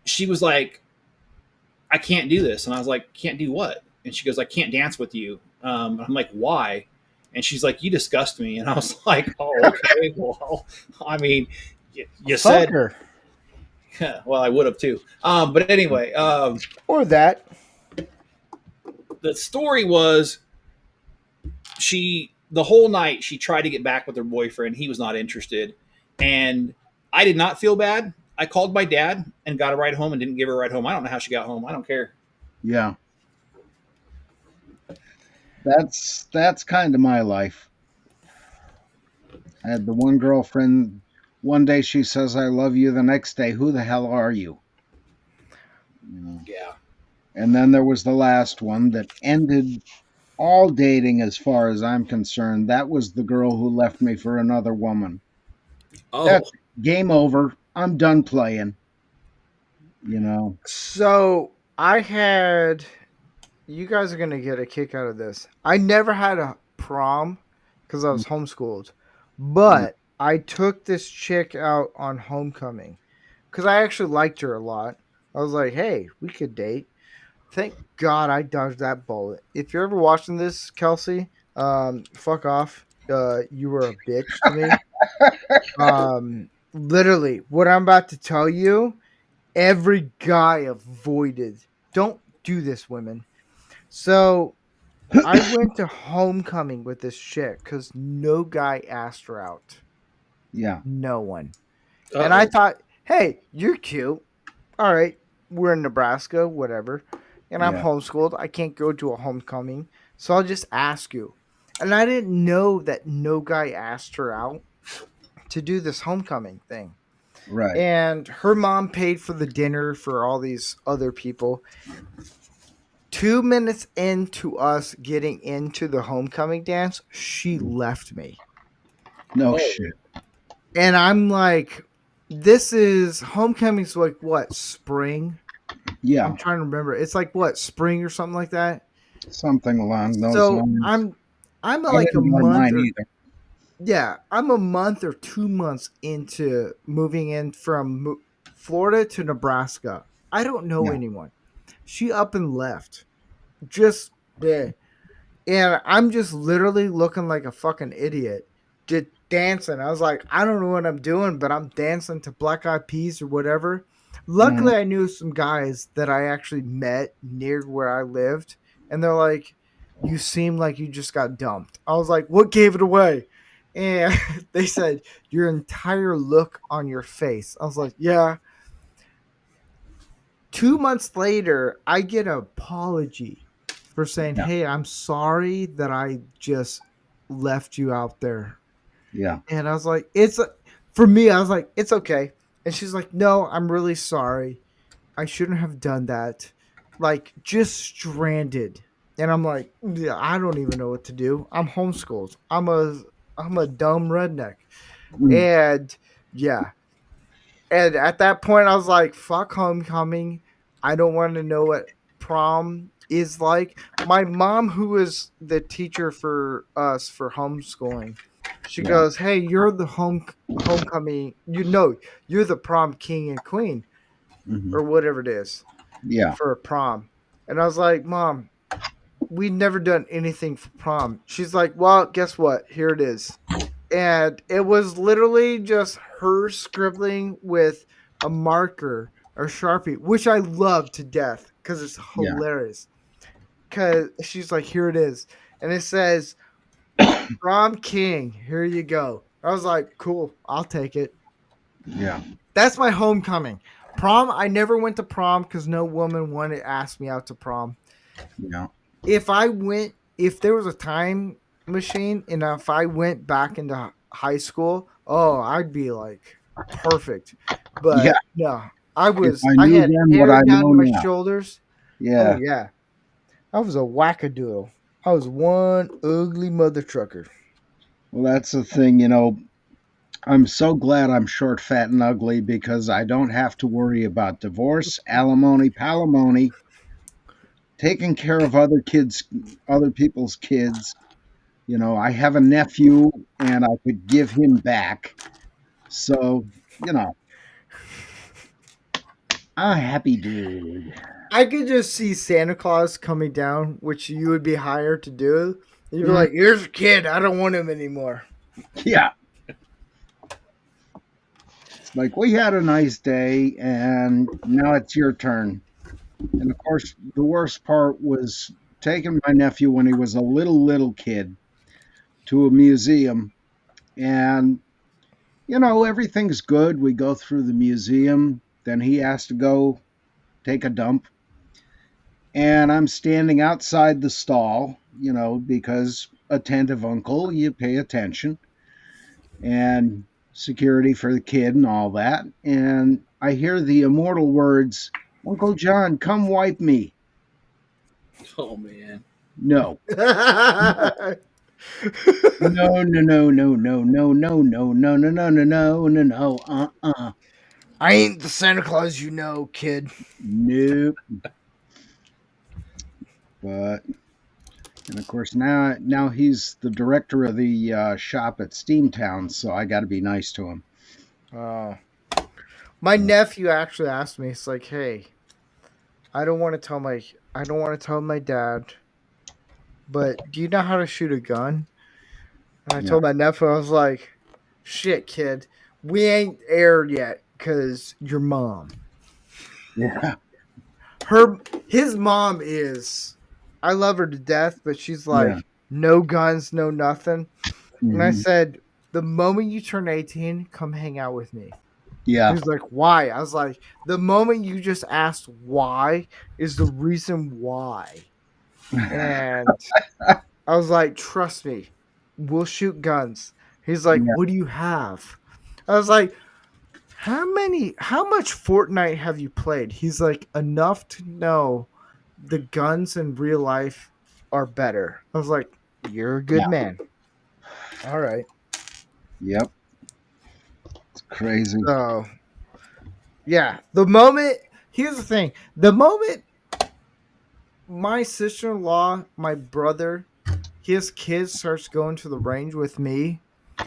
she was like, I can't do this. And I was like, can't do what? And she goes, I can't dance with you. I'm like, why? And she's like, you disgust me. And I was like, oh, okay. Well, I mean, you said, Fucker. well, I would have too. But anyway, Or that. the story was the whole night she tried to get back with her boyfriend. He was not interested. And I did not feel bad. I called my dad and got a ride home and didn't give her a ride home. I don't know how she got home. I don't care. Yeah. That's kind of my life. I had the one girlfriend. One day she says I love you. The next day, who the hell are you? You know. Yeah. And then there was the last one that ended all dating as far as I'm concerned. That was the girl who left me for another woman. Oh, That's game over. I'm done playing. You know. So I had. You guys are gonna get a kick out of this. I never had a prom because I was homeschooled, Yeah. but I took this chick out on homecoming because I actually liked her a lot. I was like, "Hey, we could date." Thank God I dodged that bullet. If you're ever watching this, Kelsey, fuck off. You were a bitch to me. Literally, what I'm about to tell you, every guy avoided. Don't do this, women. So I went to homecoming with this chick because no guy asked her out. Yeah. No one. And I uh-oh. thought, hey, you're cute. All right, we're in Nebraska, whatever. And I'm Yeah. homeschooled. I can't go to a homecoming. So I'll just ask you. And I didn't know that no guy asked her out to do this homecoming thing. Right. And her mom paid for the dinner for all these other people. 2 minutes into us getting into the homecoming dance, she left me. No Oh. shit. And I'm like, this is homecoming's like what, spring? Yeah. I'm trying to remember. It's like what, spring or something like that. Something along those So lines. I'm I like a didn't go to month mine or either. yeah, I'm a month or 2 months into moving in from Florida to Nebraska. I don't know Yeah. anyone. She up and left. Just yeah. And I'm just literally looking like a fucking idiot. Just dancing. I was like, I don't know what I'm doing, but I'm dancing to Black Eyed Peas or whatever. Mhm. Luckily, I knew some guys that I actually met near where I lived, and they're like, "You seem like you just got dumped." I was like, "What gave it away?" And they said, "Your entire look on your face." I was like, "Yeah." 2 months later, I get an apology for saying, Yeah. "Hey, I'm sorry that I just left you out there." Yeah. And I was like, "It's for me." I was like, "It's okay." And she's like, "No, I'm really sorry. I shouldn't have done that." Like, just stranded. And I'm like, yeah, I don't even know what to do. I'm homeschooled. I'm a dumb redneck. Mm. And yeah, and at that point, I was like, fuck homecoming. I don't want to know what prom is like. My mom, who was the teacher for us for homeschooling, she Yeah. goes, "Hey, you're the homecoming. You're the prom king and queen, Mhm. or whatever it is Yeah. for a prom." And I was like, "Mom, we never done anything for prom." She's like, "Well, guess what? Here it is." And it was literally just her scribbling with a marker or Sharpie, which I love to death because it's Yeah. hilarious. Because she's like, "Here it is," and it says "Prom King." Here you go. I was like, "Cool, I'll take it." Yeah. That's my homecoming. Prom. I never went to prom because no woman wanted to ask me out to prom. Yeah. If there was a time machine and if I went back into high school, oh, I'd be like perfect. Yeah. But no, If I I knew had then what hair I down know to my now. shoulders. Oh Yeah. yeah, I was a wackadoodle. I was one ugly mother trucker. Well, that's the thing, you know. I'm so glad I'm short, fat, and ugly because I don't have to worry about divorce, alimony, palimony, taking care of other people's kids. You know, I have a nephew and I could give him back. So, you know, I'm a happy dude. I could just see Santa Claus coming down, which you would be hired to do. You'd be Mm. like, "Here's a kid. I don't want him anymore." Yeah. It's like we had a nice day and now it's your turn. And of course, the worst part was taking my nephew when he was a little kid to a museum, and Everything's good. We go through the museum. Then he has to go take a dump. And I'm standing outside the stall, because attentive uncle, you pay attention, and security for the kid and all that. And I hear the immortal words, Uncle John, come wipe me. Oh man. No. No, no, no, no, no, no, no, no, no, no, no, no, no, no, no, I ain't the Santa Claus you know, kid. nope. But and of course now he's the director of the shop at Steamtown, so I got to be nice to him. Oh. My nephew actually asked me, it's like, hey, I don't want to tell my dad, but do you know how to shoot a gun? And I Yeah, told my nephew, I was like, shit, kid, we ain't aired yet because your mom. yeah, His mom is, I love her to death, but she's yeah, like, no guns, no nothing. And I hmm, said, the moment you turn 18, come hang out with me. yeah, He's like, why? I was like, the moment you just asked why is the reason why. And I was like, trust me, we'll shoot guns. He's like, yeah, what do you have? I was like, how much Fortnite have you played? He's like, enough to know the guns in real life are better. I was like, you're a good yeah, man. All right. yep. It's crazy. So, yeah, here's the thing. The moment my sister-in-law, my brother, his kids starts going to the range with me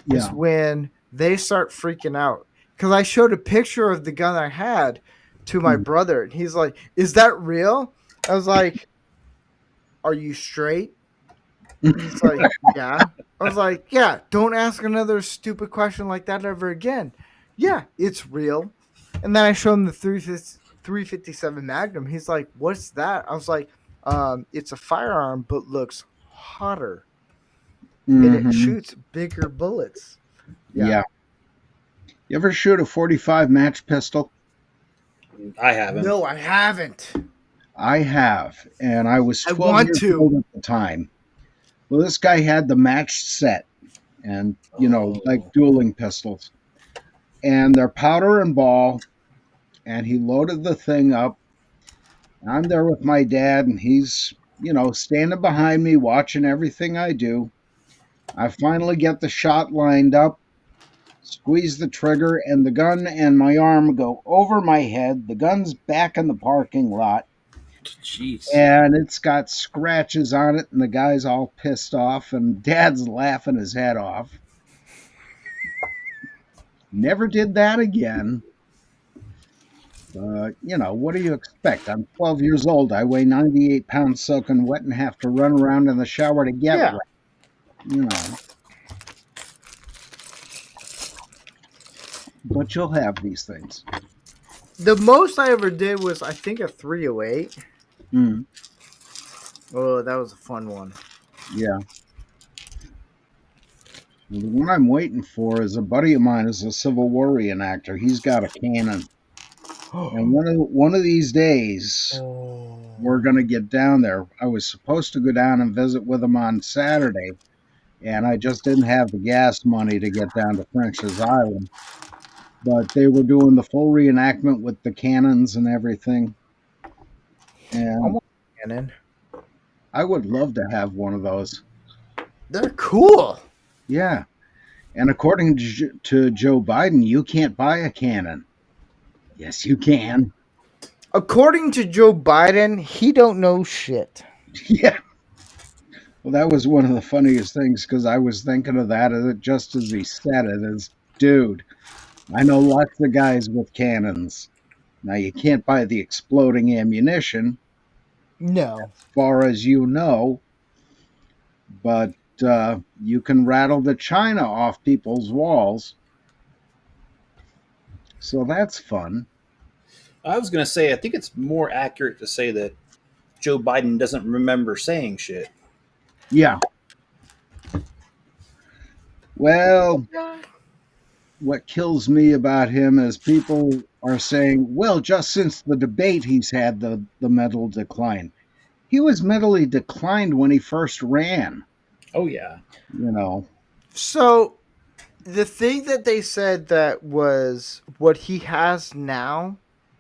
is Yeah, when they start freaking out. Because I showed a picture of the gun I had to my mm, brother, and he's like, "Is that real?" I was like, "Are you straight?" He's like, "Yeah." I was like, "Yeah, don't ask another stupid question like that ever again." Yeah, it's real. And then I showed him the 357 Magnum. He's like, "What's that?" I was like, it's a firearm, but looks hotter, and it hmm, shoots bigger bullets." Yeah. yeah. You ever shoot a 45 match pistol? I haven't. No, I haven't. I have, and I was I 12 want years to. old at the time. Well, this guy had the matched set, and like Oh, dueling pistols, and they're powder and ball. And he loaded the thing up. I'm there with my dad, and he's, standing behind me, watching everything I do. I finally get the shot lined up, squeeze the trigger, and the gun and my arm go over my head. The gun's back in the parking lot, jeez. and it's got scratches on it, and the guy's all pissed off, and dad's laughing his head off. Never did that again. What do you expect? I'm 12 years old. I weigh 98 pounds soaking wet and have to run around in the shower to get Yeah. wet. You know, but you'll have these things. The most I ever did was, I think, a 308. Mm, Oh, that was a fun one. yeah. Well, the one I'm waiting for is a buddy of mine is a Civil War reenactor. He's got a cannon, and one of these days we're Oh. gonna get down there. I was supposed to go down and visit with him on Saturday, and I just didn't have the gas money to get down to French's Island. But they were doing the full reenactment with the cannons and everything. I And want a cannon. I would love to have one of those. They're cool. Yeah. And according to Joe Biden, you can't buy a cannon. Yes, you can. According to Joe Biden, he don't know shit. Yeah. Well, that was one of the funniest things because I was thinking of that just as he said it as, dude, I know lots of guys with cannons. Now, you can't buy the exploding ammunition, No. far as you know, but you can rattle the china off people's walls. So that's fun. I was gonna say, I think it's more accurate to say that Joe Biden doesn't remember saying shit. Yeah. Well, what kills me about him is people are saying, well, just since the debate he's had the mental decline. He was mentally declined when he first ran, Oh yeah. you know. So the thing that they said that was what he has now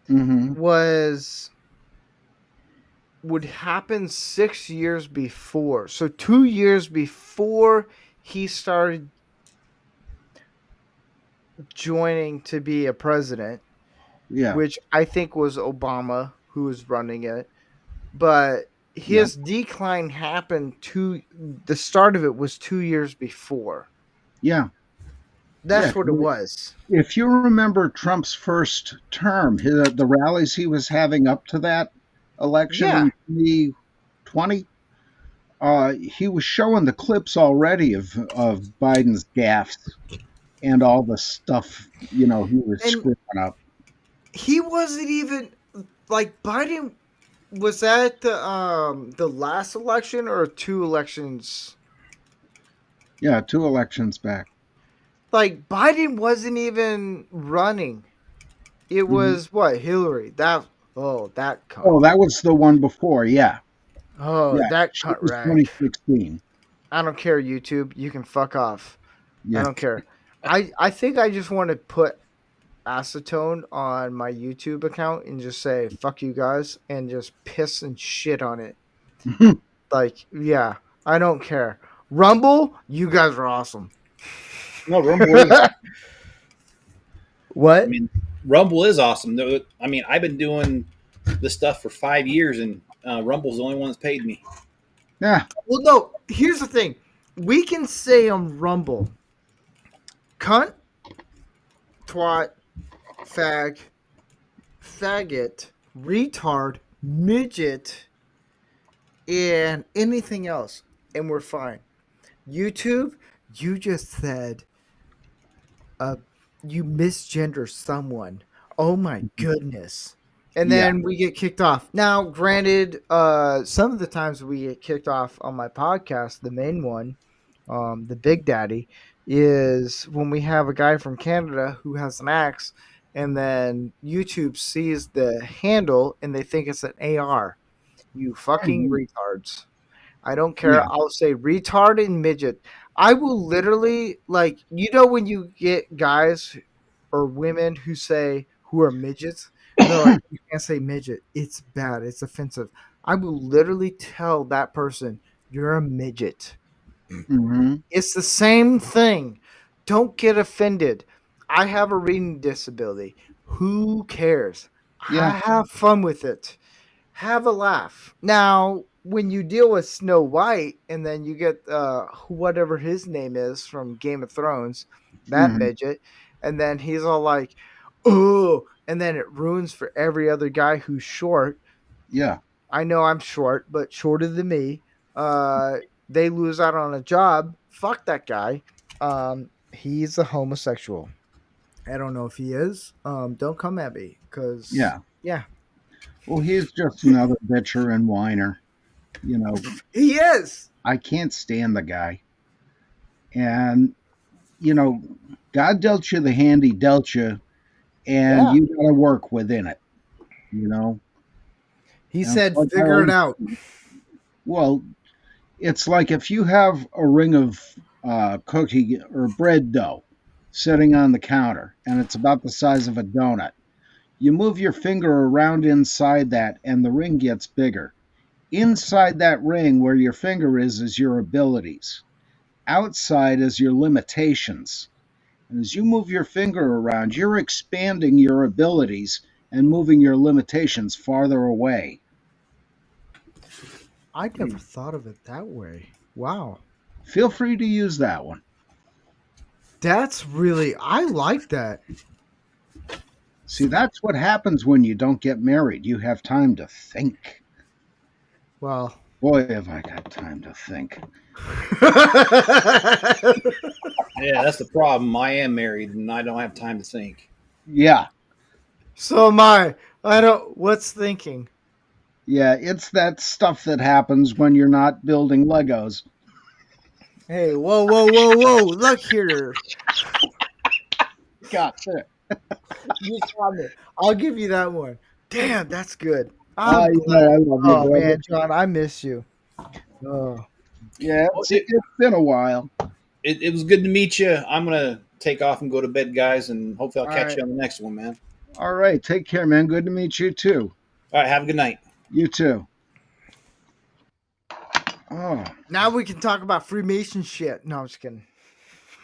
Hmm. was would happen 6 years before. So 2 years before he started joining to be a president, Yeah, which I think was Obama who was running it. But yeah, his decline happened the start of it was 2 years before. yeah, yeah. That's what it was. If you remember Trump's first term, the rallies he was having up to that election Yeah. in 2020, he was showing the clips already of Biden's gaffes and all the stuff he was And screwing up. he wasn't even like Biden was that the last election or two elections. Yeah, 2 elections back. Like Biden wasn't even running. It Hmm. was what Hillary. That cunt. Oh, that was the one before. Yeah, Oh, yeah. that She cunt was rag. 2016. I don't care, YouTube. You can fuck off. I Yeah. don't care. I think I just want to put acetone on my YouTube account and just say fuck you guys and just piss and shit on it. Like, yeah, I don't care. Rumble, you guys are awesome. No, Rumble is. I What? mean, Rumble is awesome. I mean, I've been doing this stuff for 5 years, and Rumble's the only one that's paid me. Yeah. Well, no, here's the thing. We can say on Rumble, cunt, twat, fag, faggot, retard, midget, and anything else, and we're fine. YouTube, you just said you misgender someone. Oh my goodness. And Yeah. then we get kicked off. Now, granted, some of the times we get kicked off on my podcast, the main one, the Big Daddy, is when we have a guy from Canada who has an axe, and then YouTube sees the handle and they think it's an AR. You fucking Mhm. retards. I don't care. Yeah. I'll say retard and midget. I will literally like when you get guys or women who are midgets and they're like, you can't say midget. It's bad. It's offensive. I will literally tell that person, you're a midget. Hmm. It's the same thing. Don't get offended. I have a reading disability. Who cares? Yeah. I have fun with it. Have a laugh. Now, when you deal with Snow White and then you get whatever his name is from Game of Thrones, that Hmm. midget, and then he's all like, oh, and then it ruins for every other guy who's short. Yeah. I know I'm short, but shorter than me. They lose out on a job. Fuck that guy. He's a homosexual. I don't know if he is. Don't come at me, because Yeah. yeah, Well, he's just another bitcher and whiner. You know, he is. I can't stand the guy. And, you know, God dealt you the hand he dealt you, and Yeah. you got to work within it, you know? He And said, like I figure it always, out. well, it's like if you have a ring of cookie or bread dough sitting on the counter and it's about the size of a donut. You move your finger around inside that and the ring gets bigger. Inside that ring, where your finger is your abilities. Outside is your limitations. And as you move your finger around, you're expanding your abilities and moving your limitations farther away. I never thought of it that way. Wow. Feel free to use that one. I like that. See, that's what happens when you don't get married. You have time to think. Well, Boy, have I got time to think. Yeah, that's the problem. I am married, and I don't have time to think. Yeah, so am I. I don't. What's thinking? yeah, it's that stuff that happens when you're not building Legos. Hey, whoa, whoa, whoa, whoa! Look here. Gotcha. You got me. I'll give you that one. Damn, that's good. Yeah, I'm glad. I love you, Oh brother. man, John, I miss you. Oh, Yeah, Well, it's been a while. it was good to meet you. I'm gonna take off and go to bed, guys, and hopefully I'll all catch right. you on the next one, man. All right, take care, man. Good to meet you too. All right, have a good night. You too. Oh, Now we can talk about Freemason shit. No, I'm just kidding.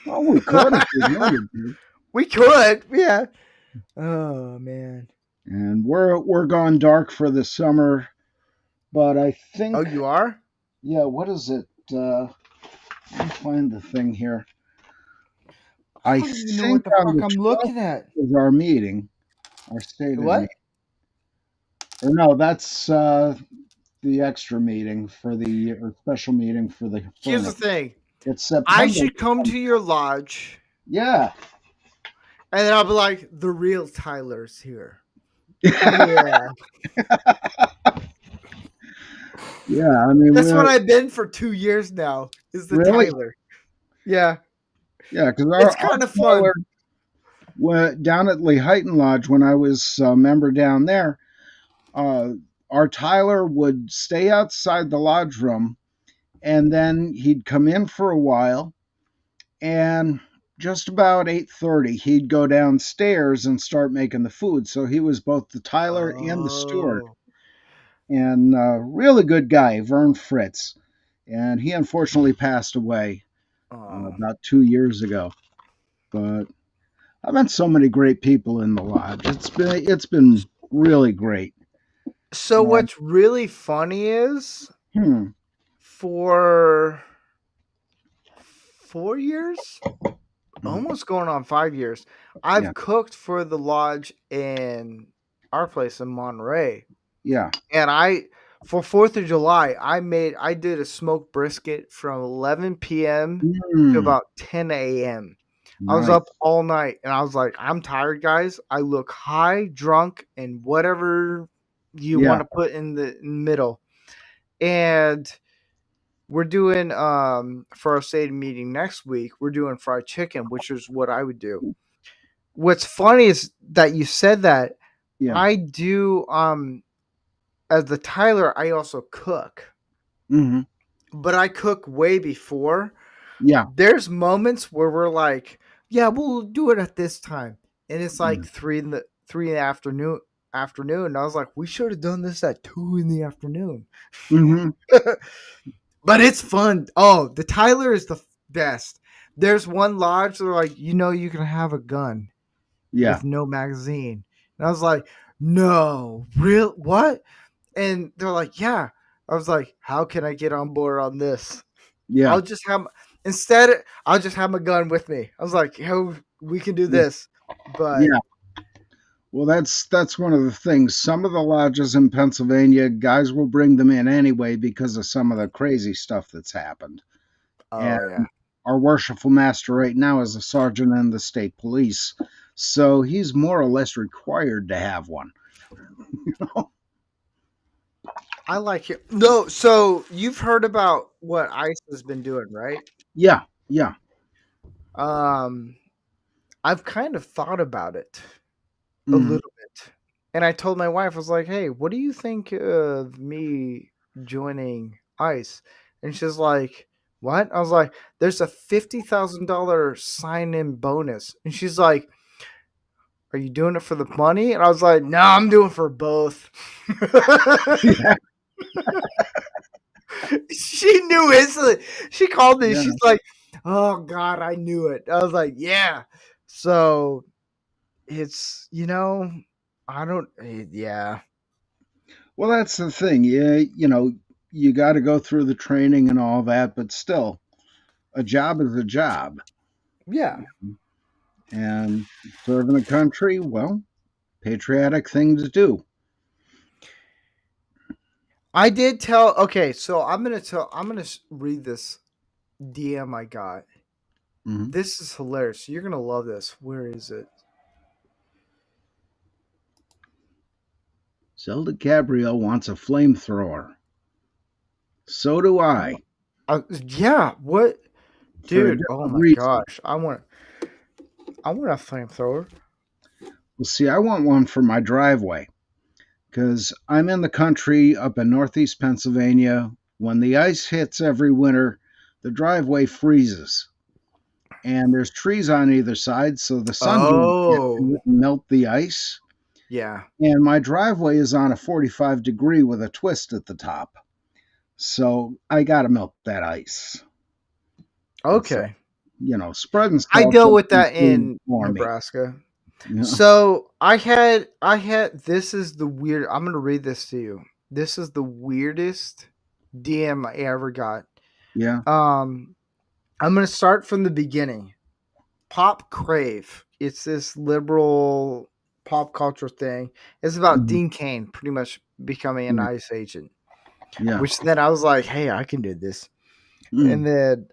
well, we could if we wanted to. We could, yeah. Oh man. And we're gone dark for the summer, but I think, Oh, you are? yeah. What is it? Let me find the thing here. I I don't even know think what the on fuck the I'm 12th looking at. is our meeting, our stated What? meeting. Or no, that's the extra meeting for the or special meeting for the Here's the furnace. thing. It's I September. should come to your lodge, Yeah. and then I'll be like, the real Tyler's here. Yeah. Yeah, I mean, That's what we're I've been for 2 years now, is the really, Tyler. Yeah. yeah, because It's our kind of fun. Tyler down at Lehighton Lodge when I was a member down there, uh, our Tyler would stay outside the lodge room, and then he'd come in for a while, and just about 8:30, he'd go downstairs and start making the food. So he was both the Tyler and the steward, Oh. and really good guy, Vern Fritz. And he unfortunately passed away Oh. about 2 years ago. But I've met so many great people in the lodge. It's been really great. So And, what's really funny is hmm, for 4 years, mhm, almost going on 5 years, I've yeah, cooked for the lodge in our place in Monterey. yeah, And for 4th of July, I did a smoked brisket from 11 p.m. to mm, about 10 a.m. I was nice, up all night and I was like, I'm tired, guys. I look high, drunk, and whatever you yeah, want to put in the middle. And we're doing for our state meeting next week, we're doing fried chicken, which is what I would do. What's funny is that you said that. yeah, I do as the Tyler, I also cook. hmm, But I cook way before. yeah, There's moments where we're like, yeah, we'll do it at this time. And it's like yeah, 3 in the afternoon. And I was like, we should have done this at 2 in the afternoon. hmm, But it's fun. Oh, the Tyler is the best. There's one lodge they're like, you can have a gun yeah, with no magazine. And I was like, no, real what? And they're like, yeah. I was like, how can I get on board on this? yeah, I'll just have instead I'll just have my gun with me. I was like, "How we can do this." But yeah. Well, that's one of the things. Some of the lodges in Pennsylvania, guys will bring them in anyway because of some of the crazy stuff that's happened. And oh yeah. our worshipful master right now is a sergeant in the state police, so he's more or less required to have one. I like it. No, so you've heard about what ICE has been doing, right? Yeah, yeah, Um I've kind of thought about it a mhm, little bit. And I told my wife, I was like, "Hey, what do you think of me joining ICE?" And she's like, "What?" I was like, "There's a $50,000 sign-in bonus." And she's like, "Are you doing it for the money?" And I was like, "No, I'm doing it for both." yeah, She knew instantly. She called me. yeah. She's like, "Oh God, I knew it." I was like, "Yeah." So it's I don't. Yeah, Well, that's the thing. Yeah, you got to go through the training and all that, but still, a job is a job, yeah. and serving a country, well, patriotic thing to do. I did tell. Okay, so I'm gonna read this DM I got. Mhm. This is hilarious. You're gonna love this. Where is it? Zelda Gabrielle wants a flamethrower. So do I, Yeah. What, for a dude? Oh different my reason. gosh. I want. I want a flamethrower. Well, see, I want one for my driveway because I'm in the country up in northeast Pennsylvania. When the ice hits every winter, the driveway freezes. And there's trees on either side, so the sun can't get Oh, to it and melt the ice. yeah. And my driveway is on a 45 degree with a twist at the top. So I got to melt that ice. And so, Okay. spreading I salt dealt just with that improves in for me. Nebraska. Yeah. So I had this is the weird I'm gonna read this to you. This is the weirdest DM I ever got. Yeah. I'm gonna start from the beginning. Pop Crave. It's this liberal pop culture thing. It's about Mhm. Dean Cain pretty much becoming an Yeah. ICE agent. Yeah. Which then I was like, hey, I can do this. And Mm. then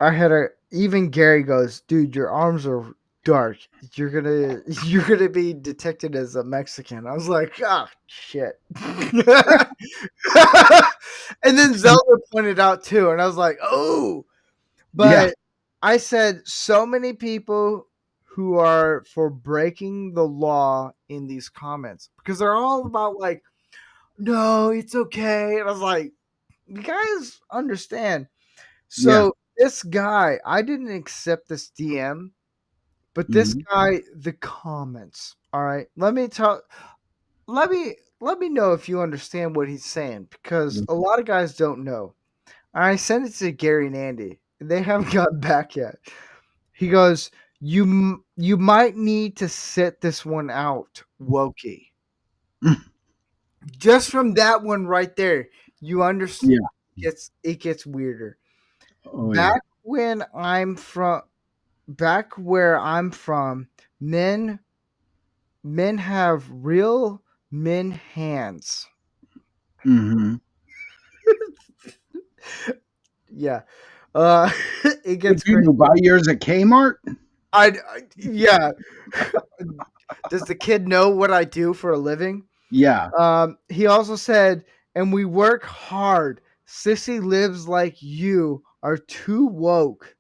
I had even Gary goes, dude, your arms are dark. You're gonna you're gonna be detected as a Mexican. I was like, ah, shit. And then Zelda pointed out too, and I was like, oh, Yeah. but I said so many people who are for breaking the law in these comments because they're all about like, no, it's okay. And I was like, you guys understand. Yeah. So this guy, I didn't accept this DM, but this Mhm. guy, the comments. All right, let me know if you understand what he's saying because a lot of guys don't know. I sent it to Gary and Andy. They haven't gotten back yet. He goes, you might need to sit this one out, Wokey. Just from that one right there, you understand. Yeah. It gets weirder. Oh yeah. Back when I'm from, back where I'm from, men men have real men hands. Mhm. Yeah. It Would gets you crazy. buy yours at Kmart? Yeah. Does the kid know what I do for a living? Yeah. He also said, and we work hard. Sissy lives like you are too woke.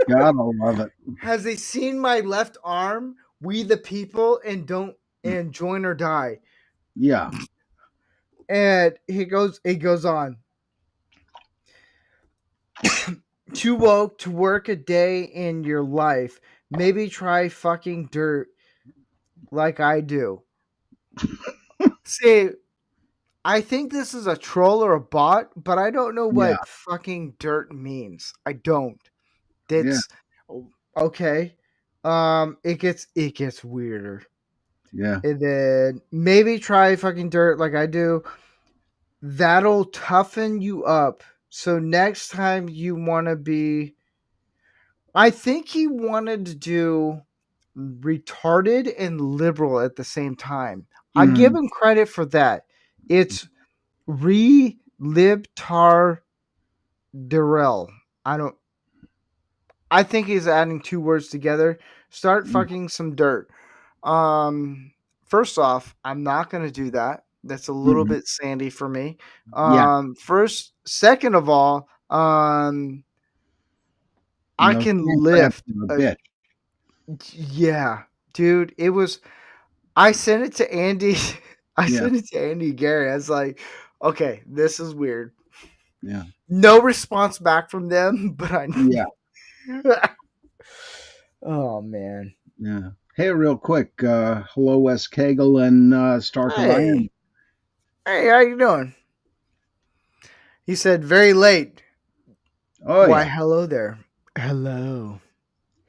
Gotta love it. Has he seen my left arm? We the people and don't and join or die. Yeah. And he goes on. Too woke to work a day in your life. Maybe try fucking dirt like I do. See, I think this is a troll or a bot, but I don't know Yeah. what fucking dirt means. I don't. Yeah. That's okay. It gets weirder. Yeah. And then maybe try fucking dirt like I do. That'll toughen you up. So next time you want to be, I think he wanted to do retarded and liberal at the same time. I give Mhm. him credit for that. It's re-libtar Darrell. I don't. I think he's adding two words together. Start fucking some dirt. Um, First off, I'm not gonna do that. That's a little Mhm. bit sandy for me. Yeah. Second of all, I Can't can grab lift. from a bitch. Yeah, dude, it was. I sent it to Andy. I Yeah. sent it to Andy Gary. I was like, okay, this is weird. Yeah. No response back from them, but I. Yeah. Oh man. Yeah. Hey, real quick. Hello, Wes Cagle and Stark of Hey, Iron. hey, how you doing? He said very late. Oh Why, yeah. hello there. Hello.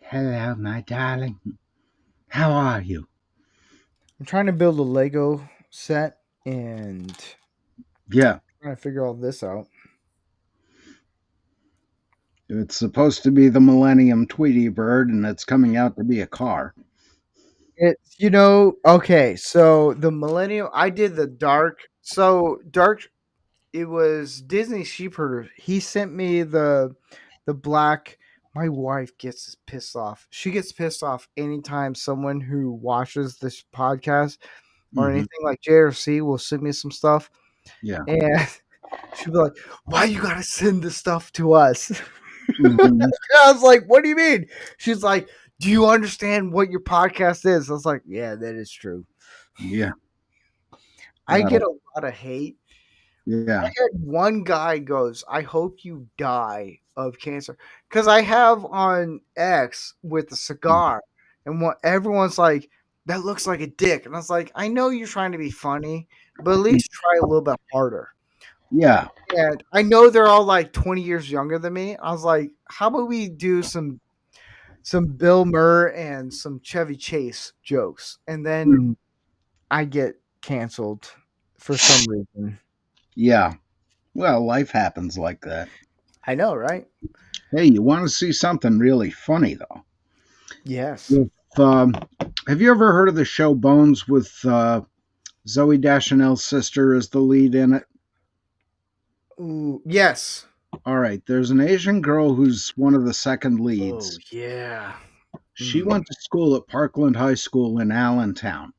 Hello, my darling. How are you? I'm trying to build a Lego set and Yeah. trying to figure all this out. It's supposed to be the Millennium Tweety Bird, and it's coming out to be a car. It's okay. So the Millennium, I did the dark. So dark. It was Disney Sheepherder. He sent me the black. My wife gets pissed off. She gets pissed off anytime someone who watches this podcast or Hmm. anything like JRC will send me some stuff. Yeah. And She'd be like, "Why you gotta send this stuff to us?" Mhm. I was like, "What do you mean?" She's like, "Do you understand what your podcast is?" I was like, "Yeah, that is true." Yeah, I get that'll. a lot of hate. I Yeah. had one guy goes, "I hope you die of cancer," because I have on X with the cigar, and what everyone's like, "That looks like a dick," and I was like, "I know you're trying to be funny, but at least try a little bit harder." Yeah. And I know they're all like 20 years younger than me. I was like, "How about we do some Bill Murray and some Chevy Chase jokes?" And then Mhm. I get canceled for some reason. Yeah. Well, life happens like that. I know, right? Hey, you want to see something really funny though? Yes. If have you ever heard of the show Bones with Zoe Deschanel's sister as the lead in it? Ooh, yes. All right, there's an Asian girl who's one of the second Oh leads. yeah. She Mm. went to school at Parkland High School in Allentown.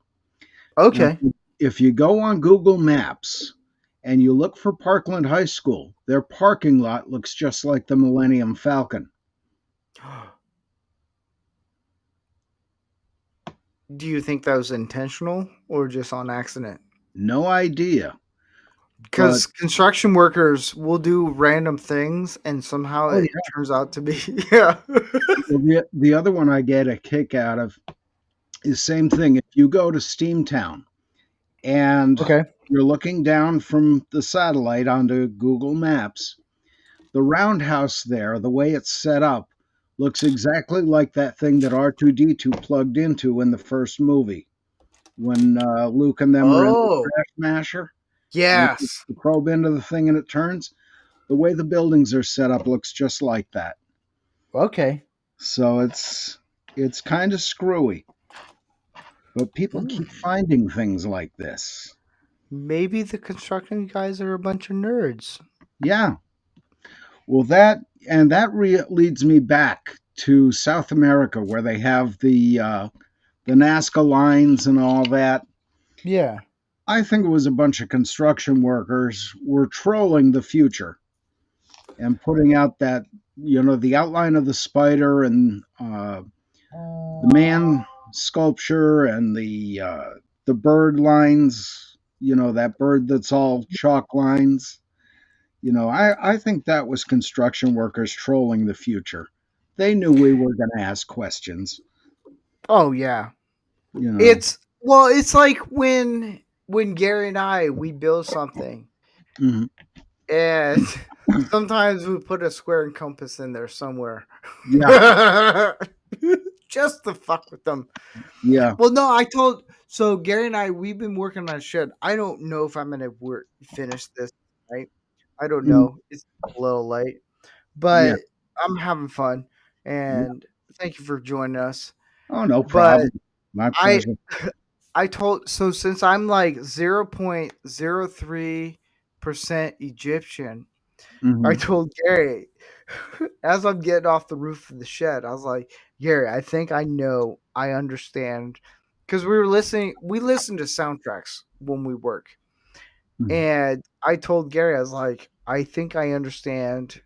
Now, Okay. if you go on Google Maps and you look for Parkland High School, their parking lot looks just like the Millennium Falcon. Do you think that was intentional or just on accident? No idea, but Because construction workers will do random things, and somehow oh it yeah. turns out to be yeah. Well, the other one I get a kick out of is same thing. If you go to Steamtown and Okay. you're looking down from the satellite onto Google Maps, the roundhouse there, the way it's set up, looks exactly like that thing that R2D2 plugged into in the first movie when Luke and them are in the Oh trash masher and he puts yes. the probe into the thing and it turns. The way the buildings are set up looks just like that. Okay. So it's kind of screwy, but people Hmm. keep finding things like this. Maybe the construction guys are a bunch of nerds. Yeah. Well, that leads me back to South America, where they have the Nazca lines and all that. Yeah. I think it was a bunch of construction workers were trolling the future and putting out that the outline of the spider and the man sculpture and the bird lines. That bird that's all chalk lines. I think that was construction workers trolling the future. They knew we were going to ask questions. Oh yeah. You know. It's well, it's like when Gary and I we build something Mhm. and sometimes we put a square and compass in there somewhere. Yeah, Just to fuck with them. yeah. Well, no, I told so Gary and I we've been working on shit. I don't know if I'm gonna finish this right. I don't Mhm. know. It's a little late, Yeah, but I'm having fun yeah. and thank you for joining us. Oh, no But problem. My I pleasure. I told so since I'm like 0.03% Egyptian, I Mhm. told Gary as I'm getting off the roof of the shed, I was like, Gary, I think I know, I understand. Because we listen to soundtracks when we work. Mhm. And I told Gary, I was like, I think I understand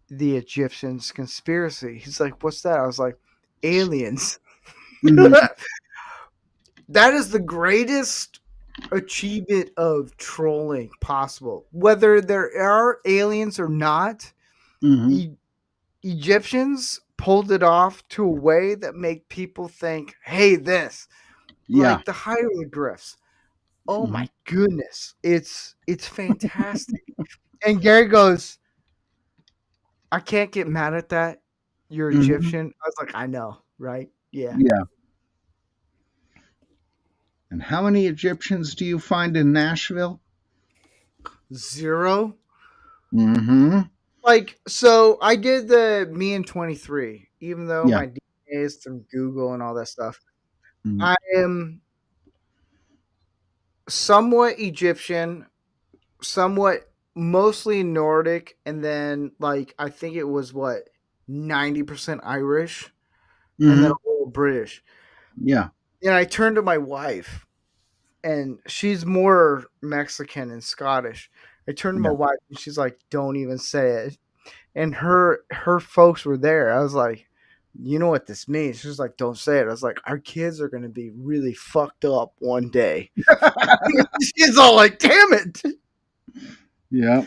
the Egyptians' conspiracy. He's like, what's that? I was like, aliens. Mhm. That is the greatest achievement of trolling possible. Whether there are aliens or not, Mhm. e- Egyptians pulled it off to a way that make people think, "Hey, this Yeah. like the hieroglyphs." Oh Mhm. my goodness, it's fantastic. And Gary goes, "I can't get mad at that. You're Mhm. Egyptian." I was like, "I know, right? Yeah, Yeah. And how many Egyptians do you find in Nashville? zero." Mhm. Like, so I did the me and 23, even though Yeah. my DNA is through Google and all that stuff. Mhm. I am somewhat Egyptian, somewhat mostly Nordic, and then like I think it was what 90% Irish and then Mhm. a little British. Yeah. And I turned to my wife and she's more Mexican and Scottish. I turned to my Yeah. wife and she's like, "Don't even say it." And her folks were there. I was like, "You know what this means?" She was like, "Don't say it." I was like, "Our kids are gonna be really fucked up one day." She's all like, "Damn it!" Yeah.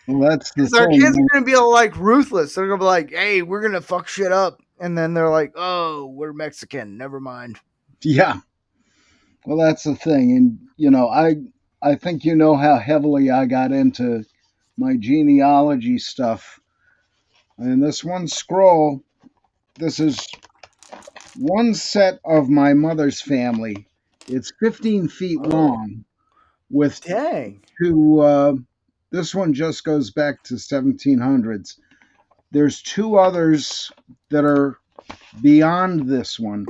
Well, that's the Because our thing. kids are gonna be all like ruthless. They're gonna be like, "Hey, we're gonna fuck shit up," and then they're like, "Oh, we're Mexican. Never mind." Yeah. Well, that's the thing. And, I think you know how heavily I got into my genealogy stuff. And this one scroll, this is one set of my mother's family. It's 15 feet Oh, long with dang. two, this one just goes back to 1700s. There's two others that are beyond this one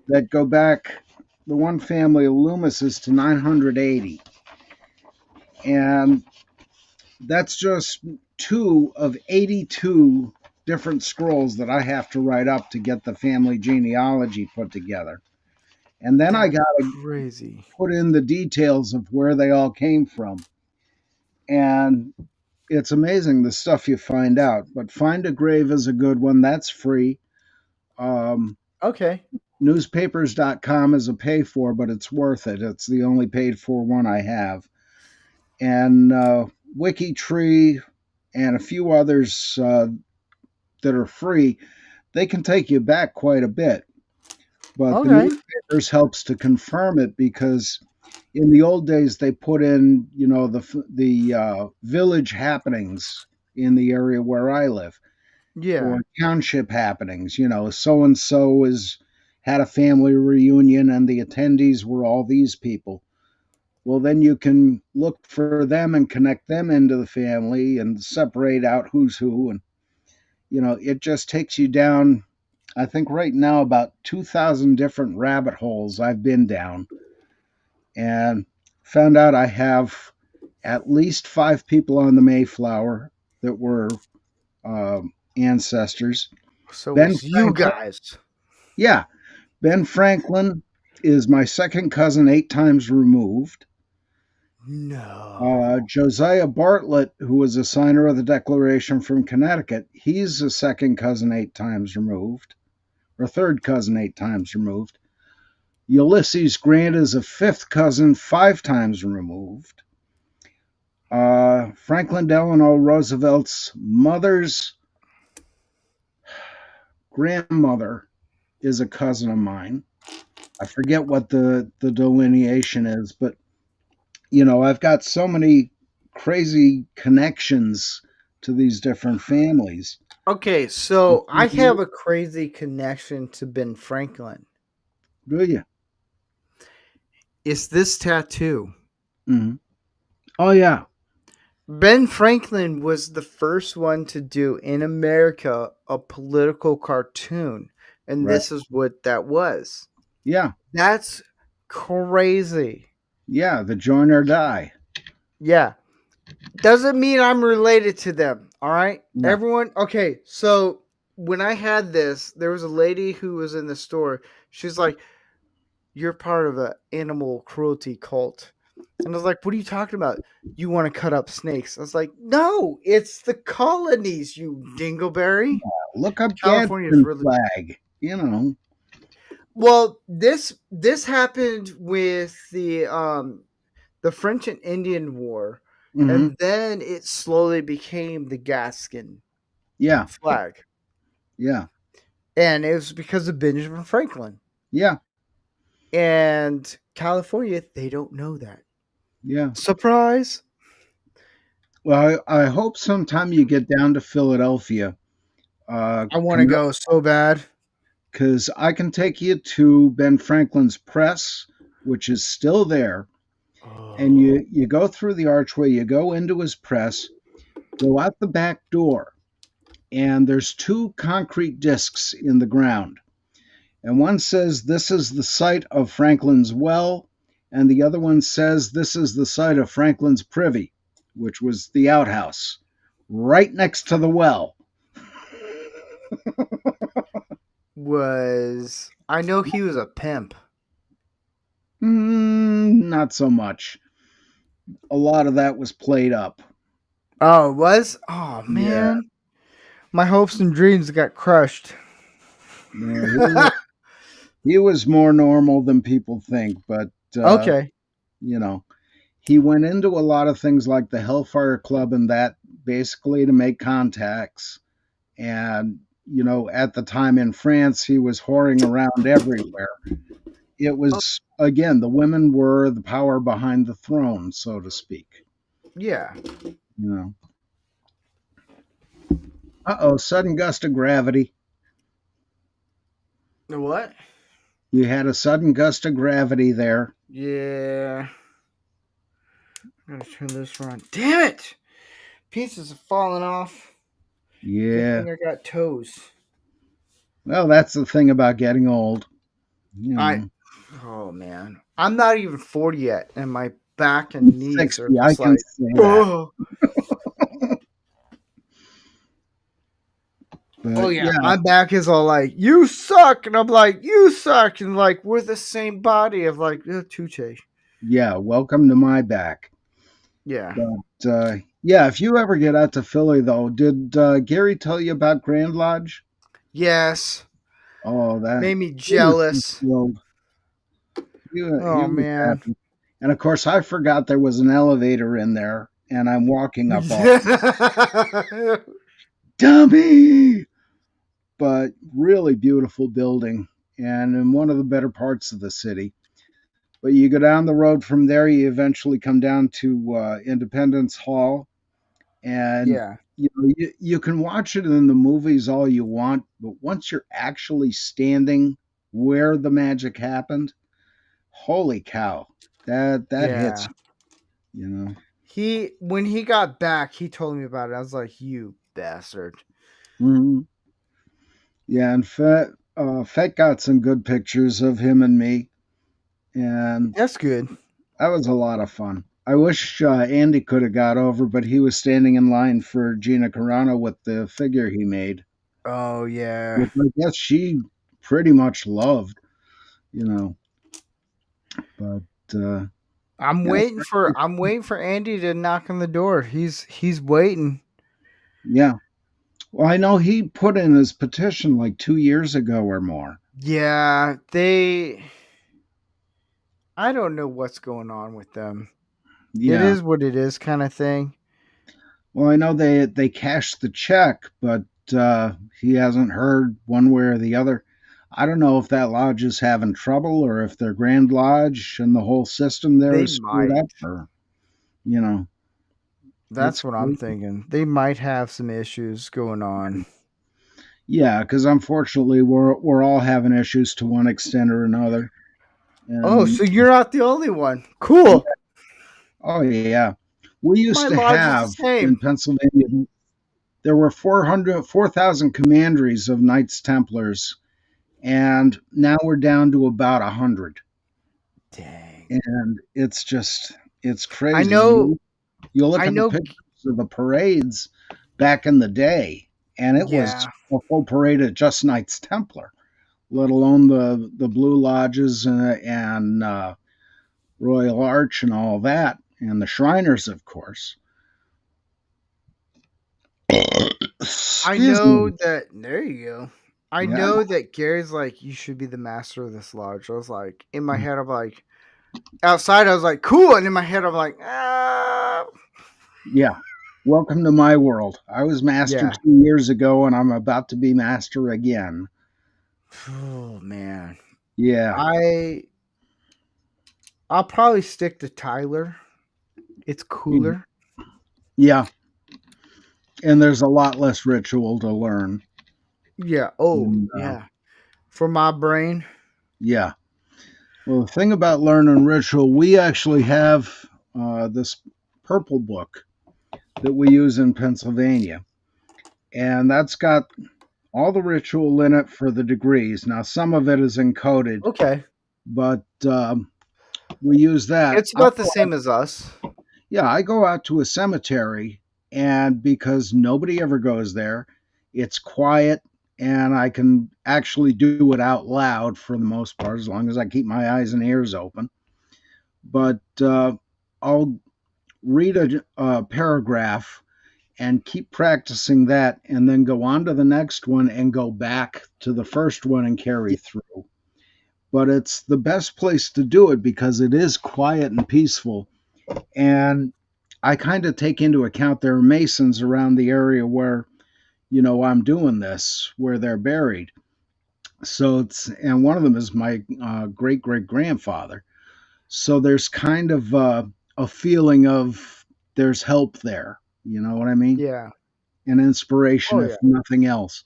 that go back. The one family, Loomis, is to 980. And that's just two of 82 different scrolls that I have to write up to get the family genealogy put together. And then I That's got to crazy. put in the details of where they all came from. And it's amazing the stuff you find out. But Find a Grave is a good one. That's free. Um, Okay. newspapers.com is a pay for, but it's worth it. It's the only paid for one I have. And WikiTree and a few others that are free, they can take you back quite a bit. But the Okay. newspapers helps to confirm it because in the old days they put in, the village happenings in the area where I live, Yeah. or township happenings. So and so is had a family reunion and the attendees were all these people. Well, then you can look for them and connect them into the family and separate out who's who. And, it just takes you down, I think right now, about 2,000 different rabbit holes I've been down and found out I have at least five people on the Mayflower that were ancestors. So Ben it's you Franklin, guys. yeah, Ben Franklin is my second cousin 8 times removed. No. Josiah Bartlett, who was a signer of the Declaration from Connecticut, he's a second cousin 8 times removed, or third cousin 8 times removed. Ulysses Grant is a fifth cousin 5 times removed. Franklin Delano Roosevelt's mother's grandmother is a cousin of mine. I forget what the delineation is, but I've got so many crazy connections to these different families. Okay, so I have a crazy connection to Ben Franklin. Do you? It's this tattoo. Hmm. Oh yeah, Ben Franklin was the first one to do in America a political cartoon, and right. this is what that was. Yeah, That's crazy. yeah. The join or die. Yeah. Doesn't mean I'm related to them. All right. No. Everyone. Okay. So when I had this, there was a lady who was in the store. She's like, "You're part of an animal cruelty cult." And I was like, "What are you talking about? You want to cut up snakes?" I was like, "No, it's the colonies, you dingleberry. Look up California's Gadsden really flag. well. This happened with the French and Indian War, Hmm. and then it slowly became the Gascon Yeah, flag, yeah, and it was because of Benjamin Franklin. yeah, And California, they don't know that. yeah. Surprise! Well, I hope sometime you get down to Philadelphia, I want to go so bad. because I can take you to Ben Franklin's press, which is still there, and Oh, you go through the archway, you go into his press, go out the back door, and there's two concrete discs in the ground. And one says this is the site of Franklin's well, and the other one says this is the site of Franklin's privy, which was the outhouse, right next to the well. I know he was a pimp. Not so much. a lot of that was played up. Oh, it was? Oh Yeah, man. My hopes and dreams got crushed. no, he was more normal than people think, but uh, Okay. you know, he went into a lot of things like the Hellfire Club and that basically to make contacts. And at the time in France, he was whoring around everywhere. It was again, the women were the power behind the throne, so to speak. Yeah. You know. Uh-oh, sudden gust of gravity. The what? You had a sudden gust of gravity there. Yeah. I'm gonna turn this around. Damn it! Pieces have fallen off. Good Yeah. thing I got toes. Well, that's the thing about getting old. You I know. oh man. I'm not even 40 yet, and my back and knees are 60, I just can like, say that. oh. Oh But yeah, yeah, my back is all like, you suck, and I'm like, you suck, and like we're the same body of like Tuche. yeah, welcome to my back. Yeah. But yeah, if you ever get out to Philly though, did Gary tell you about Grand Lodge? Yes. Oh, that Made me he was so jealous. thrilled. He Oh was man. happy. And of course, I forgot there was an elevator in there, and I'm walking up all dummy. But really beautiful building, and in one of the better parts of the city. But you go down the road from there, you eventually come down to Independence Hall, and yeah. you can watch it in the movies all you want, but once you're actually standing where the magic happened, holy cow, that hits Yeah. you. He when he got back, he told me about it. I was like, you bastard. Mhm. Yeah, and Fett got some good pictures of him and me, and That's good. that was a lot of fun. I wish Andy could have got over, but he was standing in line for Gina Carano with the figure he made, Oh yeah. which I guess she pretty much loved, you know. But yeah, I'm waiting for Andy to knock on the door. He's waiting. yeah. Well, I know he put in his petition like 2 years ago or more. Yeah, I don't know what's going on with them. It Yeah. is what it is kind of thing. Well, I know they cashed the check, but he hasn't heard one way or the other. I don't know if that lodge is having trouble or if their Grand Lodge and the whole system there They is screwed might. up, or you know, That's it's what I'm crazy. thinking. They might have some issues going on. Yeah, because unfortunately we're all having issues to one extent or another. Oh, And so you're not the only one. yeah, Cool. oh yeah, we My used to lodge is the have same. in Pennsylvania. There were 4,000 commanderies of Knights Templars, and now we're down to about 100. Dang. And it's I crazy. know. You look I at the know. pictures of the parades back in the day, and it was Yeah. a full parade of just Knights Templar, let alone the Blue Lodges and Royal Arch and all that, and the Shriners, of course. I Excuse know me. that. There you go. I Yeah, know that Gary's like, you should be the master of this lodge. I was like, in my head, I'm like, outside, I was like, cool. And in my head, I'm like, ah. yeah. Welcome to my world. I was master Yeah. 2 years ago, and I'm about to be master again. Oh, man. Yeah, I I'll probably stick to Tyler. It's cooler. yeah. And there's a lot less ritual to learn. Yeah. Oh, And, yeah. For my brain. yeah. Well, the thing about learning ritual, we actually have this purple book that we use in Pennsylvania, and that's got all the ritual in it for the degrees. Now, some of it is encoded, Okay. but we use that. It's about the same as us. Yeah, I go out to a cemetery, and because nobody ever goes there, it's quiet, and I can actually do it out loud for the most part, as long as I keep my eyes and ears open. But I'll read a paragraph and keep practicing that, and then go on to the next one and go back to the first one and carry through. But it's the best place to do it because it is quiet and peaceful. And I kind of take into account there are masons around the area where, I'm doing this, where they're buried. So and one of them is my great great grandfather. So there's kind of a feeling of there's help there. You know what I mean? Yeah. And inspiration, Oh if yeah. nothing else.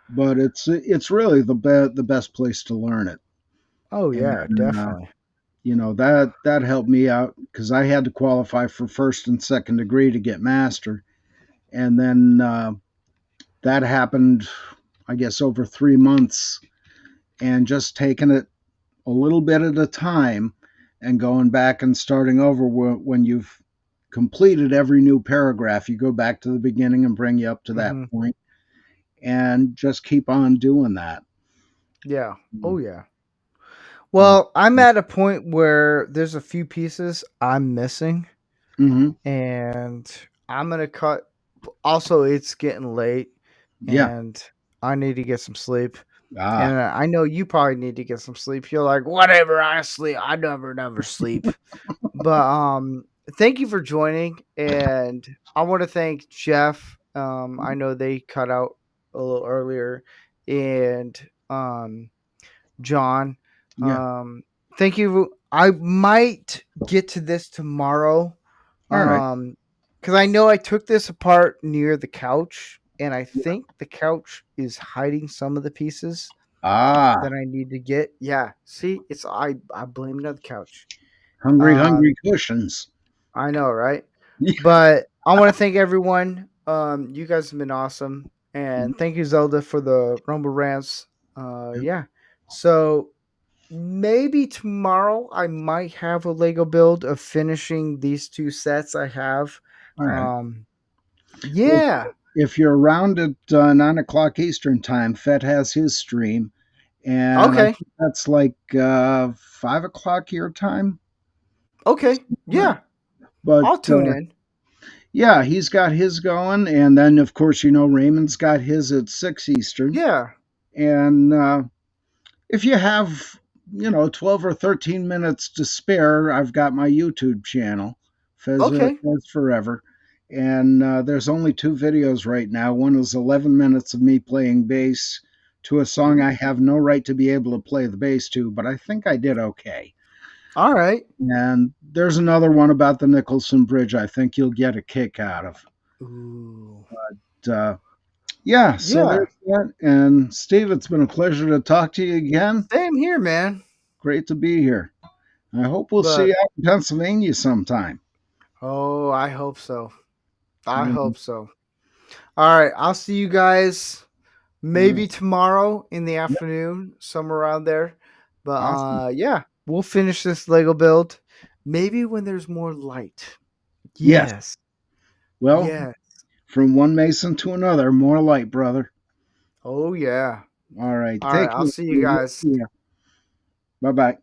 But it's really the best place to learn it. Oh And yeah, definitely. that helped me out because I had to qualify for first and second degree to get master, and then that happened, I guess, over 3 months, and just taking it a little bit at a time, and going back and starting over when you've completed every new paragraph. You go back to the beginning and bring you up to that Hmm. point, and just keep on doing that. Yeah. Oh yeah. But Well, I'm at a point where there's a few pieces I'm missing, hmm and I'm gonna cut. Also, it's getting late, yeah, and I need to get some sleep. And ah, I know you probably need to get some sleep. You're like, whatever, I sleep. I never sleep. But thank you for joining, and I want to thank Jeff. I know they cut out a little earlier, and John. yeah. Um, thank you. I might get to this tomorrow. All right. Because I know I took this apart near the couch, and I think the couch is hiding some of the pieces Ah, that I need to get. Yeah, see, it's I blame it on the couch. hungry, Uh, hungry cushions. I know, right? Yeah. But I want to thank everyone. You guys have been awesome, and thank you, Zelda, for the Rumble rants. Yeah. So maybe tomorrow I might have a Lego build of finishing these two sets I have. All right. Um, Well, yeah. if you're around at 9 o'clock Eastern time, Fett has his stream, and I Okay. think that's like 5 o'clock your time. Okay. Yeah. But I'll tune in. yeah, he's got his going, and then of course Raymond's got his at 6 Eastern, Yeah. and if you have 12 or 13 minutes to spare, I've got my YouTube channel, Okay. Fez Forever, and there's only two videos right now. One is 11 minutes of me playing bass to a song I Ooh. have no right to be able to play the bass to, but I think I did okay. All right. And there's another one about the Nicholson Bridge I think you'll get a kick out of. Ooh. Uh, yeah, so Yeah. there's that. And Steve, it's been a pleasure to talk to you again. Same here, man. Great to be here. I hope we'll see But you out in Pennsylvania sometime. oh, I hope so. I Mhm. hope so. All right. I'll see you guys Yeah. maybe tomorrow in the afternoon, somewhere around there. But Awesome. yeah, we'll finish this Lego build. Maybe when there's more light. Yes. Yes. Well, Yes. from one Mason to another, more light, brother. Oh yeah. All right. All right. Take I'll care. see you guys. Yeah. Bye bye.